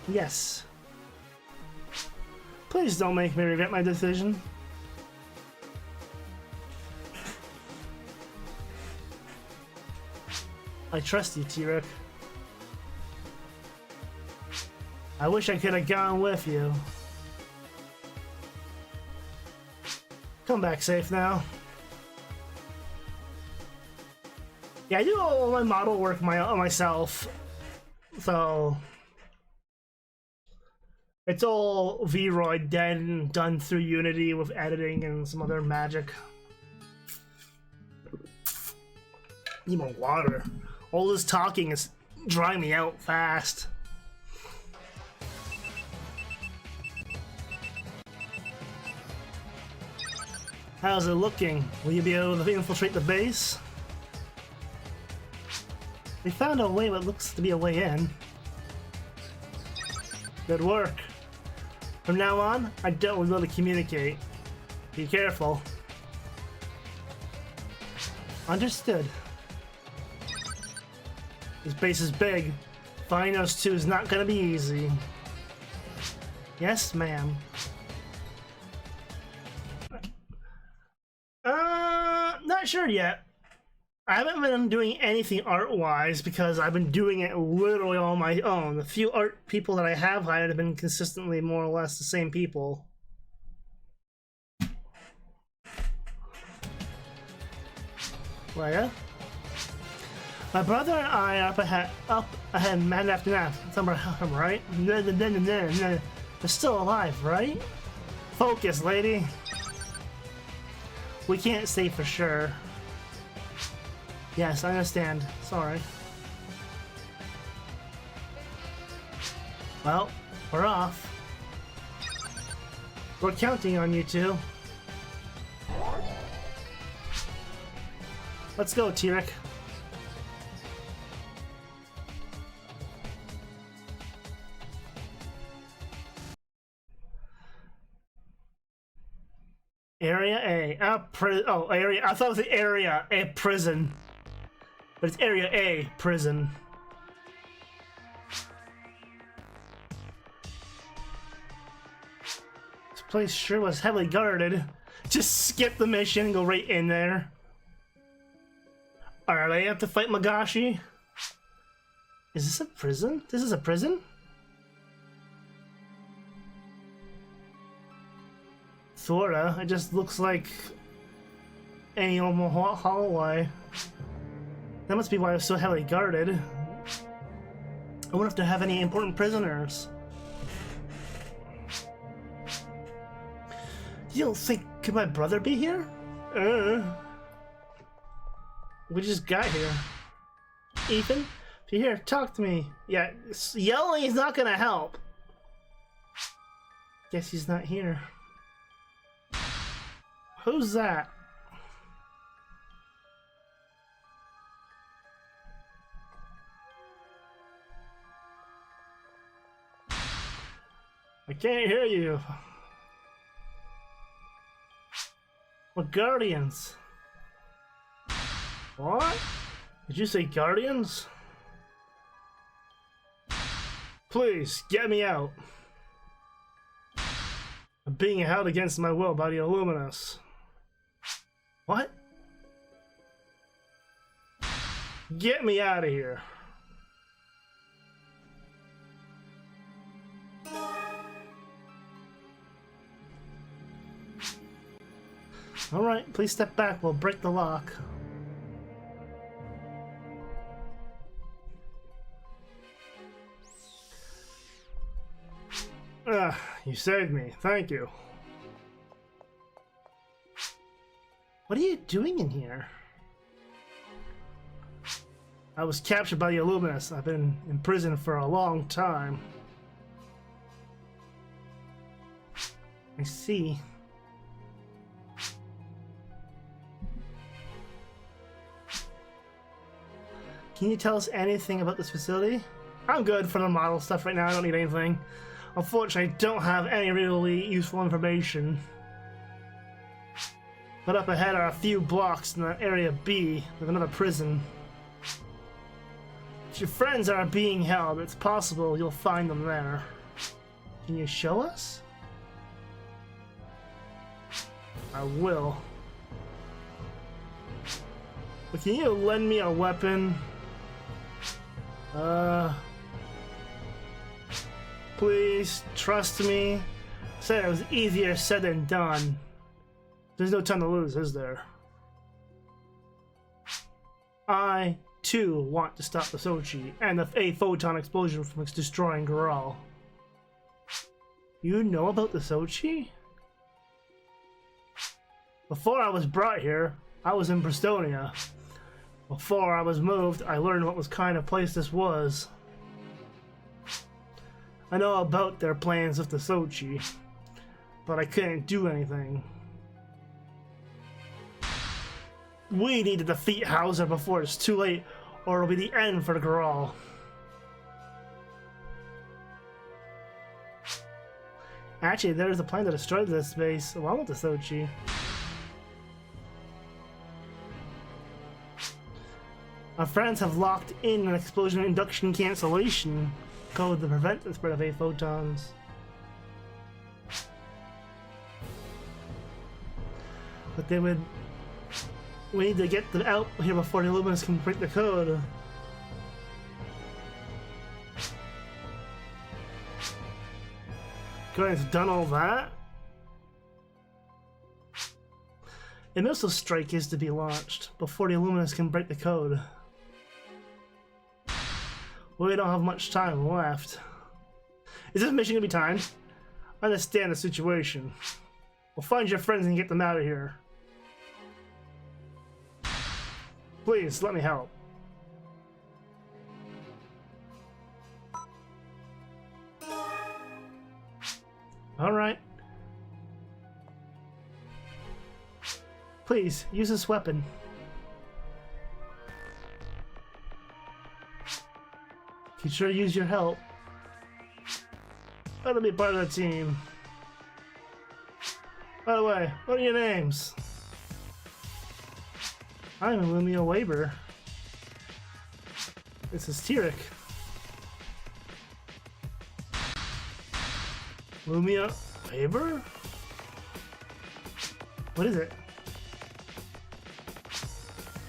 Yes. Please don't make me regret my decision. I trust you, T-Rick. I wish I could have gone with you. Come back safe now. Yeah, I do all my model work myself, so it's all Vroid done through Unity with editing and some other magic. Need more water. All this talking is drying me out fast. How's it looking? Will you be able to infiltrate the base? We found a way what looks to be a way in. Good work. From now on, I don't be able to communicate. Be careful. Understood. This base is big. Finding those two is not gonna be easy. Yes, ma'am. Not sure yet. I haven't been doing anything art-wise because I've been doing it literally on my own. The few art people that I have hired have been consistently more or less the same people. Leia? My brother and I are up ahead man after man. I'm right? They're still alive, right? Focus, lady. We can't say for sure. Yes, I understand. Sorry. Well, we're off. We're counting on you two. Let's go, T-Rick. Area A. Area. I thought it was the Area A prison. But it's Area A prison. This place sure was heavily guarded. Just skip the mission and go right in there. Alright, I have to fight Magashi. Is this a prison? This is a prison? Sorta. It just looks like any old hallway. That must be why it's so heavily guarded. I wonder if they have any important prisoners. You don't think could my brother be here? We just got here. Ethan, if you're here, talk to me. Yeah, yelling is not gonna help. Guess he's not here. Who's that? can't hear you. What guardians? What? Did you say guardians? Please, get me out. I'm being held against my will by the illuminus. What? Get me out of here. Alright, please step back, we'll break the lock. You saved me, thank you. What are you doing in here? I was captured by the illuminus. I've been in prison for a long time. I see. Can you tell us anything about this facility? I'm good for the model stuff right now, I don't need anything. Unfortunately, I don't have any really useful information. But up ahead are a few blocks in the area B with another prison. If your friends are being held, it's possible you'll find them there. Can you show us? I will. But can you lend me a weapon? Please, trust me. Said it was easier said than done. There's no time to lose, is there? I, too, want to stop the Sochi and a photon explosion from destroying Goral. You know about the Sochi? Before I was brought here, I was in Brestonia. Before I was moved, I learned what kind of place this was. I know about their plans with the Sochi, but I couldn't do anything. We need to defeat Hauser before it's too late, or it'll be the end for the Goral. Actually, there's a plan to destroy this base along with the Sochi. Our friends have locked in an explosion induction cancellation code to prevent the spread of A photons. But they would... We need to get them out here before the illuminus can break the code. Guys, done all that? A missile strike is to be launched before the illuminus can break the code. We don't have much time left. Is this mission gonna be timed? I understand the situation. We'll find your friends and get them out of here. Please, let me help. Alright. Please, use this weapon. You sure use your help. Let me be part of the team. By the way, what are your names? I'm Lumia Weber. This is Tyrek. Lumia Weber? What is it?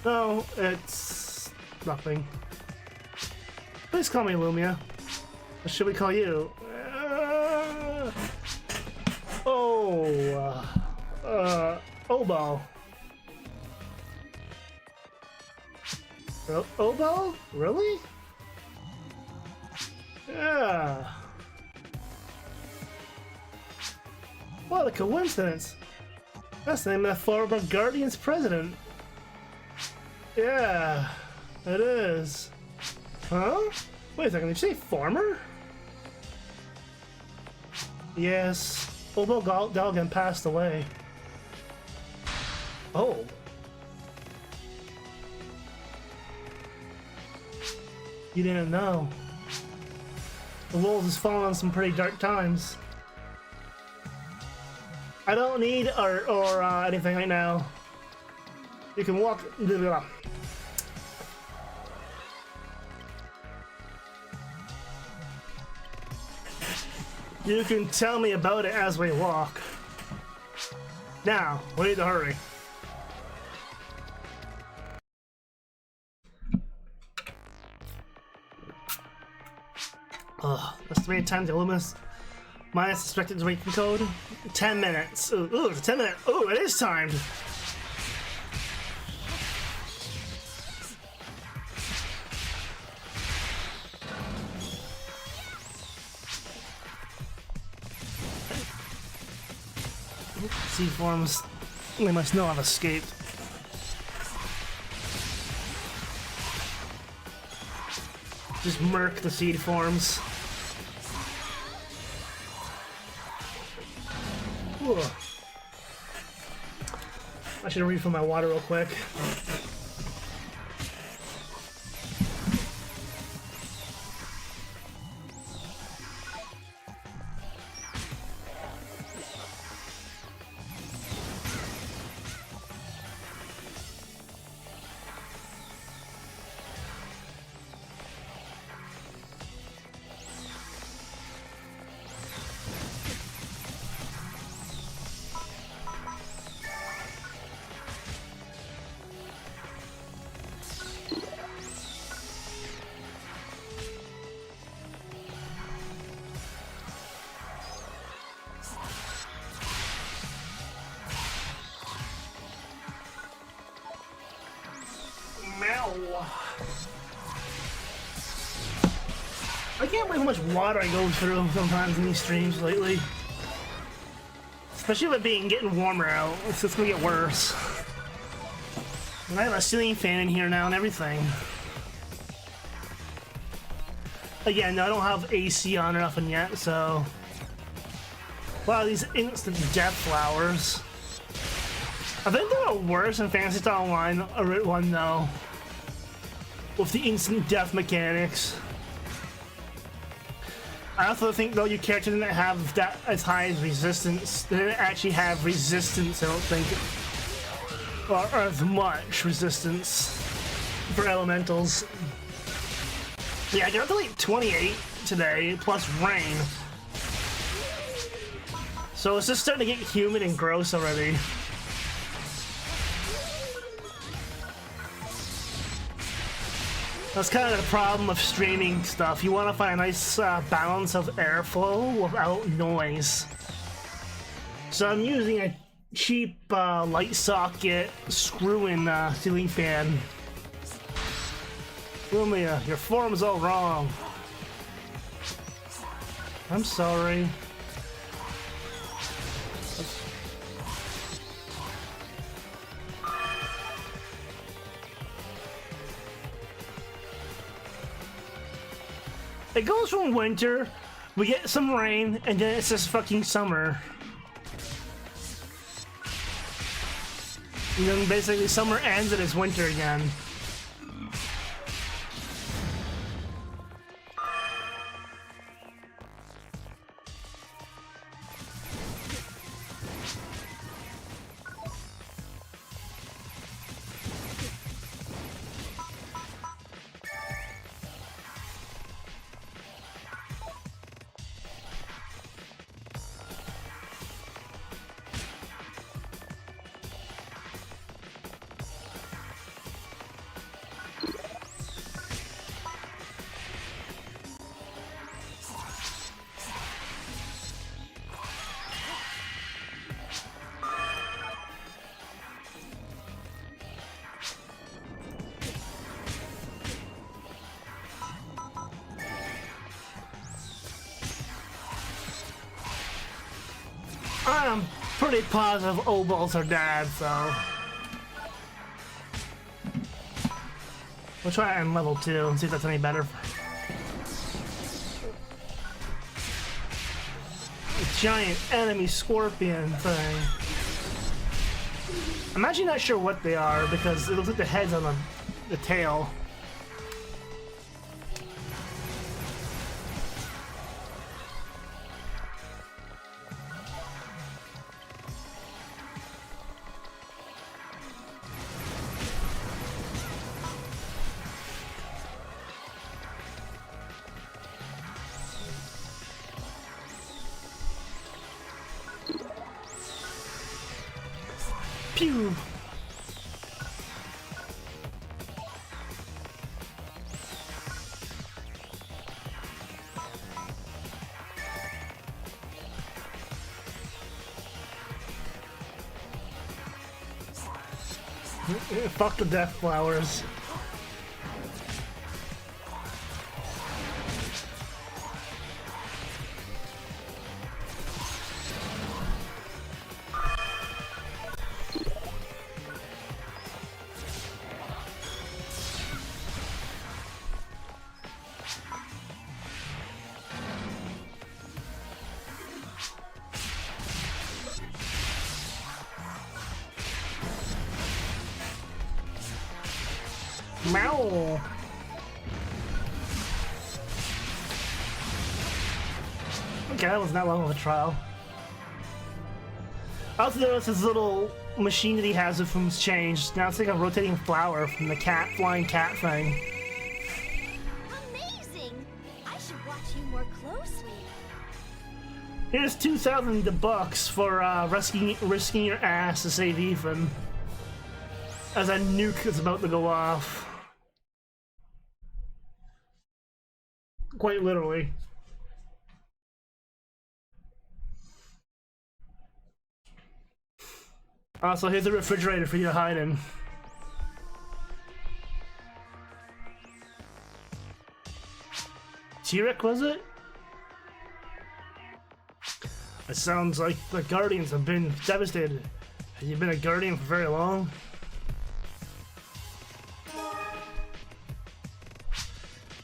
No, it's nothing. Please call me Lumia. What should we call you? Obo. Obo? Really? Yeah. What a coincidence. That's the name of the former Guardian's president. Yeah, it is. Huh? Wait a second, did you say former? Yes, Obo Dalgan passed away. Oh. You didn't know. The world has fallen on some pretty dark times. I don't need or anything right now. You can walk. You can tell me about it as we walk. Now, we need to hurry. Estimated time to illuminus minus expected drinking code. 10 minutes. Ooh, it's a 10 minute. Ooh, it is timed. Seed forms. They must know I've escaped. Just murk the seed forms. Ooh. I should refill my water real quick. I can't believe how much water I go through sometimes in these streams lately. Especially with it getting warmer out. It's just gonna get worse. And I have a ceiling fan in here now and everything. Again, I don't have AC on or nothing yet, so... Wow, these instant death flowers. I think they're worse in Phantasy Star Online 1 though. With the instant death mechanics. I also think though your character didn't have that as high as resistance. They didn't actually have resistance, I don't think. Or as much resistance for elementals. Yeah, I got to like 28 today, plus rain. So it's just starting to get humid and gross already. That's kind of the problem of streaming stuff. You want to find a nice balance of airflow without noise. So I'm using a cheap light socket screw-in ceiling fan. Lumia, your form's all wrong. I'm sorry. It goes from winter, we get some rain, and then it's just fucking summer. And then basically summer ends and it's winter again. I'm pretty positive Obols are dead, so... We'll try it on level 2 and see if that's any better. A giant enemy scorpion thing. I'm actually not sure what they are because it looks like the head's on the tail. Pew! Fuck the death flowers. Meow. Okay, that was not long of a trial. I also noticed his little machine that he has with him's changed. Now it's like a rotating flower from the flying cat thing. Amazing! I should watch you more closely. Here's 2,000 bucks for risking your ass to save Ethan. As a nuke is about to go off. Quite literally. Also, here's a refrigerator for you to hide in. T-Rex, was it? It sounds like the Guardians have been devastated. Have you been a Guardian for very long?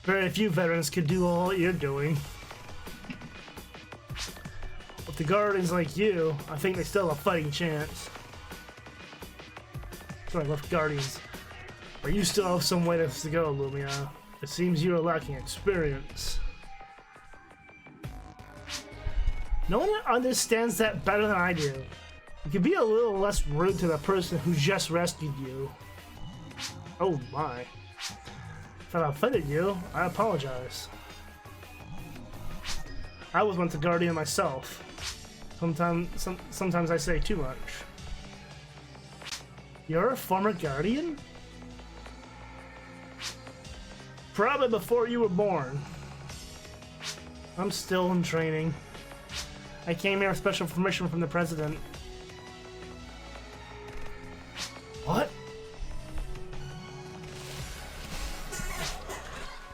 Very few veterans could do all you're doing. With the Guardians like you, I think they still have a fighting chance. Sorry, I left Guardians. But you still have some way to go, Lumia. It seems you are lacking experience. No one understands that better than I do. You could be a little less rude to the person who just rescued you. Oh my. If I offended you, I apologize. I was once a Guardian myself. Sometimes I say too much. You're a former Guardian? Probably before you were born. I'm still in training. I came here with special permission from the President. What?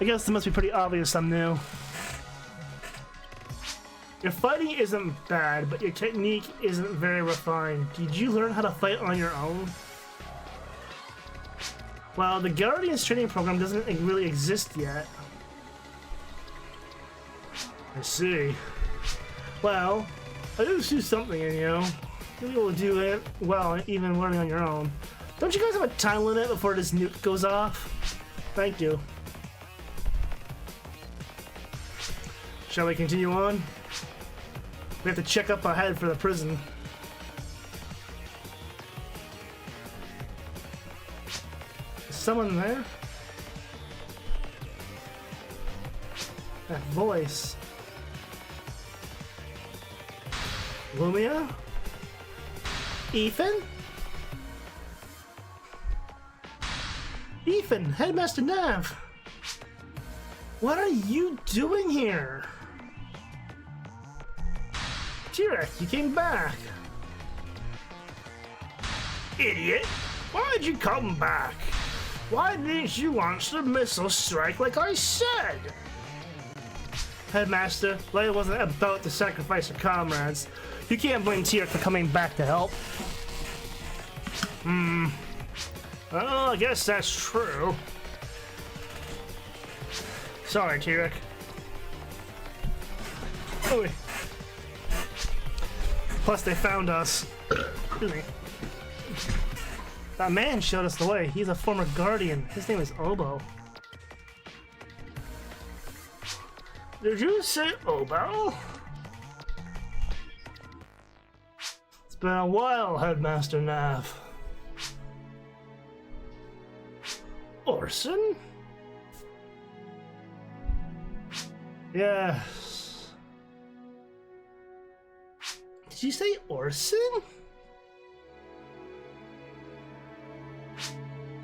I guess it must be pretty obvious I'm new. Your fighting isn't bad, but your technique isn't very refined. Did you learn how to fight on your own? Well, the Guardians training program doesn't really exist yet. I see. Well, I do see something in you. You'll be able to do it well, even learning on your own. Don't you guys have a time limit before this nuke goes off? Thank you. Shall we continue on? We have to check up ahead for the prison. Is someone there? That voice. Lumia? Ethan? Ethan, Headmaster Nav! What are you doing here? T-Rex, you came back. Idiot! Why did you come back? Why didn't you launch the missile strike like I said? Headmaster, Leia wasn't about to sacrifice her comrades. You can't blame T-Rex for coming back to help. Well, I guess that's true. Sorry, T-Rex. Oh, wait. Plus, they found us. Excuse me. That man showed us the way. He's a former Guardian. His name is Obo. Did you say Obo? It's been a while, Headmaster Nav. Orson? Yes. Did you say Orson?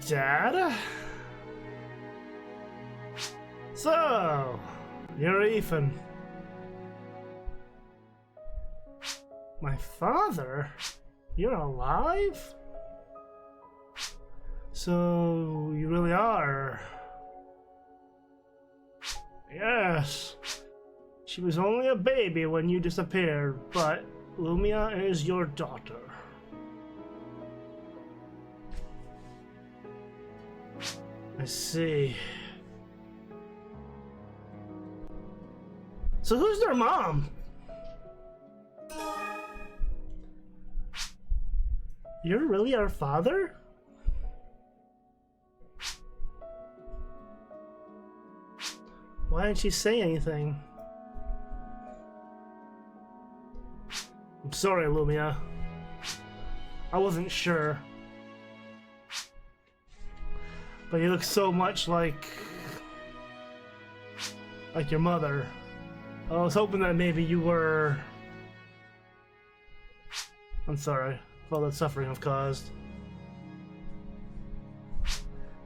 Dad? So, you're Ethan. My father? You're alive? So, you really are? Yes. She was only a baby when you disappeared, but Lumia is your daughter. I see. So who's their mom? You're really our father? Why didn't she say anything? I'm sorry, Lumia. I wasn't sure. But you look so much like your mother. I was hoping that maybe you were... I'm sorry for all the suffering I've caused.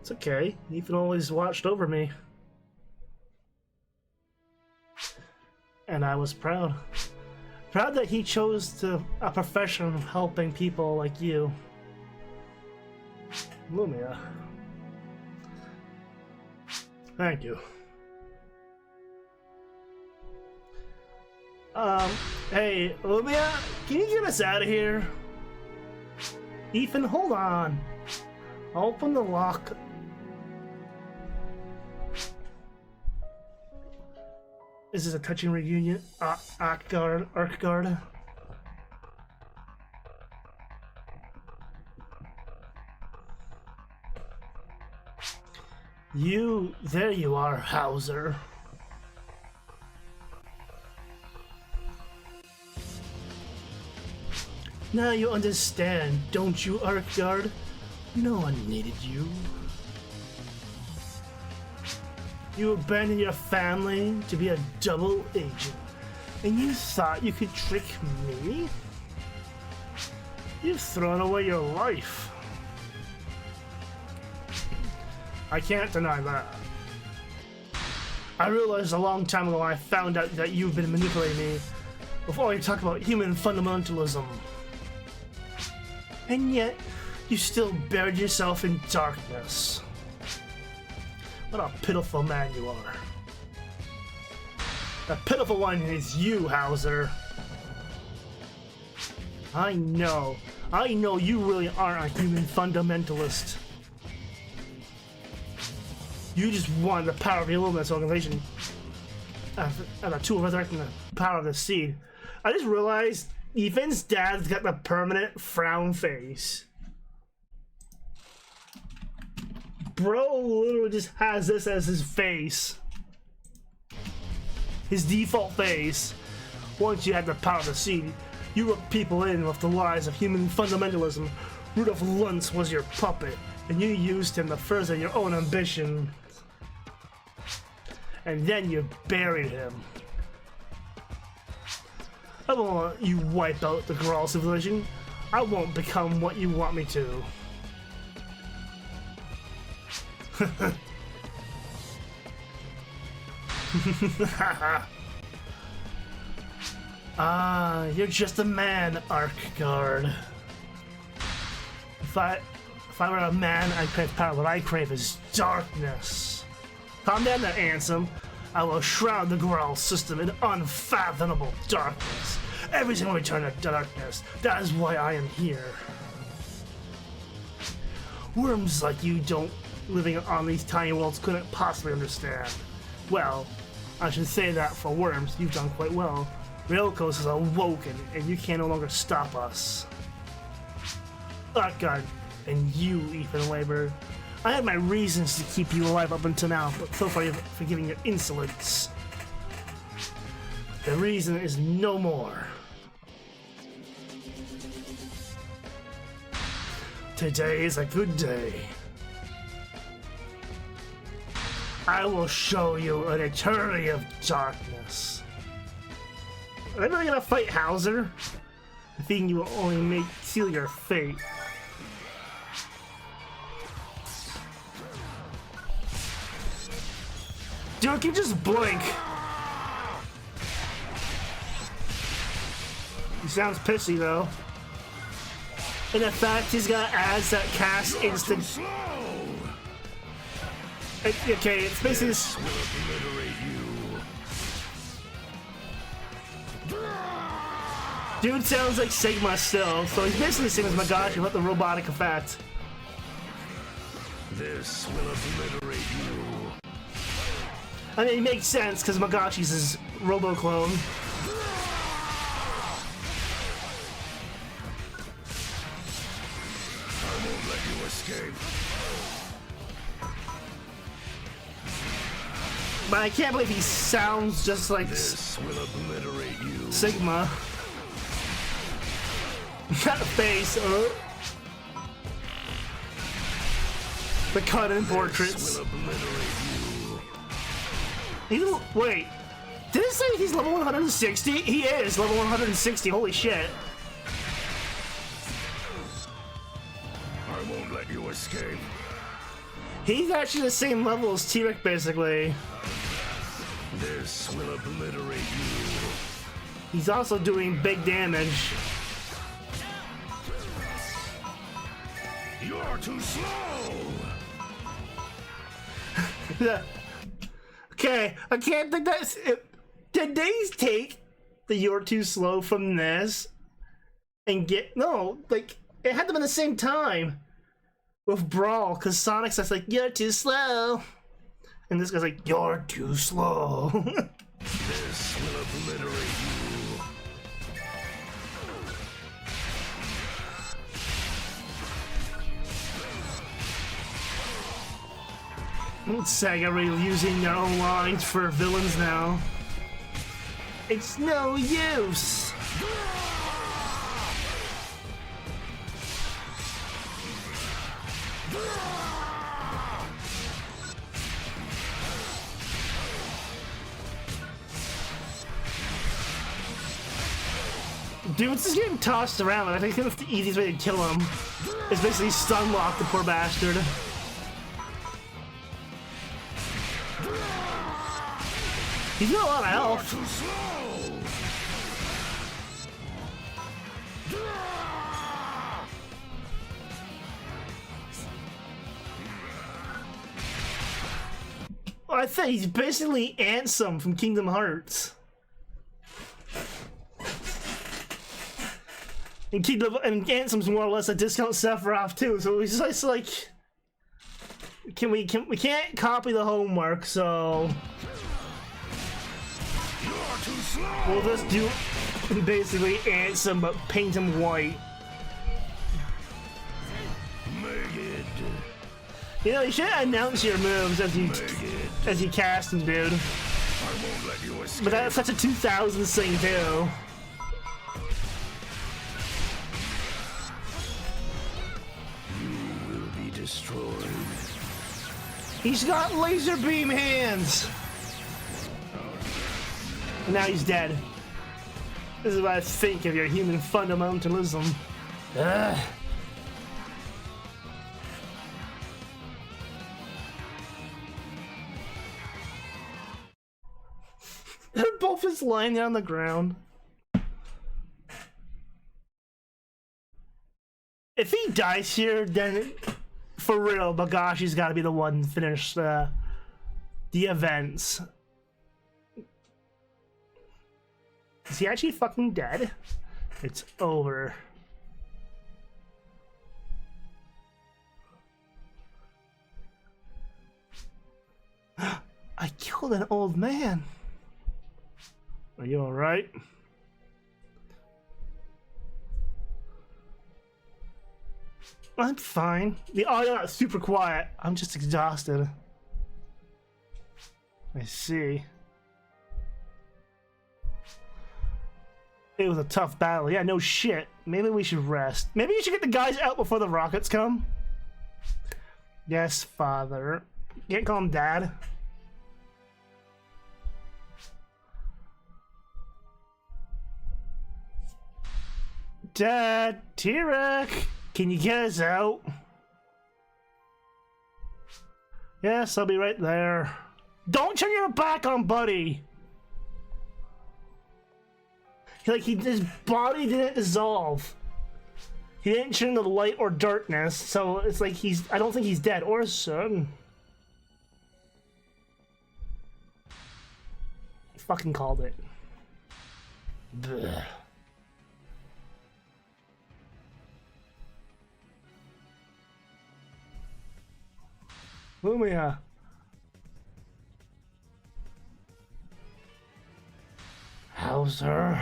It's okay. Ethan always watched over me. And I was proud. Proud that he chose a profession of helping people like you. Lumia. Thank you. Hey, Lumia, can you get us out of here? Ethan, hold on. I'll open the lock. Is this a touching reunion? Arc guard. There you are, Hauser. Now you understand, don't you, Arc Guard? No one needed you. You abandoned your family to be a double agent, and you thought you could trick me? You've thrown away your life. I can't deny that. I realized a long time ago when I found out that you've been manipulating me before you talk about human fundamentalism. And yet, you still buried yourself in darkness. What a pitiful man you are. The pitiful one is you, Hauser. I know you really aren't a human fundamentalist. You just want the power of the illuminus organization and the tool of resurrecting the power of the seed. I just realized Ethan's dad's got the permanent frown face. Bro literally just has this as his face. His default face. Once you had the power of the seed, you roped people in with the lies of human fundamentalism. Rudolph Luntz was your puppet, and you used him to further your own ambition. And then you buried him. I won't let you wipe out the Grawl civilization. I won't become what you want me to. You're just a man, Arc Guard. If I were a man, I'd crave power. What I crave is darkness. Calm down there, Ansem. I will shroud the Grawl system in unfathomable darkness. Everything will return to darkness. That is why I am here. Worms like you living on these tiny worlds couldn't possibly understand. Well, I should say that for worms, you've done quite well. Railcoast is awoken, and you can no longer stop us. Arcguard, and you, Ethan Weber. I had my reasons to keep you alive up until now, but so far you're forgiving your insolence. The reason is no more. Today is a good day. I will show you an eternity of darkness. Are they really gonna fight Hauser? I think you will only seal your fate. Dude, can you just blink? He sounds pissy though. And in fact, he's got ads that cast instant. Okay, it's basically this. Dude sounds like Sigma still, so he's basically the same as Magashi without the robotic effect. This will obliterate you. I mean, it makes sense because Magashi's his robo clone. I won't let you escape. But I can't believe he sounds just like This will obliterate you. Sigma. Got a face. The cut-in portraits. Will obliterate Wait, did it say he's level 160? He is level 160. Holy shit! I won't let you escape. He's actually the same level as T-Rex, basically. This will obliterate you. He's also doing big damage. You're too slow. Okay, I can't think that's it. Did they take the "you're too slow" from this and get like it had them at the same time with Brawl, because Sonic's just like "you're too slow," and this guy's like "you're too slow." This will obliterate you. Sega really using their own lines for villains now. It's no use. Dude's just getting tossed around. I think that's the easiest way to kill him. Is basically stun lock the poor bastard. He's got a lot of health. Too slow. Well, I think he's basically Ansem from Kingdom Hearts. And Ansem's more or less a discount Sephiroth too, so it's just like we can't copy the homework, so we'll just do basically Ansem but paint him white. You know, you should announce your moves as you cast them, dude. I won't let you escape. But that's such a 2000s thing too. You will be destroyed. He's got laser beam hands! And now he's dead. This is what I think of your human fundamentalism. Ugh. They're both just lying there on the ground. If he dies here, then for real, Bagashi's got to be the one to finish the events. Is he actually fucking dead? It's over. I killed an old man. Are you alright? I'm fine. The audio is super quiet. I'm just exhausted. I see. It was a tough battle. Yeah, no shit. Maybe we should rest. Maybe you should get the guys out before the rockets come. Yes, father. Can't call him dad. Dad, T-Rex, can you get us out? Yes, I'll be right there. Don't turn your back on Buddy. His body didn't dissolve. He didn't turn into light or darkness, so it's like I don't think he's dead or son. Fucking called it. Blech. Lumia. Hauser.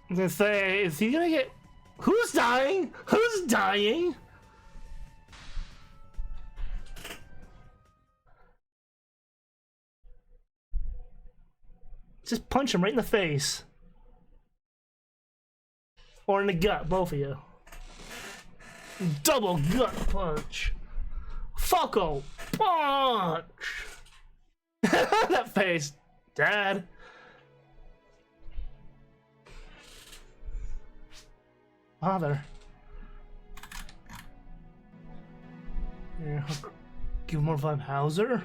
I'm gonna say, is he gonna get... Who's dying? Who's dying? Just punch him right in the face. Or in the gut, both of you. Double gut punch. Fucko punch. That face. Dad. Father. Yeah, give him more fun. Hauser?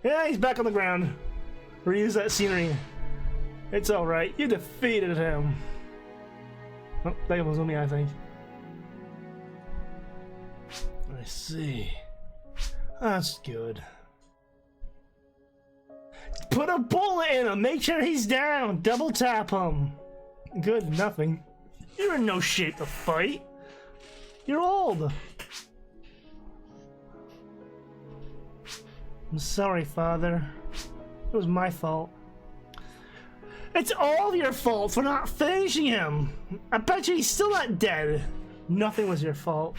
Yeah, he's back on the ground. Reuse that scenery. It's alright, you defeated him. Oh, that was on me, I think. I see. That's good. Put a bullet in him! Make sure he's down! Double tap him! Good, nothing. You're in no shape to fight. You're old. I'm sorry, Father. It was my fault. It's all your fault for not finishing him. I bet you he's still not dead. Nothing was your fault.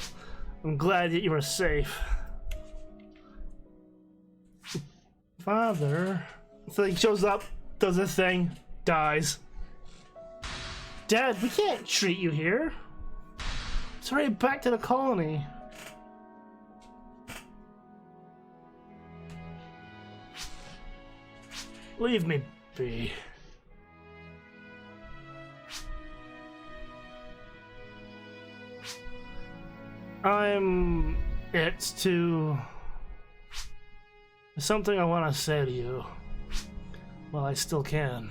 I'm glad that you were safe. Father. So he shows up, does this thing, dies. Dad, we can't treat you here. Sorry, back to the colony. Leave me be. It's something I want to say to you. Well, I still can.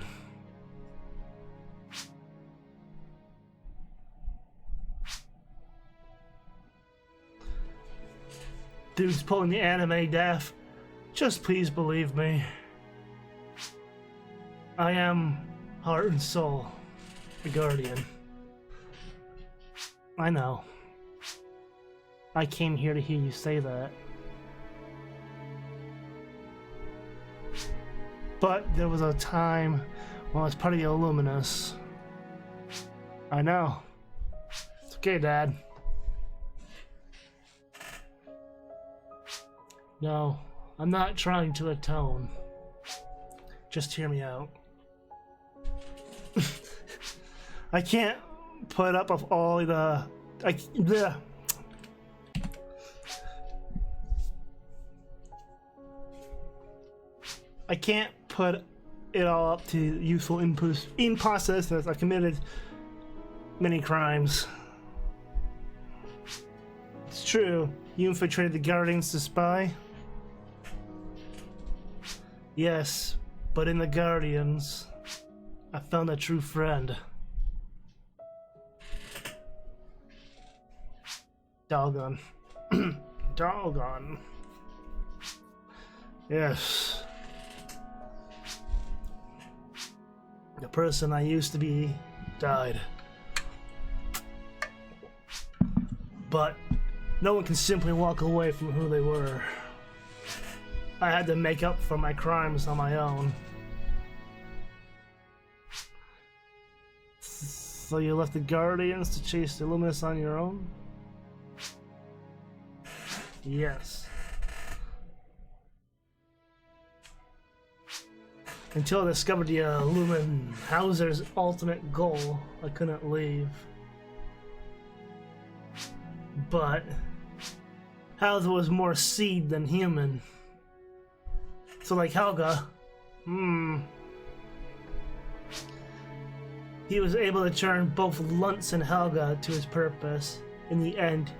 Dude's pulling the anime deaf. Just please believe me. I am, heart and soul, the Guardian. I know. I came here to hear you say that. But there was a time when I was part of the Illuminus. I know. It's okay, Dad. No, I'm not trying to atone. Just hear me out. I can't put up with all the... I can't put it all up to useful imposters. I've committed many crimes. It's true. You infiltrated the Guardians to spy? Yes, but in the Guardians, I found a true friend. Doggone. Doggone. Yes. The person I used to be died. But no one can simply walk away from who they were. I had to make up for my crimes on my own. So you left the Guardians to chase the illuminus on your own? Yes. Until I discovered the Hauser's ultimate goal, I couldn't leave. But Hauser was more seed than human. So like Helga, He was able to turn both Luntz and Helga to his purpose. In the end,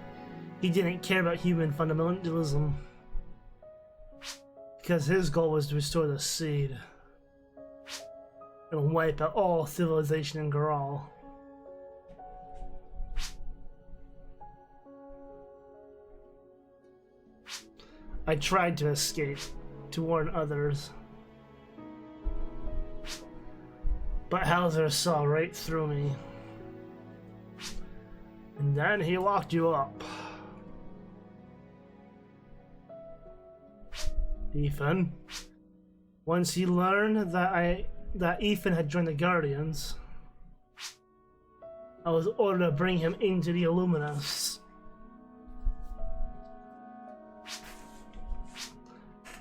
he didn't care about human fundamentalism, because his goal was to restore the seed and wipe out all civilization in Garal. I tried to escape, to warn others, but Hauser saw right through me. And then he locked you up. Ethan. Once he learned that Ethan had joined the Guardians, I was ordered to bring him into the illuminus.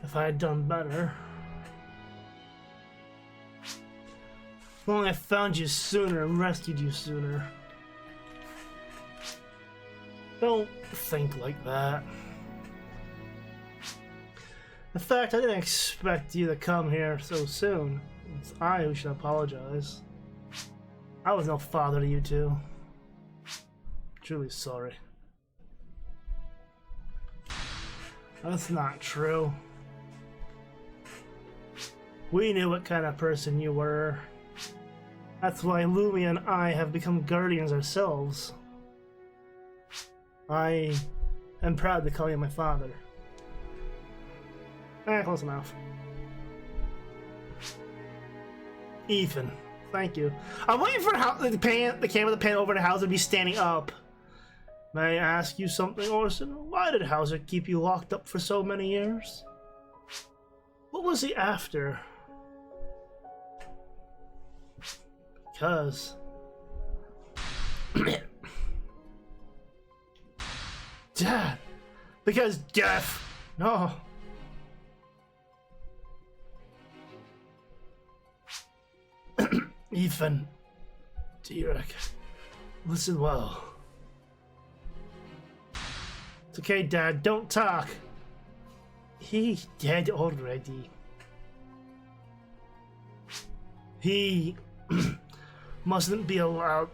If I had done better. If only I found you sooner and rescued you sooner. Don't think like that. In fact, I didn't expect you to come here so soon. It's I who should apologize. I was no father to you two. Truly sorry. That's not true. We knew what kind of person you were. That's why Lumia and I have become guardians ourselves. I am proud to call you my father. Close enough. Ethan, thank you. I'm waiting for the camera to pan over to Hauser to be standing up. May I ask you something, Orson? Why did Hauser keep you locked up for so many years? What was he after? Because... Dad! Because death! No! Ethan, Derek, listen well. It's okay, Dad, don't talk. He's dead already. He mustn't be allowed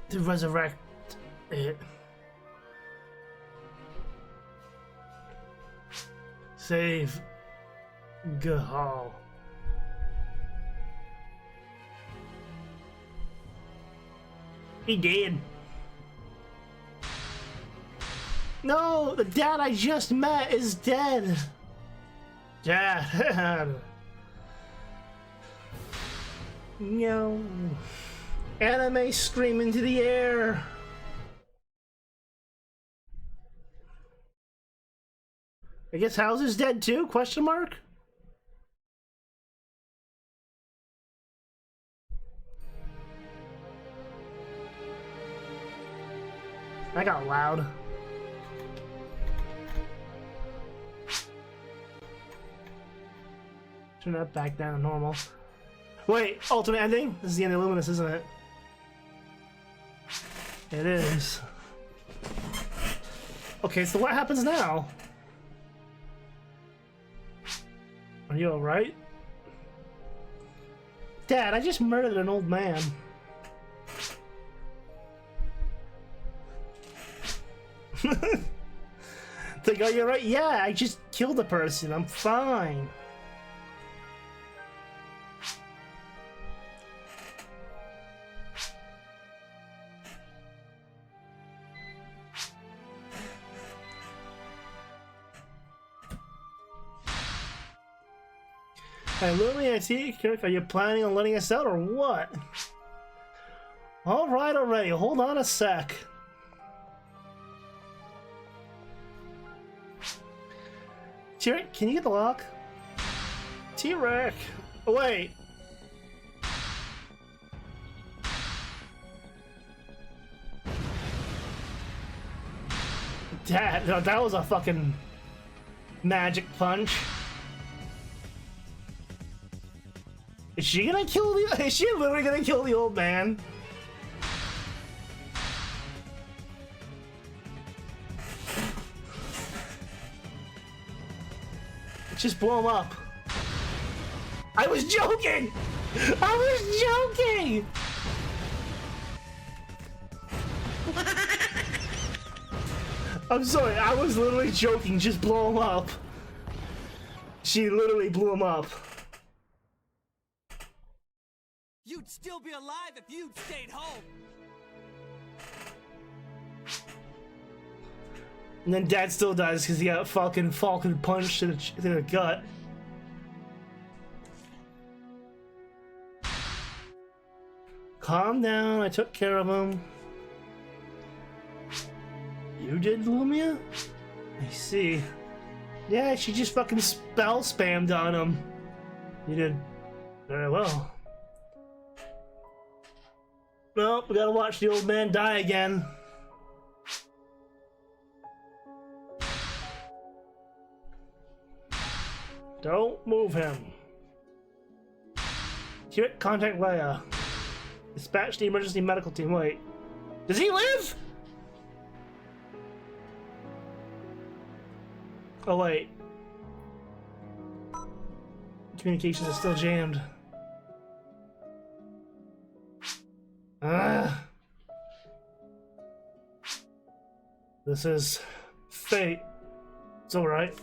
to resurrect it. Save Gahal. He did. No, the dad I just met is dead. Dad. No. Anime scream into the air. I guess Hauser's dead too? Question mark? That got loud. Turn that back down to normal. Wait, ultimate ending? This is the end of Illuminus, isn't it? It is. Okay, so what happens now? Are you alright? Dad, I just murdered an old man. Think, are you alright? Yeah, I just killed a person. I'm fine. Hey, Lily, I see you, Kirk. Are you planning on letting us out or what? Alright, hold on a sec. T-Rex, can you get the lock? T-Rex! Oh, wait! Dad, no, that was a fucking magic punch. Is she gonna kill the- is she literally gonna kill the old man? Just blow him up. I was joking! I was joking! I'm sorry, I was literally joking, just blow him up. She literally blew him up. You'd still be alive if you'd stayed home. And then Dad still dies because he got fucking Falcon punched to the gut. Calm down, I took care of him. You did, Lumia? I see. Yeah, she just fucking spell spammed on him. You did very well. Well, we gotta watch the old man die again. Don't move him. Here, contact Leia. Dispatch the emergency medical team. Wait. Does he live? Oh, wait. Communications is still jammed. This is fate. It's alright.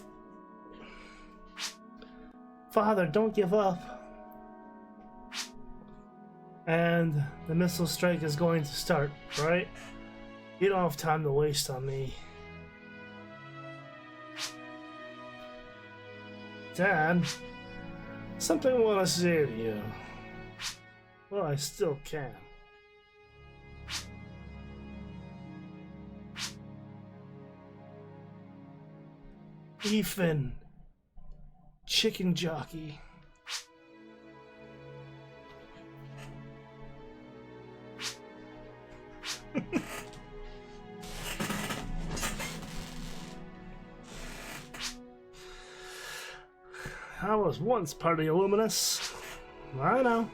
Father, don't give up. And the missile strike is going to start, right? You don't have time to waste on me. Dad, something I want to say to you. Well, I still can. Ethan, chicken jockey. I was once part of the Illuminus. I know.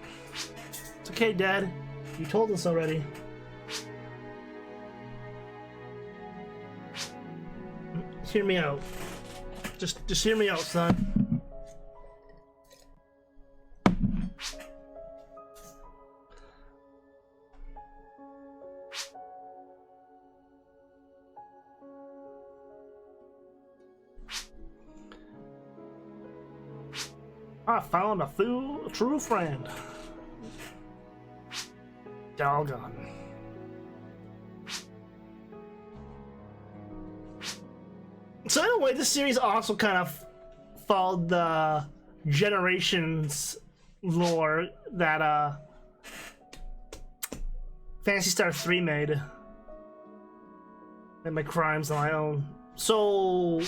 It's okay, Dad. You told us already. Hear me out. Just hear me out, son. I found a true friend. Doggone. So in a way, this series also kind of followed the Generations lore that Phantasy Star 3 made. And my crimes on my own. So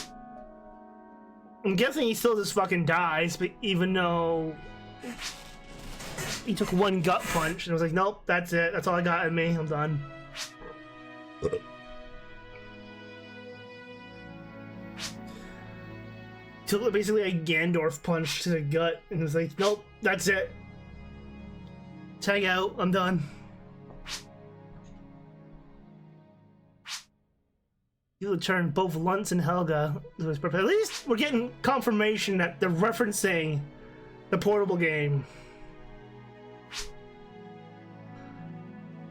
I'm guessing he still just fucking dies, but even though he took one gut punch and was like, nope, that's it. That's all I got in me. I'm done. Took basically a Gandorf punch to the gut and was like, nope, that's it. Tag out. I'm done. You would turn both Luntz and Helga to his purpose. At least we're getting confirmation that they're referencing the portable game.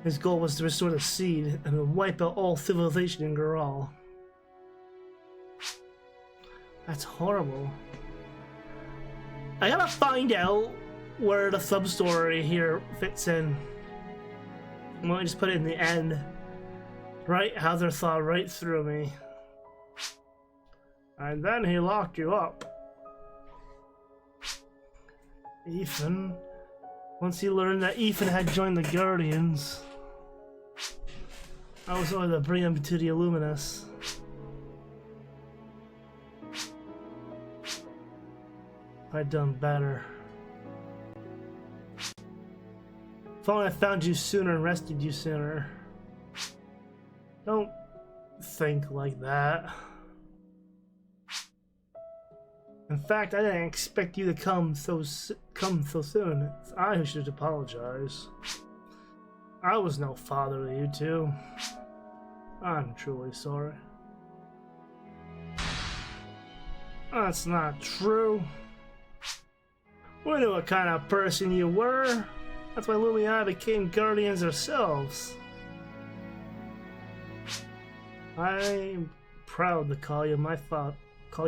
His goal was to restore the seed and wipe out all civilization in Garal. That's horrible. I gotta find out where the sub-story here fits in. I'm gonna just put it in the end. Right, Hauser saw right through me. And then he locked you up. Ethan. Once he learned that Ethan had joined the Guardians, I was going to bring him to the Illuminus. I'd done better. If only I found you sooner and rescued you sooner. Don't think like that. In fact, I didn't expect you to come so soon. It's I who should apologize. I was no father to you two. I'm truly sorry. That's not true. We knew what kind of person you were. That's why Lumi and I became guardians ourselves. I'm proud to call you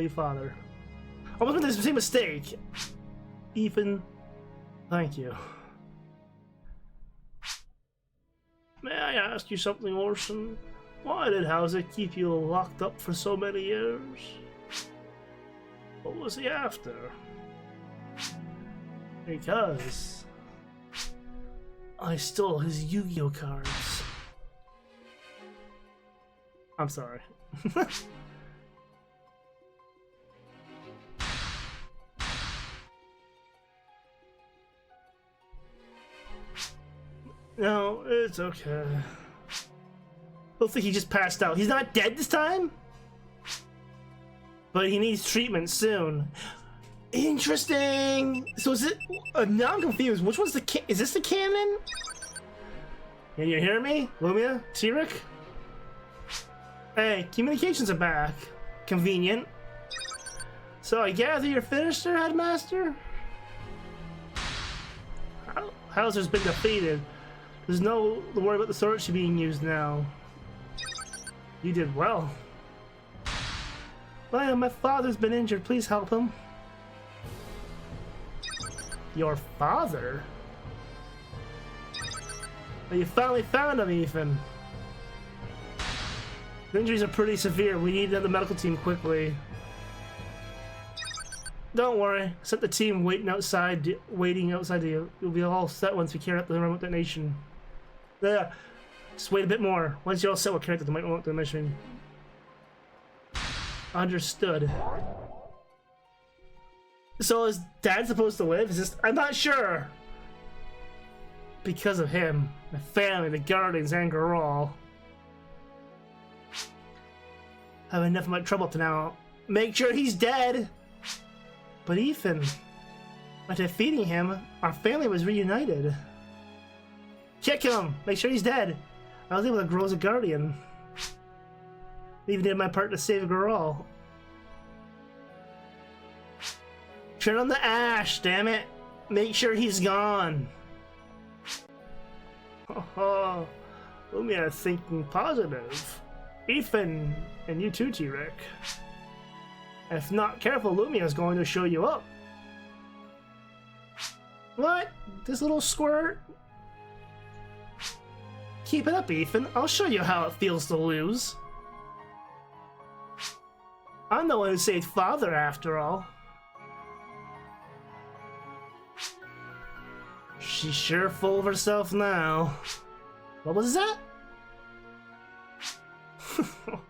father. I was making the same mistake. Ethan, thank you. May I ask you something, Orson? Why did Hauser keep you locked up for so many years? What was he after? Because I stole his Yu-Gi-Oh cards. I'm sorry. No, it's okay. Looks like he just passed out. He's not dead this time? But he needs treatment soon. Interesting! So is it... now I'm confused. Which one's the... Is this the canon? Can you hear me? Lumia? T-Rick? Hey, communications are back. Convenient. So I gather you're finished there, Headmaster? Hauser's been defeated. There's no worry about the sword being used now. You did well. Well, my father's been injured. Please help him. Your father? Well, you finally found him, Ethan. The injuries are pretty severe. We need the medical team quickly. Don't worry. I set the team waiting outside you. You'll be all set once we carry out the remote detonation. Yeah. Just wait a bit more. Once you're all set, we'll carry out the remote detonation. Understood. So is Dad supposed to live? Is this... I'm not sure. Because of him, my family, the Guardians, and Garral. I've enough of my trouble to now make sure he's dead. But Ethan, by defeating him, our family was reunited. Kick him! Make sure he's dead. I was able to grow as a Guardian. Even did my part to save Garral. Turn on the ash, damn it! Make sure he's gone. Oh, Lumia thinking positive. Ethan, and you too, T-Rick. If not careful, Lumia's going to show you up. What? This little squirt? Keep it up, Ethan. I'll show you how it feels to lose. I'm the one who saved Father, after all. She's sure full of herself now. What was that?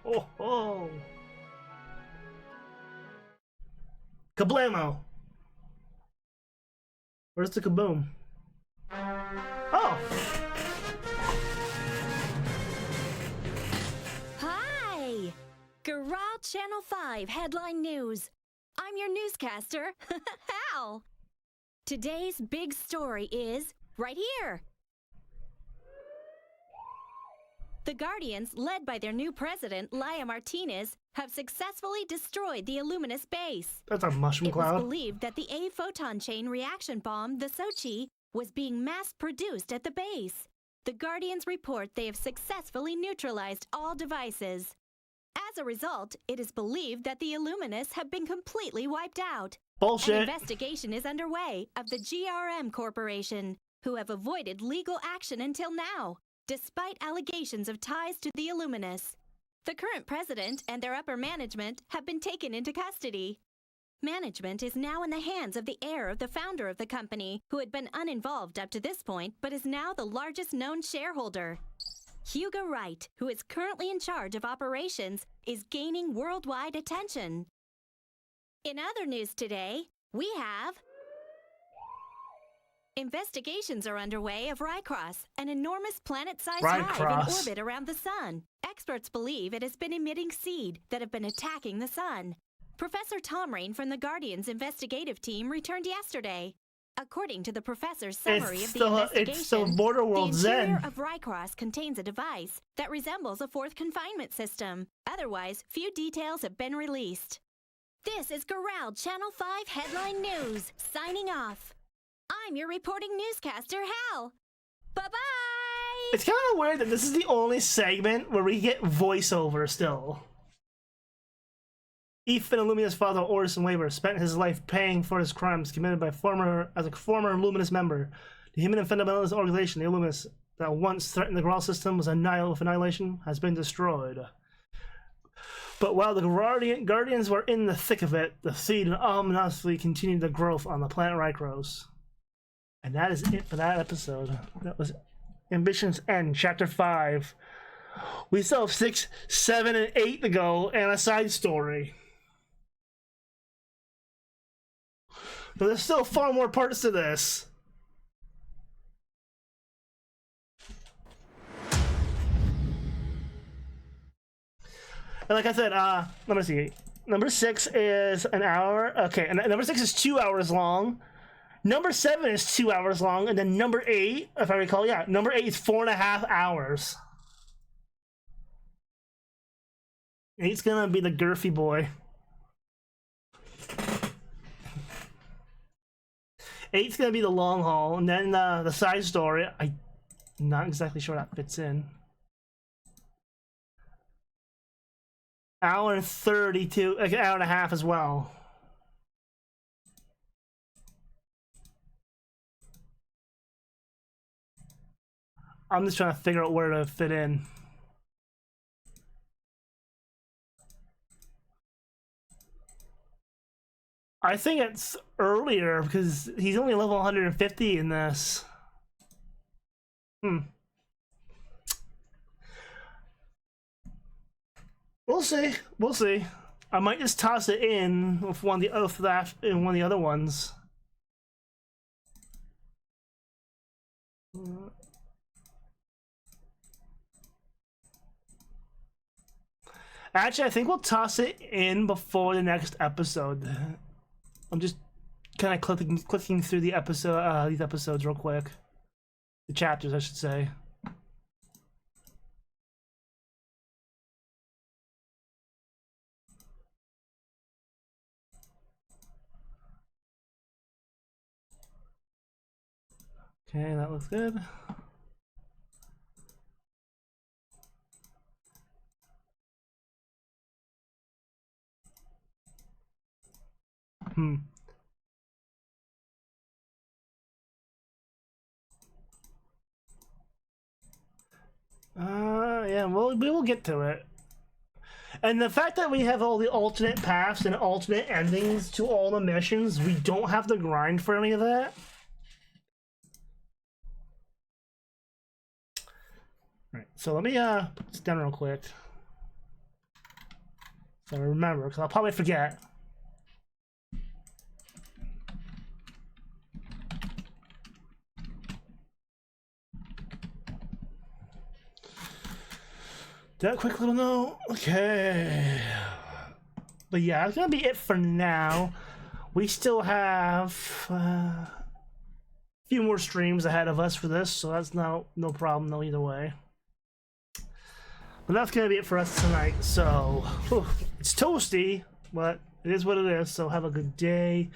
Oh, oh. Kablamo! Where's the kaboom? Oh! Hi! Garral Channel 5 Headline News. I'm your newscaster, Hal. Today's big story is right here. The Guardians, led by their new president, Laia Martinez, have successfully destroyed the Illuminus base. That's a mushroom cloud. It was believed that the A photon chain reaction bomb, the Sochi, was being mass-produced at the base. The Guardians report they have successfully neutralized all devices. As a result, it is believed that the Illuminus have been completely wiped out. Bullshit. An investigation is underway of the GRM Corporation, who have avoided legal action until now, despite allegations of ties to the Illuminus. The current president and their upper management have been taken into custody. Management is now in the hands of the heir of the founder of the company, who had been uninvolved up to this point, but is now the largest known shareholder. Hugo Wright, who is currently in charge of operations, is gaining worldwide attention. In other news today, we have... Investigations are underway of Rhycross, an enormous planet-sized hive in orbit around the sun. Experts believe it has been emitting seed that have been attacking the sun. Professor Tom Rain from the Guardians investigative team returned yesterday. According to the professor's summary of the investigation, it's the border world the Zen. interior of Rhycross contains a device that resembles a fourth confinement system. Otherwise, few details have been released. This is Garral Channel 5 Headline News, signing off. I'm your reporting newscaster, Hal. Bye-bye! It's kind of weird that this is the only segment where we get voiceover still. Ethan Illuminus' father, Orson Weaver, spent his life paying for his crimes committed by a former Illuminus member. The human and fundamentalist organization, the Illuminus, that once threatened the Graal system with annihilation, has been destroyed. But while the Guardians were in the thick of it, the seed ominously continued the growth on the planet Rykros. And that is it for that episode. That was Ambition's End, Chapter 5. We still have 6, 7, and 8 to go, and a side story. But there's still far more parts to this. And like I said, number 6 is an hour. Okay, and number 6 is 2 hours long. Number 7 is 2 hours long, and then number 8, if I recall, yeah, number 8 is 4.5 hours. 8's gonna be the girthy boy. 8's gonna be the long haul, and then the side story. I'm not exactly sure that fits in. Hour and 32, like an hour and a half as well. I'm just trying to figure out where to fit in. I think it's earlier because he's only level 150 in this. We'll see. We'll see. I might just toss it in with one of the other ones. Actually, I think we'll toss it in before the next episode. I'm just kind of clicking through the episode, these episodes real quick. The chapters, I should say. Okay, that looks good. Yeah, well, we will get to it. And the fact that we have all the alternate paths and alternate endings to all the missions, we don't have to grind for any of that. Right, so let me put this down real quick. So I remember, because I'll probably forget. That quick little note. Okay. But yeah, that's gonna be it for now. We still have a few more streams ahead of us for this, so that's no problem though either way. But that's gonna be it for us tonight. So it's toasty, but it is what it is. So have a good day,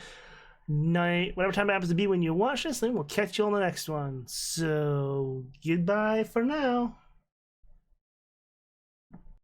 night, whatever time it happens to be when you watch this, and we'll catch you on the next one. So goodbye for now.